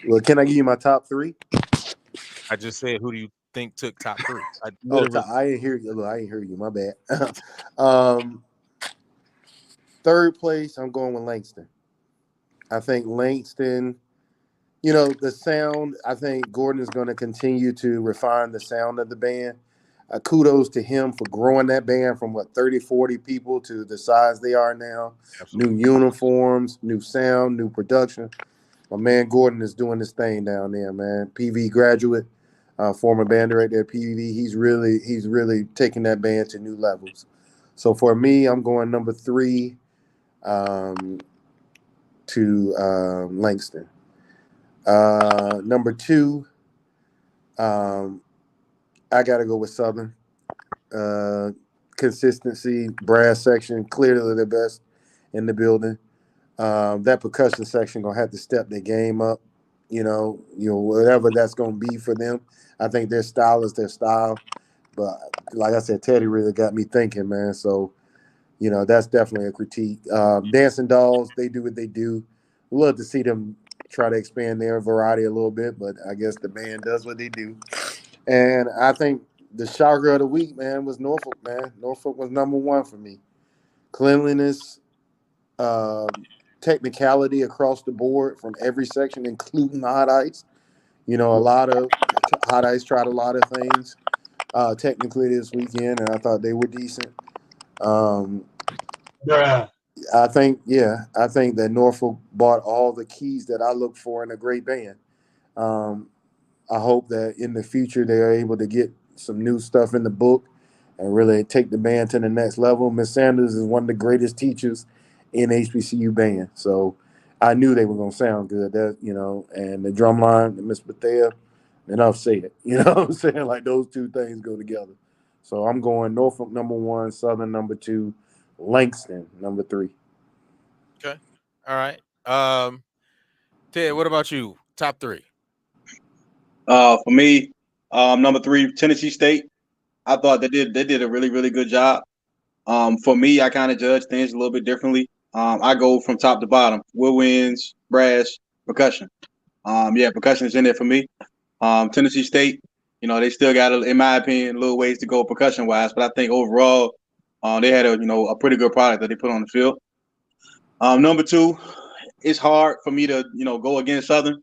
Well, can I give you my top 3? I just said, who do you think took top 3? I didn't hear you. Look, I didn't hear you. My bad. Third place, I'm going with Langston. I think Langston, the sound, I think Gordon is going to continue to refine the sound of the band. Kudos to him for growing that band from 30, 40 people to the size they are now. Absolutely. New uniforms, new sound, new production. My man Gordon is doing this thing down there, man. PV graduate, former band director at PV. He's really taking that band to new levels. So for me, I'm going number 3 to Langston. Number 2, I got to go with Southern. Consistency, brass section, clearly the best in the building. That percussion section gonna have to step their game up. Whatever that's gonna be for them. I think their style is their style. But like I said, Teddy really got me thinking, man. So, that's definitely a critique. Dancing Dolls, they do what they do. Love to see them try to expand their variety a little bit, but I guess the band does what they do. And I think the shocker of the week, man, was Norfolk, man. Norfolk was number 1 for me. Cleanliness, technicality across the board from every section, including the hot ice. A lot of hot ice tried a lot of things technically this weekend, and I thought they were decent. I think that Norfolk bought all the keys that I look for in a great band. I hope that in the future they're able to get some new stuff in the book and really take the band to the next level. Miss Sanders is one of the greatest teachers in HBCU band, so I knew they were going to sound good. And the drum line, Miss Bethea, enough said. You know what I'm saying? Like those two things go together. So I'm going Norfolk number 1, Southern number 2, Langston number 3. Okay. All right. Ted, what about you? Top 3. For me, number 3, Tennessee State. I thought they did a really, really good job. For me, I kind of judge things a little bit differently. I go from top to bottom: woodwinds, brass, percussion. Percussion is in there for me. Tennessee State, they still got, in my opinion, a little ways to go percussion wise, but I think overall, they had a pretty good product that they put on the field. Number 2, it's hard for me to go against Southern.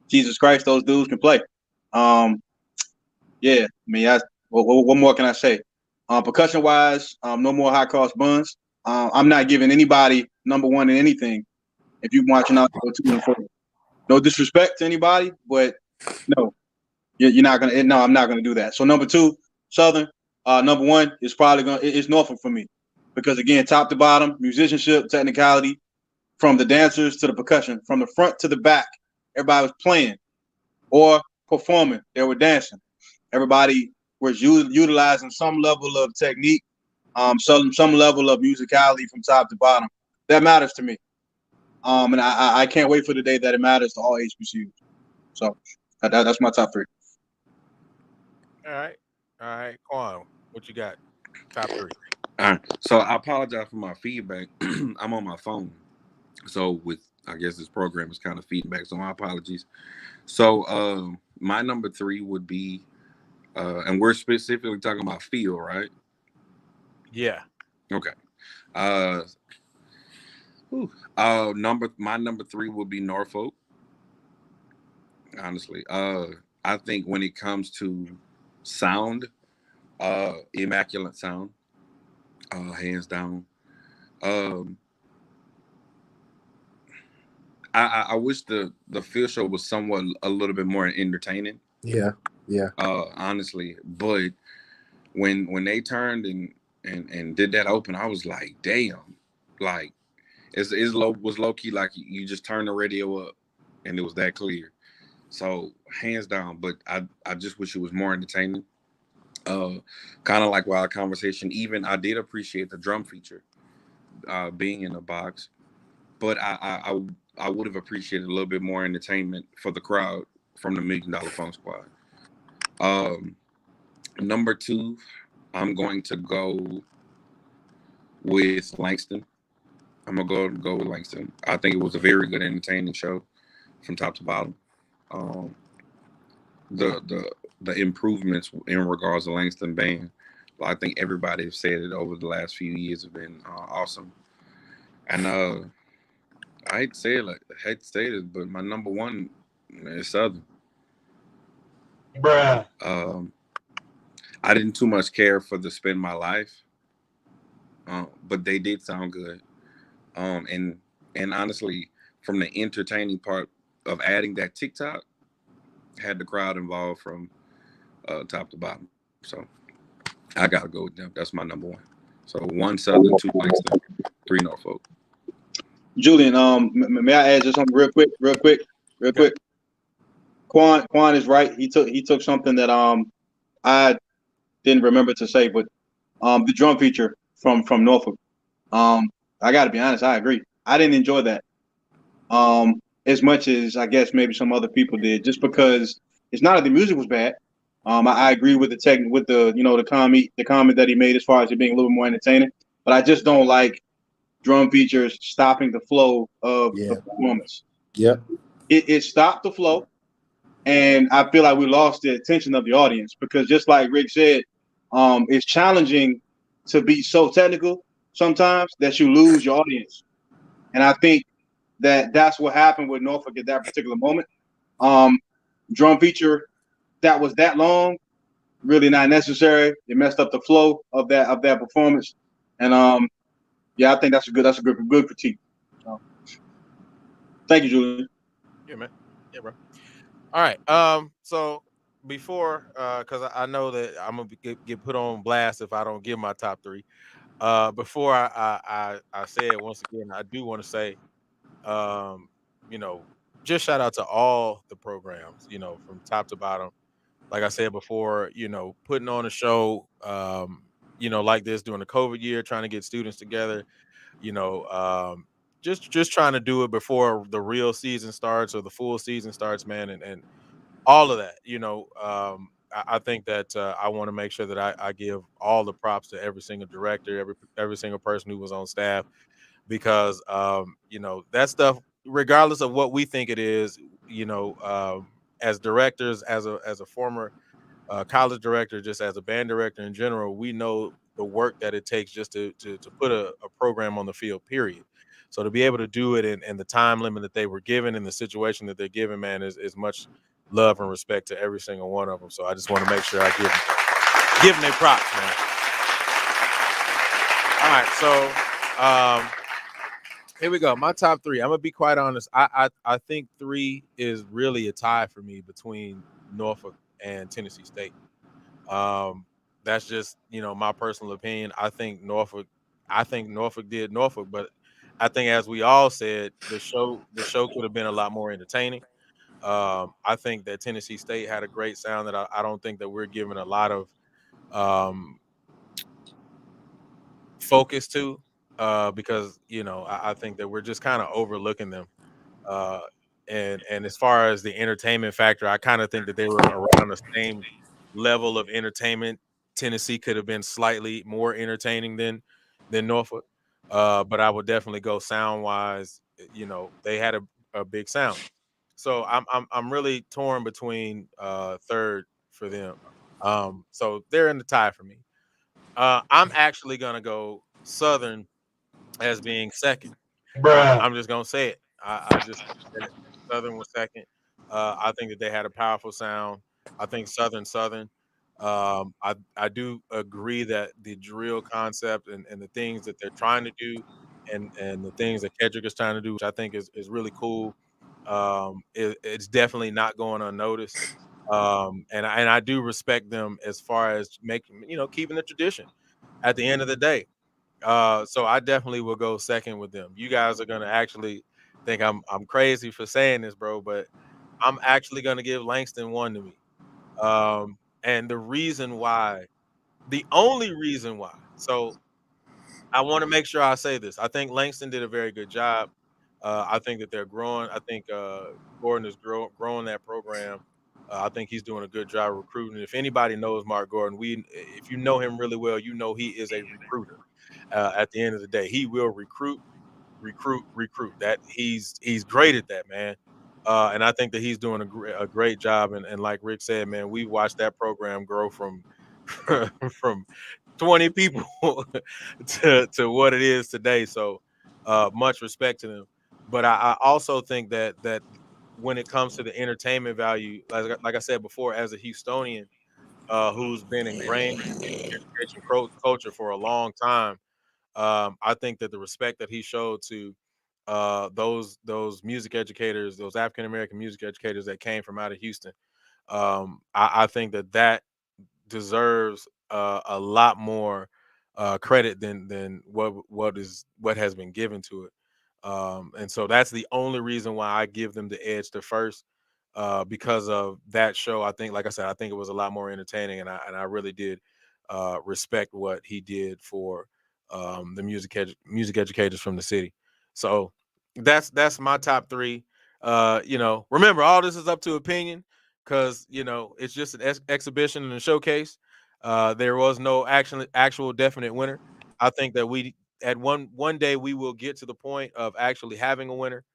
Jesus Christ, those dudes can play. What more can I say? Percussion wise, no more high cost buns. I'm not giving anybody number 1 in anything. If you're watching out for 2 and 4, no disrespect to anybody, but no, you're not gonna. No, I'm not gonna do that. So number 2, Southern. Number 1 is probably it's Norfolk for me, because again, top to bottom, musicianship, technicality, from the dancers to the percussion, from the front to the back, everybody was playing or performing. They were dancing. Everybody was utilizing some level of technique, some level of musicality from top to bottom. That matters to me. And I can't wait for the day that it matters to all HBCUs. So that's my top 3. All right. Quan, what you got? Top 3. All right. So I apologize for my feedback. I'm on my phone. So I guess this program is kind of feedback. So my apologies. So my number 3 would be, and we're specifically talking about feel, right? Yeah. Okay. My number 3 would be Norfolk. Honestly, I think when it comes to sound, immaculate sound, hands down. I wish the field show was somewhat a little bit more entertaining. Yeah. Honestly, but when they turned and did that open, I was like, damn, like was low key, like you just turned the radio up and it was that clear. So hands down, but I just wish it was more entertaining. Kind of like our conversation. Even I did appreciate the drum feature, being in the box, but I would have appreciated a little bit more entertainment for the crowd from the $1 Million Phone Squad. Number 2, I'm going to go with Langston. I'm gonna go with Langston. I think it was a very good, entertaining show from top to bottom. The improvements in regards to Langston Band, well, I think everybody has said it over the last few years have been awesome. And I hate to say this, but my number 1 is Southern. Bruh. I didn't too much care for the Spend My Life, but they did sound good. And honestly, from the entertaining part of adding that TikTok, had the crowd involved from top to bottom. So I gotta go with them. That's my number 1. So 1 Southern, 2 Langston, 3 Norfolk. Julian, may I add just something real quick? Quan is right. He took something that I didn't remember to say, but the drum feature from Norfolk. I got to be honest, I agree. I didn't enjoy that as much as I guess maybe some other people did, just because it's not that the music was bad. I agree with the comment that he made as far as it being a little more entertaining, but I just don't like drum features stopping the flow of the performance. Yep. It stopped the flow, and I feel like we lost the attention of the audience, because just like Rick said, it's challenging to be so technical sometimes that you lose your audience. And I think that's what happened with Norfolk at that particular moment. Drum feature that was that long, really not necessary. It messed up the flow of that performance. And I think that's a good critique. So, thank you, Julian. Yeah, man. Yeah, bro. All right. So before, because I know that I'm gonna get put on blast if I don't give my top 3. Before I say it once again, I do want to say, you know, just shout out to all the programs, from top to bottom. Like I said before, putting on a show, like this during the COVID year, trying to get students together, you know, um, just trying to do it before the real season starts or the full season starts, man, and all of that. I think that I want to make sure that I give all the props to every single director, every single person who was on staff, because that stuff, regardless of what we think it is, as directors, as a former college director, just as a band director in general, we know the work that it takes just to put a program on the field, period. So to be able to do it in the time limit that they were given, in the situation that they're given, man, is much love and respect to every single one of them. So I just want to make sure I give them their props, man. All right, so here we go. My top three. I'm gonna be quite honest. I think three is really a tie for me between Norfolk and Tennessee State. Um, that's just my personal opinion. I think Norfolk did Norfolk, but I think, as we all said, the show could have been a lot more entertaining. I think that Tennessee State had a great sound that I don't think that we're giving a lot of um, focus to, because I think that we're just kind of overlooking them. Uh, and as far as the entertainment factor, I kind of think that they were around the same level of entertainment. Tennessee could have been slightly more entertaining than Norfolk, but I would definitely go sound wise. They had a big sound, so I'm really torn between third for them. So they're in the tie for me. I'm actually gonna go Southern as being second. I'm just gonna say it. I just think that Southern was second. I think that they had a powerful sound. I think Southern. I do agree that the drill concept and the things that they're trying to do, and the things that Kedrick is trying to do, which I think is really cool. It's definitely not going unnoticed. And I do respect them as far as making keeping the tradition. At the end of the day, so I definitely will go second with them. You guys are gonna actually think I'm crazy for saying this, bro, but I'm actually gonna give Langston one to me. And the only reason why. So I want to make sure I say this. I think Langston did a very good job. I think that they're growing. I think Gordon is growing that program. I think he's doing a good job recruiting. If anybody knows Mark Gordon, if you know him really well, you know he is a recruiter. At the end of the day, he will recruit. That he's great at that, man. And I think that he's doing a great job. And like Rick said, man, we watched that program grow from from 20 people to what it is today. So much respect to them. But I also think that when it comes to the entertainment value, like I said before, as a Houstonian who's been ingrained in the music education culture for a long time, I think that the respect that he showed to those music educators, those African American music educators that came from out of Houston, I think that deserves a lot more credit than what has been given to it. And so that's the only reason why I give them the edge to first, because of that show. I think, like I said, I think it was a lot more entertaining, and I really did respect what he did for the music educators from the city. So that's my top three. Remember, all this is up to opinion, because it's just an exhibition and a showcase. There was no actual definite winner. I think that we at one day we will get to the point of actually having a winner.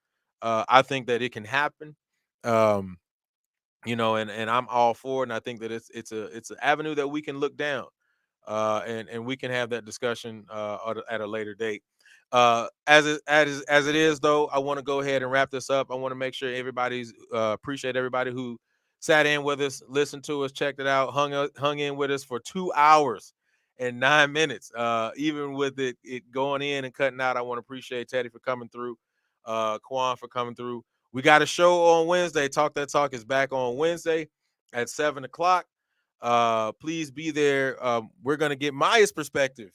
I think that it can happen. Um, and I'm all for it. And I think that it's an avenue that we can look down, and we can have that discussion at a later date. As it is, though, I want to go ahead and wrap this up. I want to make sure everybody's appreciate everybody who sat in with us, listened to us, checked it out, hung in with us for 2 hours and 9 minutes. Even with it going in and cutting out, I want to appreciate Teddy for coming through, Quan for coming through. We got a show on Wednesday. Talk That Talk is back on Wednesday at 7 o'clock. Please be there. We're gonna get Maya's perspective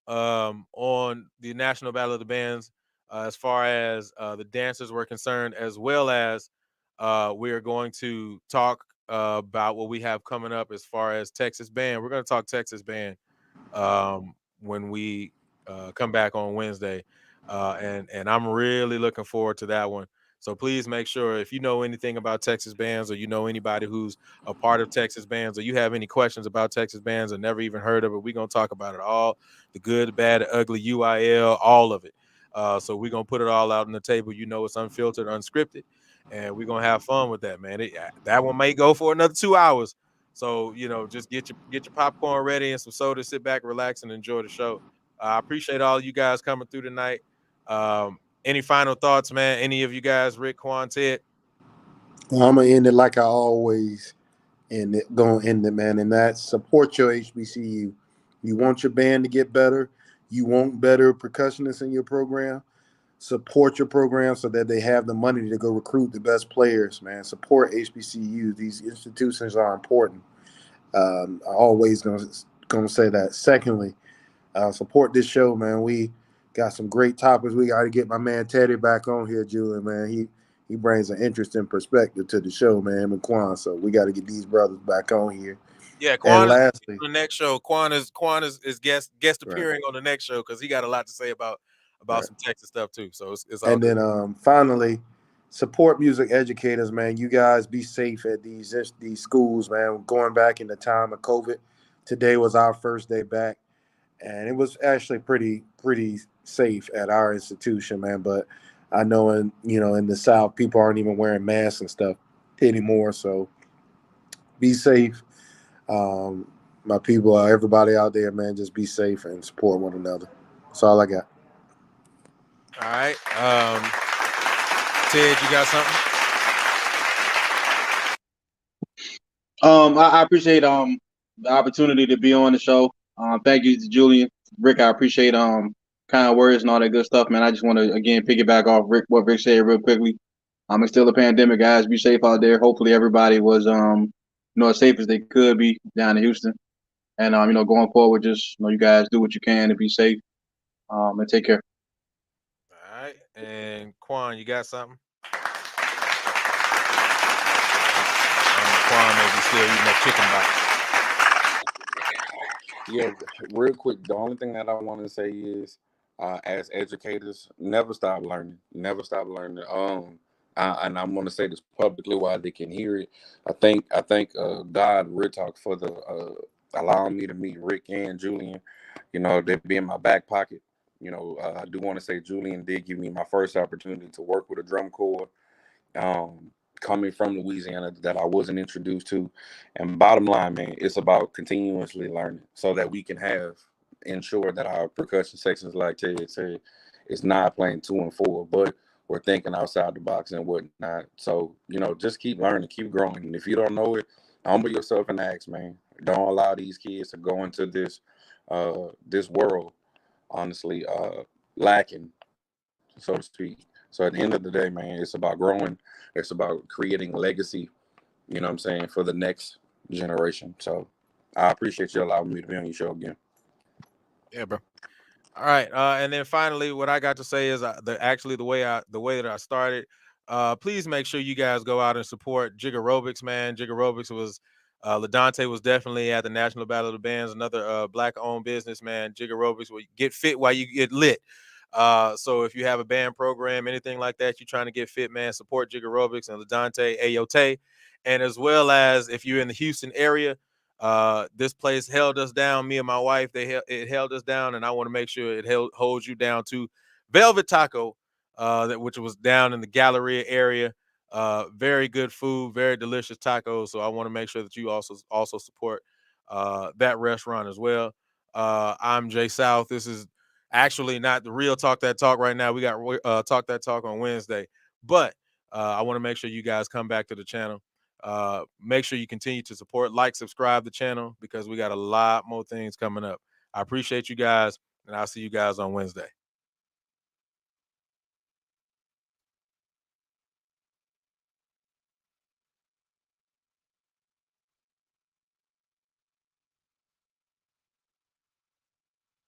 on the National Battle of the Bands. as far as the dancers were concerned, as well as we are going to talk about what we have coming up as far as Texas band. We're going to talk Texas band when we come back on Wednesday, and I'm really looking forward to that one. So please make sure if you know anything about Texas bands, or you know anybody who's a part of Texas bands, or you have any questions about Texas bands and never even heard of it, we're gonna talk about it all, the good, the bad, the ugly, UIL, all of it. So we're gonna put it all out on the table. You know, it's unfiltered, unscripted, and we're gonna have fun with that, man. That one may go for another 2 hours. So, just get your popcorn ready and some soda, sit back, relax, and enjoy the show. I appreciate all you guys coming through tonight. Any final thoughts, man? Any of you guys, Rick, Quan, Ted? Well, I'm gonna end it like I always gonna end it, man. And that's support your HBCU. You want your band to get better. You want better percussionists in your program. Support your program so that they have the money to go recruit the best players, man. Support HBCUs. These institutions are important. I always gonna say that. Secondly, support this show, man. We got some great topics. We got to get my man Teddy back on here, Julian, man. He brings an interesting perspective to the show, man, him and Quan. So we got to get these brothers back on here. Yeah, And Quan is lastly, on the next show. Quan is guest right, appearing on the next show because he got a lot to say about right. some Texas stuff too. So it's all And good. then finally, support music educators, man. You guys be safe at these schools, man. Going back in the time of COVID, today was our first day back, and it was actually pretty safe at our institution, man. But I know in the South, people aren't even wearing masks and stuff anymore. So be safe, my people, everybody out there, man. Just be safe and support one another. That's all I got. All right. Ted, you got something? I appreciate the opportunity to be on the show. Thank you to Julian, Rick. I appreciate kind words and all that good stuff, man. I just want to again piggyback off what Rick said real quickly. It's still a pandemic, guys. Be safe out there. Hopefully everybody was as safe as they could be down in Houston. And going forward, just you guys do what you can to be safe. And take care. All right. And Quan, you got something? Quan may be still eating that chicken box. Yeah, real quick. The only thing that I want to say is, as educators, never stop learning. Never stop learning. And I'm going to say this publicly while they can hear it. I thank God, Rick Talk, for the allowing me to meet Rick and Julian. They'd be in my back pocket. I do want to say Julian did give me my first opportunity to work with a drum corps. Coming from Louisiana that I wasn't introduced to. And bottom line, man, it's about continuously learning so that we can ensure that our percussion sections, like Ted said, it's not playing 2 and 4, but we're thinking outside the box and whatnot. So, just keep learning, keep growing. And if you don't know it, humble yourself and ask, man. Don't allow these kids to go into this world, honestly, lacking, so to speak. So at the end of the day, man, it's about growing. It's about creating legacy, you know what I'm saying, for the next generation. So I appreciate you allowing me to be on your show again. Yeah, bro. All right. And then finally, what I got to say is the way that I started. Please make sure you guys go out and support Jigarobics, man. Jigarobics was LaDante was definitely at the National Battle of the Bands, another black-owned business, man. Jigarobics will get fit while you get lit. So if you have a band program, anything like that, you're trying to get fit, man, support Jigarobics and LaDante Ayote. And as well as if you're in the Houston area, this place held us down, me and my wife. It held us down, and I want to make sure it holds you down to Velvet Taco, which was down in the Galleria area. Very good food, very delicious tacos. So I want to make sure that you also support that restaurant as well. I'm JaySouth. This is actually not the real Talk That Talk right now. We got Talk That Talk on Wednesday, but I want to make sure you guys come back to the channel. Make sure you continue to support, subscribe the channel because we got a lot more things coming up. I appreciate you guys, and I'll see you guys on Wednesday.